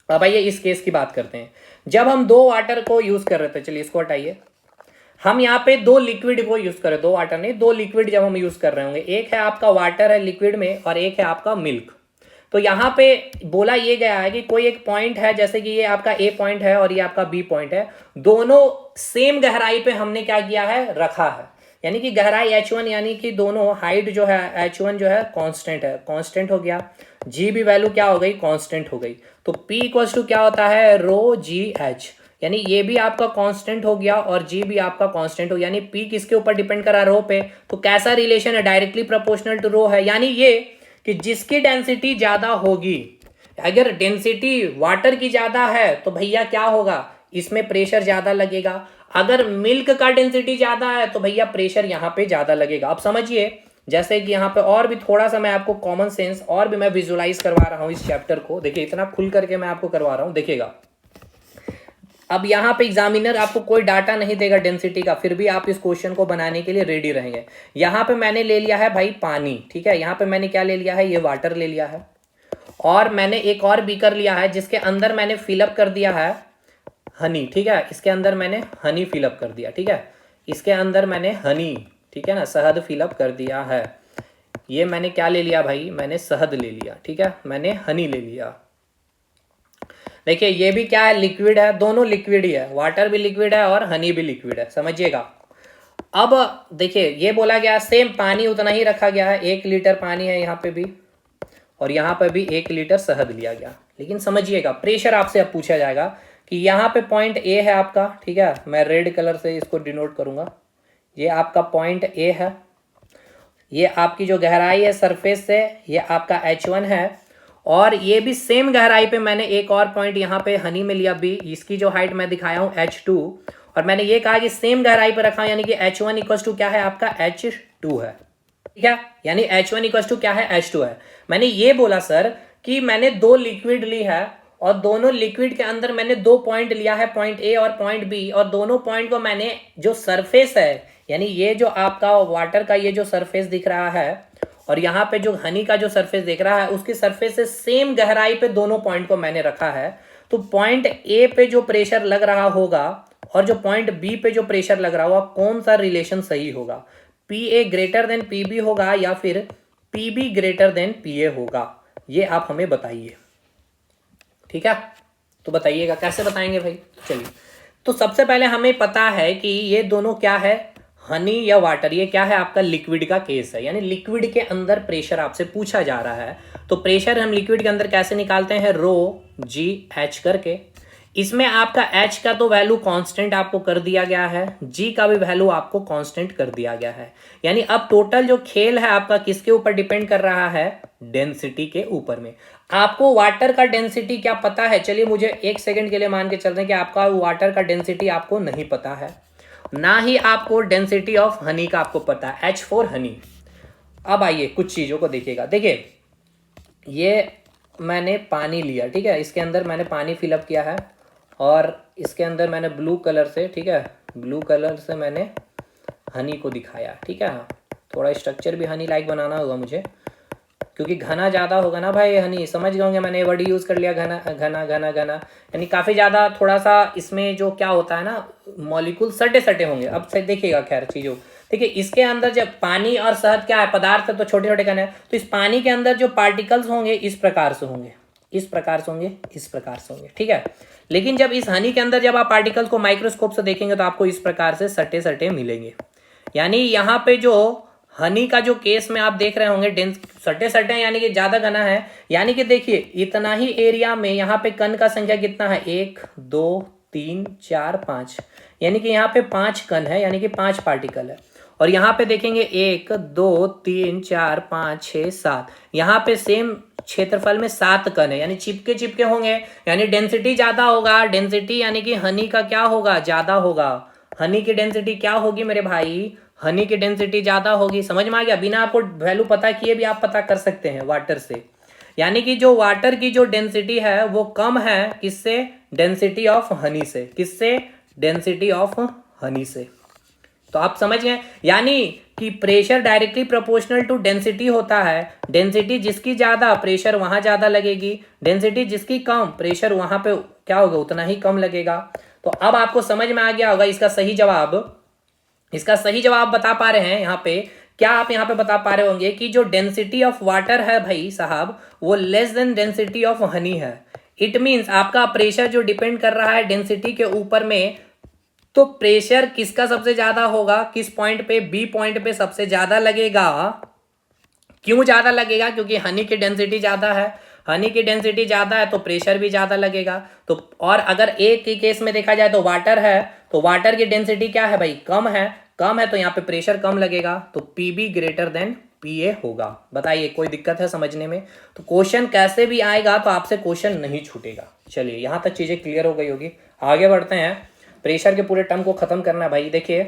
अब आइए इस केस की बात करते हैं। जब हम 2 वाटर को यूज कर रहे थे, चलिए इसको हटाइए, हम यहाँ पे 2 लिक्विड को यूज कर रहे हैं, 2 वाटर नहीं, 2 लिक्विड जब हम यूज कर रहे होंगे, एक है आपका वाटर है लिक्विड में और एक है आपका मिल्क। तो यहाँ पे बोला ये गया है कि कोई एक पॉइंट है, जैसे कि ये आपका ए पॉइंट है और ये आपका बी पॉइंट है, दोनों सेम गहराई पे हमने क्या किया है, रखा है। यानी कि गहराई H1, यानी कि दोनों हाइट जो है H1 जो है कांस्टेंट है, कांस्टेंट हो गया। जी भी वैल्यू क्या हो गई, कांस्टेंट हो गई। तो P इक्वल्स टू क्या होता है, रो जी एच, यानी ये भी आपका कांस्टेंट हो गया और जी भी आपका कांस्टेंट हो गया। यानी P किसके ऊपर डिपेंड करा, रो पे। तो कैसा रिलेशन है, डायरेक्टली प्रोपोर्शनल टू रो है। यानी ये कि जिसकी डेंसिटी ज्यादा होगी, अगर डेंसिटी वाटर की ज्यादा है तो भैया क्या होगा, इसमें प्रेशर ज्यादा लगेगा। अगर मिल्क का डेंसिटी ज्यादा है तो भैया प्रेशर यहाँ पे ज्यादा लगेगा। अब समझिए, जैसे कि यहाँ पे और भी थोड़ा सा मैं आपको कॉमन सेंस और भी मैं विजुलाइज करवा रहा हूँ इस चैप्टर को। देखिए इतना खुल करके मैं आपको करवा रहा हूँ, देखिएगा। अब यहाँ पे एग्जामिनर आपको कोई डाटा नहीं देगा डेंसिटी का, फिर भी आप इस क्वेश्चन को बनाने के लिए रेडी रहेंगे। यहाँ पे मैंने ले लिया है भाई पानी, ठीक है। यहाँ पे मैंने क्या ले लिया है, ये वाटर ले लिया है, और मैंने एक और बीकर लिया है जिसके अंदर मैंने फिलअप कर दिया है हनी, ठीक है। इसके अंदर मैंने हनी फिलअप कर दिया, ठीक है। इसके अंदर मैंने हनी, ठीक है ना, शहद फिलअप कर दिया है। ये मैंने क्या ले लिया भाई, मैंने शहद ले लिया, ठीक है, मैंने हनी ले लिया। देखिए ये भी क्या है, लिक्विड है, दोनों लिक्विड ही है, वाटर भी लिक्विड है और हनी भी लिक्विड है, समझिएगा। अब देखिए ये बोला गया सेम पानी उतना ही रखा गया है, 1 लीटर पानी है यहाँ पे भी, और यहाँ पे भी 1 लीटर शहद लिया गया। लेकिन समझिएगा प्रेशर आपसे अब पूछा जाएगा कि यहाँ पे पॉइंट ए है आपका, ठीक है, मैं रेड कलर से इसको डिनोट करूंगा। ये आपका पॉइंट ए है, ये आपकी जो गहराई है सरफेस से, ये आपका H1 है, और ये भी सेम गहराई पे मैंने एक और पॉइंट यहाँ पे हनी में लिया बी, इसकी जो हाइट मैं दिखाया हूँ H2, और मैंने ये कहा कि सेम गहराई पे रखा, यानी कि H1 इक्वल्स टू क्या है आपका H2 है, ठीक है। यानी H1 इक्वल्स टू क्या है, H2 है। मैंने ये बोला सर कि मैंने 2 लिक्विड ली है और दोनों लिक्विड के अंदर मैंने 2 पॉइंट लिया है, पॉइंट ए और पॉइंट बी, और दोनों पॉइंट को मैंने जो सरफेस है, यानी ये जो आपका वाटर का ये जो सरफेस दिख रहा है और यहाँ पे जो हनी का जो सरफेस दिख रहा है, उसकी सरफेस से सेम गहराई पे दोनों पॉइंट को मैंने रखा है। तो पॉइंट ए पे जो प्रेशर लग रहा होगा और जो पॉइंट बी पे जो प्रेशर लग रहा होगा, कौन सा रिलेशन सही होगा, P A greater than P B होगा या फिर P B greater than P A होगा, ये आप हमें बताइए, ठीक है। तो बताइएगा कैसे बताएंगे भाई। चलिए, तो सबसे पहले हमें पता है कि ये दोनों क्या है, हनी या वाटर, ये क्या है आपका लिक्विड का केस है, यानी लिक्विड के अंदर प्रेशर आपसे पूछा जा रहा है। तो प्रेशर हम लिक्विड के अंदर कैसे निकालते हैं, रो जी एच करके। इसमें आपका एच का तो वैल्यू कांस्टेंट आपको कर दिया गया है, जी का भी वैल्यू आपको कांस्टेंट कर दिया गया है। यानी अब टोटल जो खेल है आपका किसके ऊपर डिपेंड कर रहा है, डेंसिटी के ऊपर में। आपको वाटर का डेंसिटी क्या पता है, चलिए मुझे 1 सेकंड के लिए मान के चलते हैं कि आपका वाटर का डेंसिटी आपको नहीं पता है, ना ही आपको डेंसिटी ऑफ हनी का आपको पता है, H4 हनी। अब आइए कुछ चीज़ों को देखिएगा। देखिए ये मैंने पानी लिया, ठीक है, इसके अंदर मैंने पानी फिलअप किया है और इसके अंदर मैंने ब्लू कलर से, ठीक है, ब्लू कलर से मैंने हनी को दिखाया, ठीक है। थोड़ा स्ट्रक्चर भी हनी लाइक बनाना होगा मुझे, क्योंकि घना ज़्यादा होगा ना भाई हनी, समझ गए होंगे, मैंने वर्ड यूज़ कर लिया घना घना घना घना, यानी काफ़ी ज़्यादा थोड़ा सा इसमें जो क्या होता है ना, मॉलिक्यूल सटे सटे होंगे। अब से देखिएगा खैर चीज़ों, देखिए इसके अंदर जब पानी और शहद क्या है, पदार्थ है तो छोटे छोटे कण है, तो इस पानी के अंदर जो पार्टिकल्स होंगे इस प्रकार से होंगे, इस प्रकार से होंगे, इस प्रकार से होंगे, ठीक है। लेकिन जब इस हनी के अंदर जब आप पार्टिकल्स को माइक्रोस्कोप से देखेंगे तो आपको इस प्रकार से सटे सटे मिलेंगे। यानी यहाँ पे जो हनी का जो केस में आप देख रहे होंगे डेंस सटे सटे, यानी कि ज्यादा घना है। यानी कि देखिए इतना ही एरिया में यहाँ पे कण का संख्या कितना है, 1 2 3 4 5, यानी कि यहाँ पे 5 कण है, यानी कि 5 पार्टिकल है। और यहाँ पे देखेंगे 1 2 3 4 5 6 7, यहाँ पे सेम क्षेत्रफल में 7 कण है, यानी चिपके चिपके होंगे, यानी डेंसिटी ज्यादा होगा। डेंसिटी यानी कि हनी का क्या होगा, ज्यादा होगा। हनी की डेंसिटी क्या होगी मेरे भाई, हनी की डेंसिटी ज्यादा होगी। समझ में आ गया, बिना आपको वैल्यू पता किए भी आप पता कर सकते हैं वाटर से। यानी कि जो वाटर की जो डेंसिटी है वो कम है किससे, डेंसिटी ऑफ हनी से, किससे, डेंसिटी ऑफ हनी से। तो आप समझ गए, यानी कि pressure directly proportional to density होता है। डेंसिटी जिसकी ज्यादा प्रेशर वहां ज्यादा लगेगी, डेंसिटी जिसकी कम प्रेशर वहां पे क्या होगा, उतना ही कम लगेगा। तो अब आपको समझ में आ गया होगा इसका सही जवाब, इसका सही जवाब बता पा रहे हैं यहाँ पे, क्या आप यहाँ पे बता पा रहे होंगे कि जो डेंसिटी ऑफ वाटर है भाई साहब वो less than density of honey है। इट मीन्स आपका प्रेशर जो डिपेंड कर रहा है डेंसिटी के ऊपर में, तो प्रेशर किसका सबसे ज्यादा होगा, किस पॉइंट पे, बी पॉइंट पे सबसे ज्यादा लगेगा। क्यों ज्यादा लगेगा, क्योंकि हनी की डेंसिटी ज्यादा है, हनी की डेंसिटी ज्यादा है तो प्रेशर भी ज्यादा लगेगा। तो और अगर एक के केस में देखा जाए तो वाटर है, तो वाटर की डेंसिटी क्या है भाई, कम है, कम है तो यहाँ पे प्रेशर कम लगेगा, तो पीबी ग्रेटर देन पीए होगा। बताइए कोई दिक्कत है समझने में। तो क्वेश्चन कैसे भी आएगा तो आपसे क्वेश्चन नहीं छूटेगा। चलिए यहाँ तक चीजें क्लियर हो गई होगी, आगे बढ़ते हैं। प्रेशर के पूरे टर्म को खत्म करना है भाई। देखिए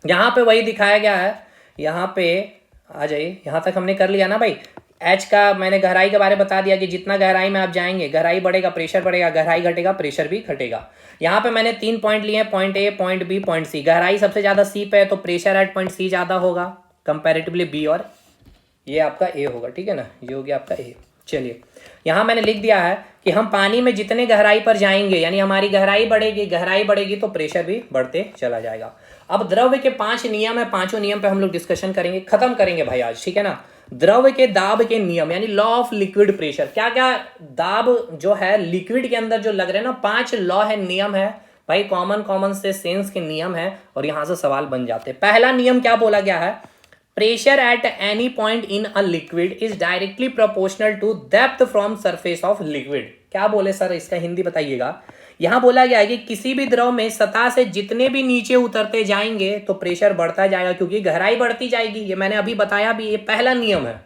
यहाँ पे वही दिखाया गया है, यहाँ पे आ जाइए, यहाँ तक हमने कर लिया ना भाई। एच का मैंने गहराई के बारे में बता दिया कि जितना गहराई में आप जाएंगे गहराई बढ़ेगा प्रेशर बढ़ेगा, गहराई घटेगा प्रेशर भी घटेगा। यहाँ पे मैंने 3 पॉइंट लिए, point A, point B, point C. गहराई सबसे ज्यादा सी पे है तो प्रेशर एट पॉइंट सी ज्यादा होगा कंपैरेटिवली बी, और ये आपका ए होगा, ठीक है ना, ये हो गया आपका ए। चलिए यहाँ मैंने लिख दिया है कि हम पानी में जितने गहराई पर जाएंगे यानी हमारी गहराई बढ़ेगी, गहराई बढ़ेगी तो प्रेशर भी बढ़ते चला जाएगा। अब द्रव्य के 5 नियम है, पांचों नियम पे हम लोग डिस्कशन करेंगे, खत्म करेंगे भाई आज, ठीक है ना। द्रव्य के दाब के नियम यानी लॉ ऑफ लिक्विड प्रेशर, क्या क्या दाब जो है लिक्विड के अंदर जो लग रहे हैं ना, 5 लॉ है, नियम है भाई, कॉमन से सेंस के नियम है और यहां से सवाल बन जाते हैं। पहला नियम क्या बोला गया है, pressure at any point in a liquid is directly proportional to depth from surface of liquid. क्या बोले सर, इसका हिंदी बताइएगा। यहां बोला गया है कि किसी भी द्रव में सतह से जितने भी नीचे उतरते जाएंगे तो प्रेशर बढ़ता जाएगा क्योंकि गहराई बढ़ती जाएगी। ये मैंने अभी बताया भी, ये पहला नियम है।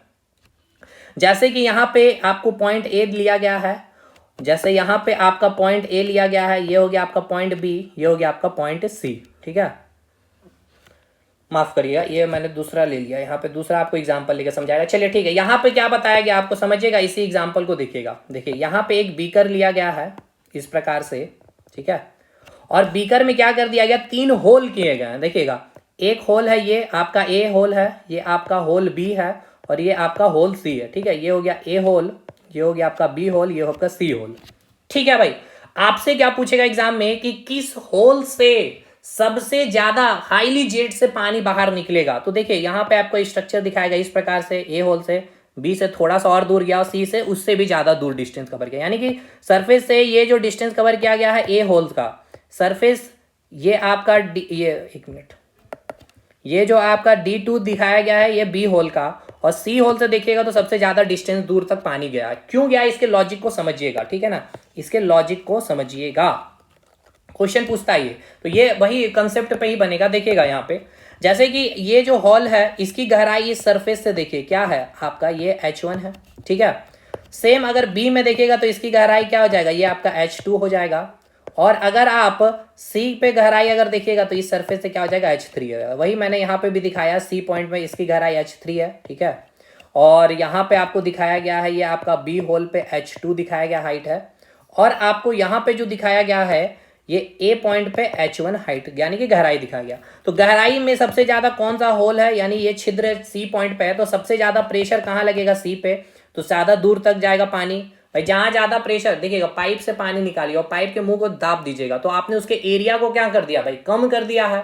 जैसे कि यहाँ पे आपको पॉइंट ए लिया गया है, जैसे यहाँ पे आपका पॉइंट ए लिया गया है, ये हो गया आपका पॉइंट बी, ये हो गया आपका पॉइंट सी, ठीक है। माफ करिएगा, ये मैंने दूसरा ले लिया, यहाँ पे दूसरा आपको एग्जांपल लेकर समझाएगा। चलिए ठीक है, यहाँ पे क्या बताया गया आपको समझिएगा, इसी एग्जांपल को देखिएगा। देखिए यहाँ पे एक बीकर लिया गया है इस प्रकार से, ठीक है, और बीकर में क्या कर दिया गया, 3 होल किए गए हैं। देखिएगा एक होल है, ये आपका ए होल है, ये आपका होल बी है और ये आपका होल सी है, ठीक है। ये हो गया ए होल, ये हो गया आपका बी होल, ये हो आपका सी होल, ठीक है भाई। आपसे क्या पूछेगा एग्जाम में कि किस होल से सबसे ज्यादा हाईली जेट से पानी बाहर निकलेगा। तो देखिए यहाँ पे आपको स्ट्रक्चर दिखाएगा इस प्रकार से, ए होल से, बी से थोड़ा सा और दूर गया और सी से उससे भी ज्यादा दूर डिस्टेंस कवर किया, यानी कि सरफेस से ये जो डिस्टेंस कवर किया गया है ए होल का सरफेस, ये आपका ये एक मिनट, ये जो आपका D2 दिखाया गया है ये बी होल का, और सी होल से देखिएगा तो सबसे ज्यादा डिस्टेंस दूर तक पानी गया है। क्यों गया, इसके लॉजिक को समझिएगा, ठीक है ना, इसके लॉजिक को समझिएगा। क्वेश्चन पूछता है ये, तो ये वही कंसेप्ट पे ही बनेगा। देखिएगा यहाँ पे जैसे कि ये जो हॉल है इसकी गहराई इस सरफेस से देखिए क्या है आपका, ये H1 है, ठीक है। सेम अगर बी में देखिएगा तो इसकी गहराई क्या हो जाएगा, ये आपका H2 हो जाएगा। और अगर आप सी पे गहराई अगर देखिएगा तो इस सरफेस से क्या हो जाएगा, H3 हो जाएगा। वही मैंने यहाँ पे भी दिखाया, सी पॉइंट में इसकी गहराई H3 है, ठीक है। और यहाँ पे आपको दिखाया गया है ये आपका बी होल पे H2 दिखाया गया हाइट है, और आपको यहाँ पे जो दिखाया गया है ये ए पॉइंट पे H1 हाइट यानी कि गहराई दिखाया गया। तो गहराई में सबसे ज्यादा कौन सा होल है, यानी ये छिद्र सी पॉइंट पे है, तो सबसे ज्यादा प्रेशर कहाँ लगेगा, सी पे, तो ज्यादा दूर तक जाएगा पानी। भाई जहां ज्यादा प्रेशर देखिएगा, पाइप से पानी निकालिए और पाइप के मुंह को दाब दीजिएगा, तो आपने उसके एरिया को क्या कर दिया भाई, कम कर दिया है।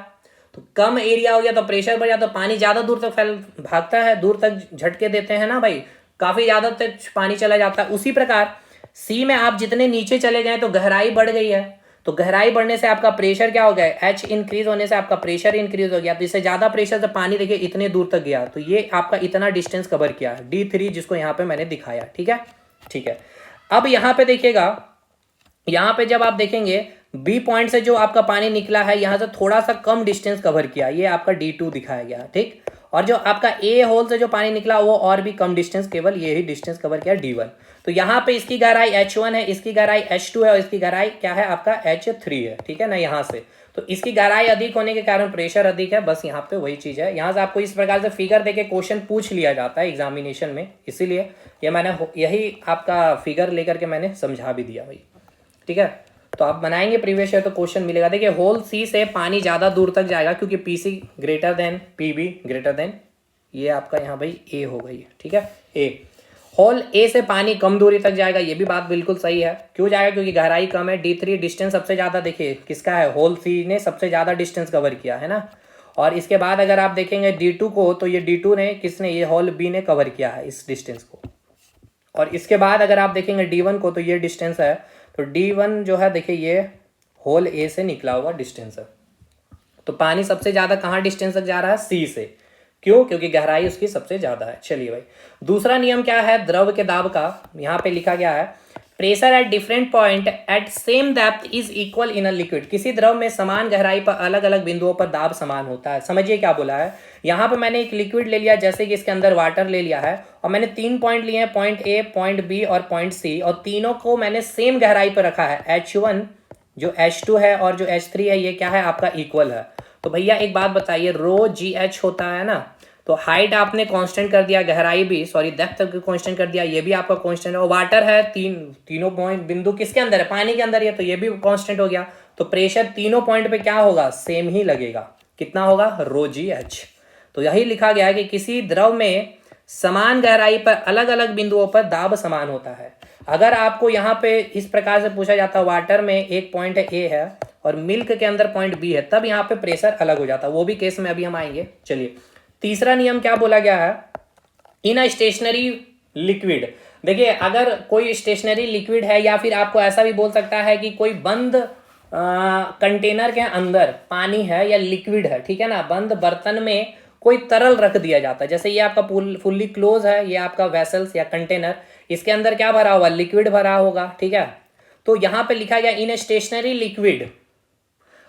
तो कम एरिया हो गया तो प्रेशर बढ़ जाता, तो पानी ज्यादा दूर तक फैल भागता है, दूर तक झटके देते हैं ना भाई, काफी ज्यादा तक पानी चला जाता है। उसी प्रकार सी में आप जितने नीचे चले गए तो गहराई बढ़ गई है, तो गहराई बढ़ने से आपका प्रेशर क्या हो गया, H इंक्रीज होने से आपका प्रेशर इंक्रीज हो गया, तो इससे ज्यादा प्रेशर से पानी देखिए इतने दूर तक गया, तो ये आपका इतना डिस्टेंस कवर किया है, D3 जिसको यहाँ पे मैंने दिखाया, ठीक है, ठीक है। अब यहाँ पे देखिएगा, यहाँ पे जब आप देखेंगे बी पॉइंट से जो आपका पानी निकला है यहाँ से थोड़ा सा कम डिस्टेंस कवर किया, ये आपका D2 दिखाया गया, ठीक। और जो आपका ए होल से जो पानी निकला वो और भी कम डिस्टेंस, केवल ये ही डिस्टेंस कवर किया D1। तो यहाँ पे इसकी गहराई H1 है, इसकी गहराई H2 है और इसकी गहराई क्या है आपका H3 है, ठीक है ना। यहाँ से तो इसकी गहराई अधिक होने के कारण प्रेशर अधिक है, बस यहाँ पे वही चीज़ है। यहाँ से आपको इस प्रकार से फिगर देके क्वेश्चन पूछ लिया जाता है एग्जामिनेशन में, इसीलिए ये मैंने यही आपका फिगर लेकर के मैंने समझा भी दिया भाई, ठीक है। तो आप बनाएंगे प्रीवियस ईयर तो क्वेश्चन मिलेगा। देखिए होल सी से पानी ज़्यादा दूर तक जाएगा क्योंकि PC greater than PB greater than, ये आपका यहाँ भाई A हो गई, ठीक है। A होल A से पानी कम दूरी तक जाएगा, ये भी बात बिल्कुल सही है। क्यों जाएगा? क्योंकि गहराई कम है। D3 डिस्टेंस सबसे ज़्यादा देखिए किसका है, होल C ने सबसे ज़्यादा डिस्टेंस कवर किया है ना। और इसके बाद अगर आप देखेंगे D2 को, तो ये D2 ने किसने, ये होल B ने कवर किया है इस डिस्टेंस को। और इसके बाद अगर आप देखेंगे D1 को, तो ये डिस्टेंस है, तो D1 जो है देखिए ये होल A से निकला हुआ डिस्टेंस है। तो पानी सबसे ज़्यादा कहाँ डिस्टेंस तक जा रहा है, C से। क्यों? क्योंकि गहराई उसकी सबसे ज़्यादा है। चलिए भाई, दूसरा नियम क्या है द्रव के दाब का, यहाँ पे लिखा गया है pressure at different point at same depth is equal in a liquid. किसी द्रव में समान गहराई पर अलग अलग बिंदुओं पर दाब समान होता है। समझिए क्या बोला है, यहाँ पे मैंने एक लिक्विड ले लिया, जैसे कि इसके अंदर वाटर ले लिया है, और मैंने 3 पॉइंट लिए हैं, पॉइंट A, पॉइंट B और पॉइंट C, और तीनों को मैंने सेम गहराई पर रखा है। H1 जो H2 है और जो H3 है, ये क्या है आपका इक्वल है। तो भैया एक बात बताइए, ρGH होता है ना, तो हाइट आपने कांस्टेंट कर दिया, गहराई भी डेप्थ तक कांस्टेंट कर दिया, ये भी आपका कांस्टेंट है। और वाटर है, तीनों पॉइंट बिंदु किसके अंदर है, पानी के अंदर है, तो ये भी कांस्टेंट हो गया। तो प्रेशर तीनों पॉइंट पे क्या होगा, सेम ही लगेगा। कितना होगा, ρGH। तो यही लिखा गया है कि किसी द्रव में समान गहराई पर अलग अलग बिंदुओं पर दाब समान होता है। अगर आपको यहाँ पे इस प्रकार से पूछा जाता है, वाटर में एक पॉइंट A है और मिल्क के अंदर पॉइंट B है, तब यहाँ पे प्रेशर अलग हो जाता है। वो भी केस में अभी हम आएंगे। चलिए, तीसरा नियम क्या बोला गया है, इन अ स्टेशनरी लिक्विड। देखिए अगर कोई स्टेशनरी लिक्विड है, या फिर आपको ऐसा भी बोल सकता है कि कोई बंद कंटेनर के अंदर पानी है या लिक्विड है, ठीक है ना, बंद बर्तन में कोई तरल रख दिया जाता है। जैसे ये आपका फुल्ली क्लोज है, ये आपका वेसल्स या कंटेनर, इसके अंदर क्या भरा होगा, लिक्विड भरा होगा, ठीक है। तो यहाँ पे लिखा गया इन स्टेशनरी लिक्विड।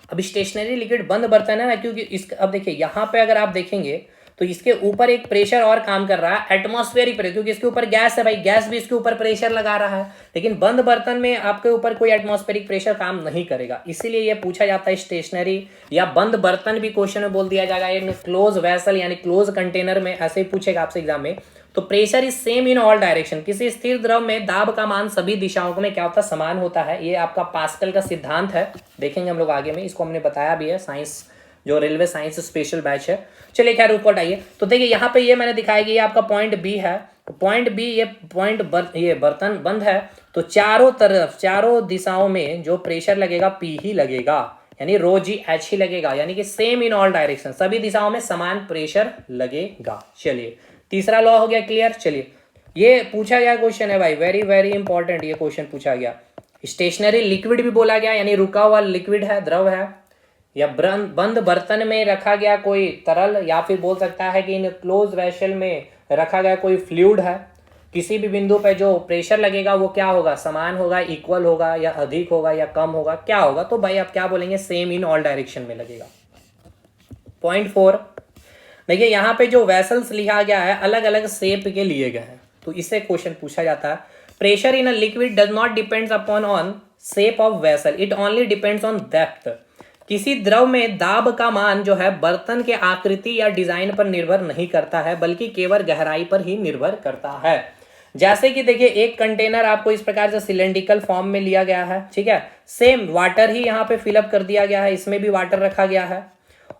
अब स्टेशनरी लिक्विड बंद बर्तन है ना, क्योंकि इस अब देखिए यहाँ पे अगर आप देखेंगे तो इसके ऊपर एक प्रेशर और काम कर रहा है, एटमॉस्फेरिक प्रेशर, क्योंकि इसके ऊपर गैस है भाई, गैस भी इसके ऊपर प्रेशर लगा रहा है। लेकिन बंद बर्तन में आपके ऊपर कोई एटमॉस्फेरिक प्रेशर काम नहीं करेगा, इसीलिए ये पूछा जाता है स्टेशनरी या बंद बर्तन भी क्वेश्चन में बोल दिया जाएगा। इन क्लोज वेसल यानी क्लोज कंटेनर में ऐसे ही पूछेगा आपसे एग्जाम में। तो pressure is same in all direction. किसी स्थिर द्रव में दाब का मान सभी दिशाओं में क्या होता है, समान होता है। ये आपका पास्कल का सिद्धांत है, देखेंगे हम लोग आगे में, इसको हमने बताया भी है साइंस, जो रेलवे साइंस स्पेशल बैच है। चलिए खैर ऊपर आइए, तो देखिए यहाँ पे ये मैंने दिखाया कि ये आपका पॉइंट B है, तो पॉइंट B ये ये बर्तन बंद है, तो चारों तरफ चारों दिशाओं में जो प्रेशर लगेगा P ही लगेगा, यानी ρGH ही लगेगा, यानी कि सेम इन ऑल डायरेक्शन, सभी दिशाओं में समान प्रेशर लगेगा। चलिए तीसरा लॉ हो गया क्लियर। चलिए ये पूछा गया क्वेश्चन है भाई, वेरी वेरी इंपॉर्टेंट ये क्वेश्चन पूछा गया। स्टेशनरी लिक्विड भी बोला गया, यानी रुका हुआ लिक्विड है, द्रव है, या बंद बर्तन में रखा गया कोई तरल, या फिर बोल सकता है कि इन क्लोज वेसल में रखा गया कोई फ्लूइड है। किसी भी बिंदु पे जो प्रेशर लगेगा वो क्या होगा, समान होगा, इक्वल होगा, या अधिक होगा, या कम होगा, क्या होगा, तो भाई आप क्या बोलेंगे, सेम इन ऑल डायरेक्शन में लगेगा। पॉइंट 4 देखिए यहाँ पे जो वेसल्स लिखा गया है अलग अलग शेप के लिए गए हैं, तो इससे क्वेश्चन पूछा जाता है। Pressure in a liquid does not depends upon on shape of vessel, it only depends on depth. किसी द्रव में दाब का मान जो है बर्तन के आकृति या डिजाइन पर निर्भर नहीं करता है, बल्कि केवल गहराई पर ही निर्भर करता है। जैसे कि देखिए एक कंटेनर आपको इस प्रकार से सिलेंड्रिकल फॉर्म में लिया गया है, ठीक है, सेम वाटर ही यहाँ पे फिलअप कर दिया गया है, इसमें भी वाटर रखा गया है।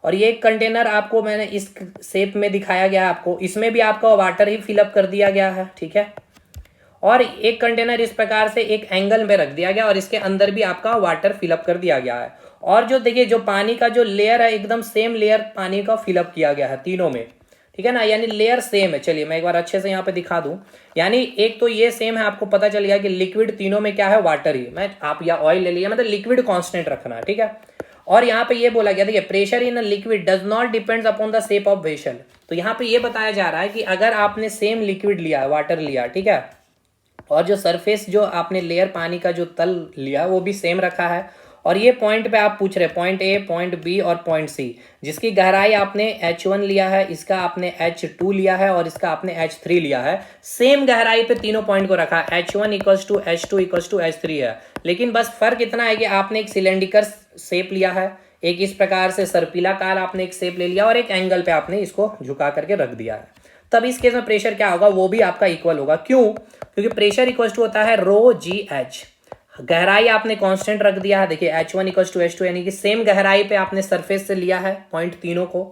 और ये कंटेनर आपको मैंने इस शेप में दिखाया गया आपको, इसमें भी आपका वाटर ही फिलअप कर दिया गया है, ठीक है। और एक कंटेनर इस प्रकार से एक एंगल में रख दिया गया और इसके अंदर भी आपका वाटर फिलअप कर दिया गया है। और जो देखिए जो पानी का जो लेयर है एकदम सेम लेयर पानी का फिलअप किया गया है तीनों में, ठीक है ना, यानी लेयर सेम है। चलिए मैं एक बार अच्छे से यहाँ पे दिखा दूं, यानी एक तो ये सेम है, आपको पता चल गया कि लिक्विड तीनों में क्या है, वाटर ही, मैं आप या ऑयल ले लिया, मतलब लिक्विड कांस्टेंट रखना है, ठीक है। और यहाँ पे ये बोला गया, देखिए pressure in a liquid does not depends upon the shape of vessel. तो यहाँ पे ये बताया जा रहा है कि अगर आपने सेम लिक्विड लिया, वाटर लिया, ठीक है, और जो सरफेस जो आपने लेयर पानी का जो तल लिया वो भी सेम रखा है, और ये पॉइंट पे आप पूछ रहे पॉइंट ए, पॉइंट बी और पॉइंट सी, जिसकी गहराई आपने H1 लिया है, इसका आपने H2 लिया है और इसका आपने H3 लिया है। सेम गहराई पे तीनों पॉइंट को रखा, H1 equals to H2 equals to H3 है, लेकिन बस फर्क इतना है कि आपने एक सिलेंडिकल शेप लिया है, एक इस प्रकार से सर्पिलाकार आपने एक शेप ले लिया और एक एंगल पे आपने इसको झुका करके रख दिया है। तब इस केस में प्रेशर क्या होगा, वो भी आपका इक्वल होगा। क्यों? क्योंकि प्रेशर इक्वल टू होता है रो जी एच। गहराई आपने कांस्टेंट रख दिया है, देखिए H1 इक्वल टू H2, यानी कि सेम गहराई पे आपने सरफेस से लिया है पॉइंट तीनों को।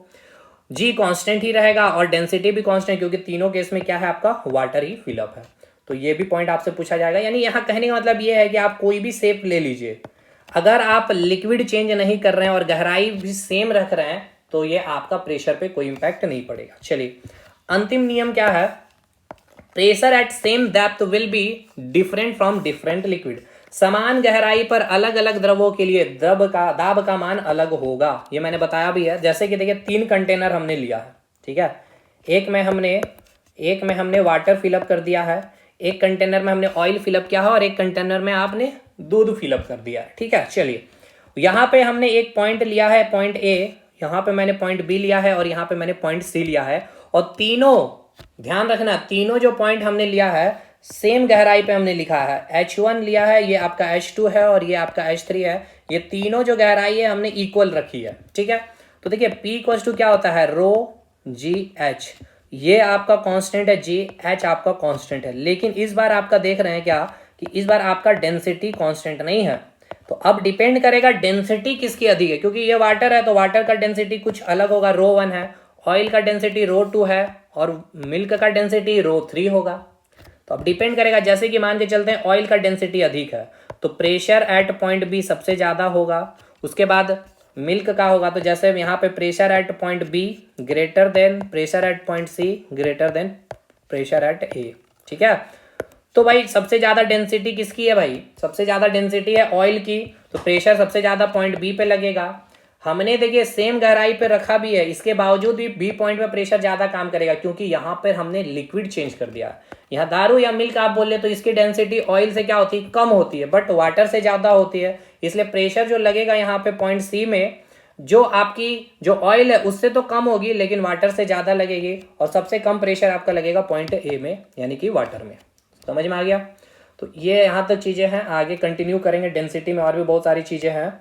जी कांस्टेंट ही रहेगा और डेंसिटी भी कांस्टेंट, क्योंकि तीनों केस में क्या है आपका वाटर ही फिलअप है। तो ये भी पॉइंट आपसे पूछा जाएगा। यानी यहाँ कहने का मतलब ये है कि आप कोई भी शेप ले लीजिए, अगर आप लिक्विड चेंज नहीं कर रहे हैं और गहराई भी सेम रख रहे हैं तो ये आपका प्रेशर पे कोई इंपैक्ट नहीं पड़ेगा। चलिए अंतिम नियम क्या है, pressure eight same depth will be different from different liquid. समान गहराई पर अलग अलग द्रवों के लिए दाब का मान अलग होगा। ये मैंने बताया भी है। जैसे कि देखिए 3 कंटेनर हमने लिया है, ठीक है, एक में हमने वाटर फिलअप कर दिया है, एक कंटेनर में हमने ऑयल फिलअप किया है और एक कंटेनर में आपने दूध फिलअप कर दिया है, ठीक है। चलिए यहाँ पे हमने एक पॉइंट लिया है पॉइंट ए, यहाँ पे मैंने पॉइंट बी लिया है और यहाँ पे मैंने पॉइंट सी लिया है, और तीनों ध्यान रखना तीनों जो पॉइंट हमने लिया है सेम गहराई पे हमने लिखा है। H1 लिया है, ये आपका H2 है और ये आपका H3 है। ये तीनों जो गहराई है हमने इक्वल रखी है, ठीक है। तो देखिए P इक्वल्स टू क्या होता है, रो जी एच। ये आपका कांस्टेंट है, जी एच आपका कांस्टेंट है। लेकिन इस बार आपका देख रहे हैं क्या कि इस बार आपका डेंसिटी कांस्टेंट नहीं है। तो अब डिपेंड करेगा डेंसिटी किसकी अधिक है, क्योंकि ये वाटर है तो वाटर का डेंसिटी कुछ अलग होगा, रो 1 है, ऑयल का डेंसिटी रो 2 है और मिल्क का डेंसिटी रो 3 होगा। तो अब डिपेंड करेगा, जैसे कि मान के चलते हैं ऑयल का डेंसिटी अधिक है तो प्रेशर एट पॉइंट बी सबसे ज़्यादा होगा, उसके बाद मिल्क का होगा। तो जैसे यहाँ पे pressure at point B greater than pressure at point C greater than pressure at A, ठीक है। तो भाई सबसे ज़्यादा डेंसिटी किसकी है, भाई सबसे ज़्यादा डेंसिटी है ऑयल की, तो प्रेशर सबसे ज़्यादा पॉइंट बी पे लगेगा। हमने देखिए सेम गहराई पे रखा भी है, इसके बावजूद भी बी पॉइंट पे प्रेशर ज़्यादा काम करेगा, क्योंकि यहाँ पर हमने लिक्विड चेंज कर दिया। यहाँ दारू या मिल्क आप बोल ले तो इसकी डेंसिटी ऑयल से क्या होती है, कम होती है, बट वाटर से ज़्यादा होती है। इसलिए प्रेशर जो लगेगा यहाँ पे पॉइंट सी में, जो आपकी जो ऑयल है उससे तो कम होगी लेकिन वाटर से ज़्यादा लगेगी, और सबसे कम प्रेशर आपका लगेगा पॉइंट ए में, यानी कि वाटर में। समझ में आ गया? तो ये यहाँ तक चीज़ें हैं, आगे कंटिन्यू करेंगे डेंसिटी में, और भी बहुत सारी चीज़ें हैं,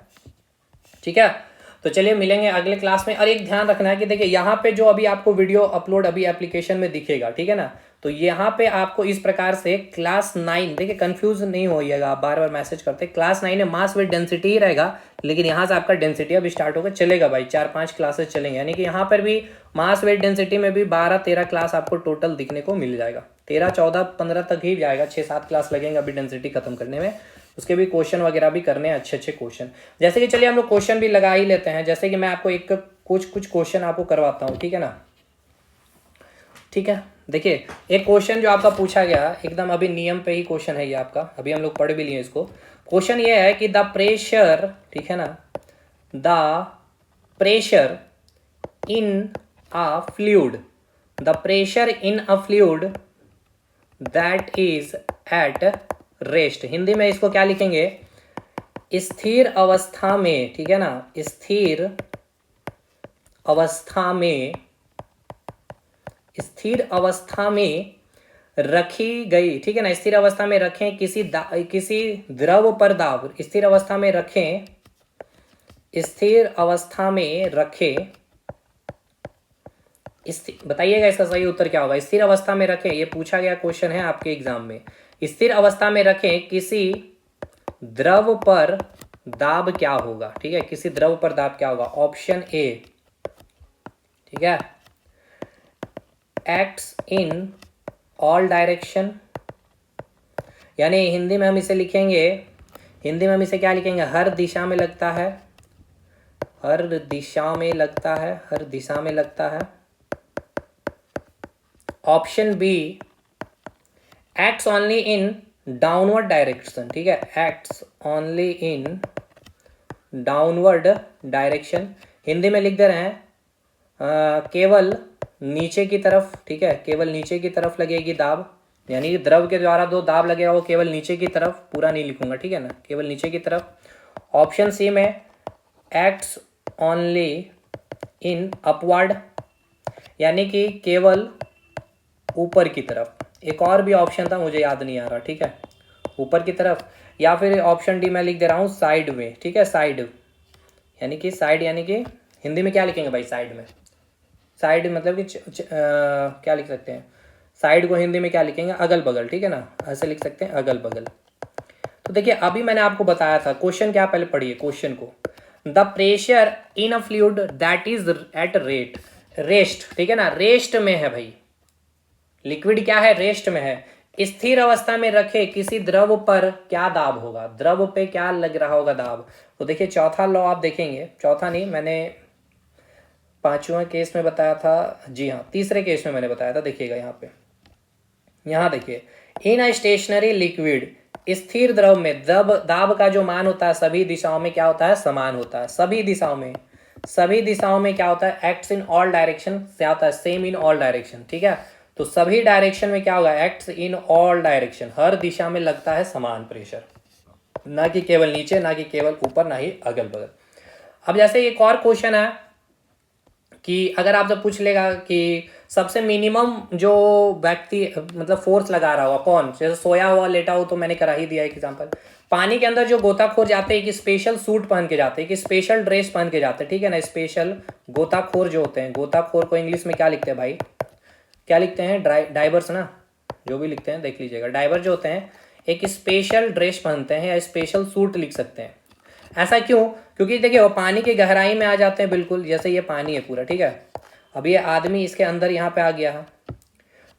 ठीक है। तो चलिए मिलेंगे अगले क्लास में। और एक ध्यान रखना है कि देखिए यहाँ पे जो अभी आपको वीडियो अपलोड अभी एप्लीकेशन में दिखेगा, ठीक है ना, तो यहाँ पे आपको इस प्रकार से क्लास 9, देखिए कंफ्यूज नहीं होइएगा, आप बार बार मैसेज करते, क्लास 9 में मास विद डेंसिटी ही रहेगा, लेकिन यहाँ से आपका डेंसिटी अब स्टार्ट होगा, चलेगा भाई 4-5 क्लासेस चलेंगे, यानी कि यहाँ पर भी मास विद डेंसिटी में भी 12-13 क्लास आपको टोटल दिखने को मिल जाएगा। 13, 14, 15 तक ही जाएगा, 6-7 क्लास लगेंगे अभी डेंसिटी खत्म करने में। उसके भी क्वेश्चन वगैरह भी करने हैं, अच्छे अच्छे क्वेश्चन। जैसे कि चलिए हम लोग क्वेश्चन भी लगा ही लेते हैं, जैसे कि मैं आपको एक कुछ क्वेश्चन आपको करवाता हूँ, ठीक है ना। ठीक है, देखिए एक क्वेश्चन जो आपका पूछा गया एकदम अभी नियम पे ही क्वेश्चन है ये आपका, अभी हम लोग पढ़ भी लिए इसको। क्वेश्चन ये है कि द प्रेशर, ठीक है ना, the pressure in a fluid, the pressure in a fluid that is at rest. Hindi में इसको क्या लिखेंगे, स्थिर अवस्था में, ठीक है ना, स्थिर अवस्था में, स्थिर अवस्था में रखी गई, ठीक है ना, स्थिर अवस्था में रखें किसी द्रव पर दाब, स्थिर अवस्था में रखें, स्थिर अवस्था में रखें, बताइएगा इसका सही उत्तर क्या होगा। स्थिर अवस्था में रखें, ये पूछा गया क्वेश्चन है आपके एग्जाम में। स्थिर अवस्था में रखें किसी द्रव पर दाब क्या होगा, ठीक है, किसी द्रव पर दाब क्या होगा। ऑप्शन ए, ठीक है, एक्ट्स इन ऑल डायरेक्शन, यानी हिंदी में हम इसे लिखेंगे, हिंदी में हम इसे क्या लिखेंगे, हर दिशा में लगता है, हर दिशा में लगता है, हर दिशा में लगता है। Option B, acts only in downward direction, ठीक है, acts only in downward direction. Hindi में लिख दे रहे हैं केवल नीचे की तरफ, ठीक है, केवल नीचे की तरफ लगेगी दाब, यानी द्रव के द्वारा दो दाब लगेगा वो केवल नीचे की तरफ, पूरा नहीं लिखूंगा, ठीक है ना, केवल नीचे की तरफ। ऑप्शन सी में एक्ट्स ओनली इन अपवर्ड, यानी कि केवल ऊपर की तरफ। एक और भी ऑप्शन था, मुझे याद नहीं आ रहा, ठीक है, ऊपर की तरफ, या फिर ऑप्शन डी मैं लिख दे रहा हूँ साइड में, ठीक है, साइड यानी कि साइड, यानी कि हिंदी में क्या लिखेंगे भाई साइड में? साइड मतलब कि क्या लिख सकते हैं साइड को हिंदी में क्या लिखेंगे? अगल बगल, ठीक है ना, ऐसे लिख सकते हैं अगल बगल। तो देखिए अभी मैंने आपको बताया था क्वेश्चन क्या, पहले पढ़िए क्वेश्चन को। The pressure in a fluid that is at rest, ठीक है ना, रेस्ट में है भाई, लिक्विड क्या है, रेस्ट में है, स्थिर अवस्था में रखे किसी द्रव पर क्या दाब होगा, द्रव पे क्या लग रहा होगा दाब। तो देखिए चौथा लॉ आप देखेंगे, चौथा नहीं, मैंने पांचवा केस में बताया था, जी हाँ तीसरे केस में मैंने बताया था, देखिएगा यहाँ पे, यहाँ देखिए, इन अ स्टेशनरी लिक्विड, स्थिर द्रव में दाब का जो मान होता है सभी दिशाओं में क्या होता है, समान होता है, सभी दिशाओं में क्या होता है, एक्ट्स इन ऑल डायरेक्शन, क्या होता है, सेम इन ऑल डायरेक्शन, ठीक है। तो सभी डायरेक्शन में क्या होगा, एक्ट्स इन ऑल डायरेक्शन, हर दिशा में लगता है समान प्रेशर, ना कि केवल नीचे, ना कि केवल ऊपर, ना ही अगल बगल। अब जैसे एक और क्वेश्चन है कि अगर आपसे पूछ लेगा कि सबसे मिनिमम जो व्यक्ति मतलब फोर्स लगा रहा होगा कौन, जैसे सोया हुआ लेटा हो तो मैंने करा ही दिया एक एग्जांपल, पानी के अंदर जो गोताखोर जाते हैं, कि स्पेशल सूट पहन के जाते हैं, कि स्पेशल ड्रेस पहन के जाते हैं, ठीक है ना, स्पेशल गोताखोर जो होते हैं, गोताखोर को इंग्लिश में क्या लिखते हैं भाई, क्या लिखते हैं, डाइवर्स ना, जो भी लिखते हैं देख लीजिएगा, डाइवर जो होते हैं एक स्पेशल ड्रेस पहनते हैं या स्पेशल सूट लिख सकते हैं। ऐसा क्यों? क्योंकि देखिए वो पानी की गहराई में आ जाते हैं, बिल्कुल जैसे ये पानी है पूरा, ठीक है, अब ये आदमी इसके अंदर यहाँ पे आ गया है,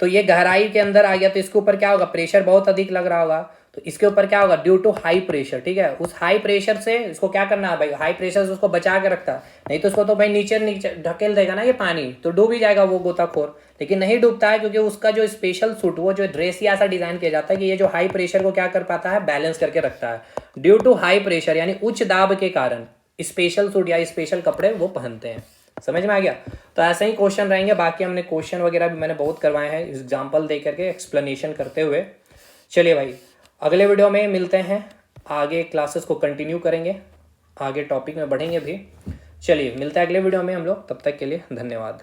तो ये गहराई के अंदर आ गया, तो इसके ऊपर क्या होगा, प्रेशर बहुत अधिक लग रहा होगा, तो इसके ऊपर क्या होगा, ड्यू टू हाई प्रेशर, ठीक है, उस हाई प्रेशर से इसको क्या करना है भाई, हाई प्रेशर से उसको बचा के रखता है, नहीं तो उसको तो भाई नीचे नीचे ढकेल देगा ना ये पानी, तो डूब ही जाएगा वो गोताखोर, लेकिन नहीं डूबता है क्योंकि उसका जो स्पेशल सूट, वो जो ड्रेस ही ऐसा डिजाइन किया जाता है कि ये जो हाई प्रेशर को क्या कर पाता है, बैलेंस करके रखता है, ड्यू टू हाई प्रेशर, यानी उच्च दाब के कारण स्पेशल सूट या स्पेशल कपड़े वो पहनते हैं। समझ में आ गया? तो ऐसे ही क्वेश्चन रहेंगे, बाकी हमने क्वेश्चन वगैरह भी मैंने बहुत करवाए हैं एग्जाम्पल दे करके, एक्सप्लेनेशन करते हुए। चलिए भाई अगले वीडियो में मिलते हैं, आगे क्लासेस को कंटिन्यू करेंगे, आगे टॉपिक में बढ़ेंगे भी। चलिए मिलते हैं अगले वीडियो में हम लोग, तब तक के लिए धन्यवाद।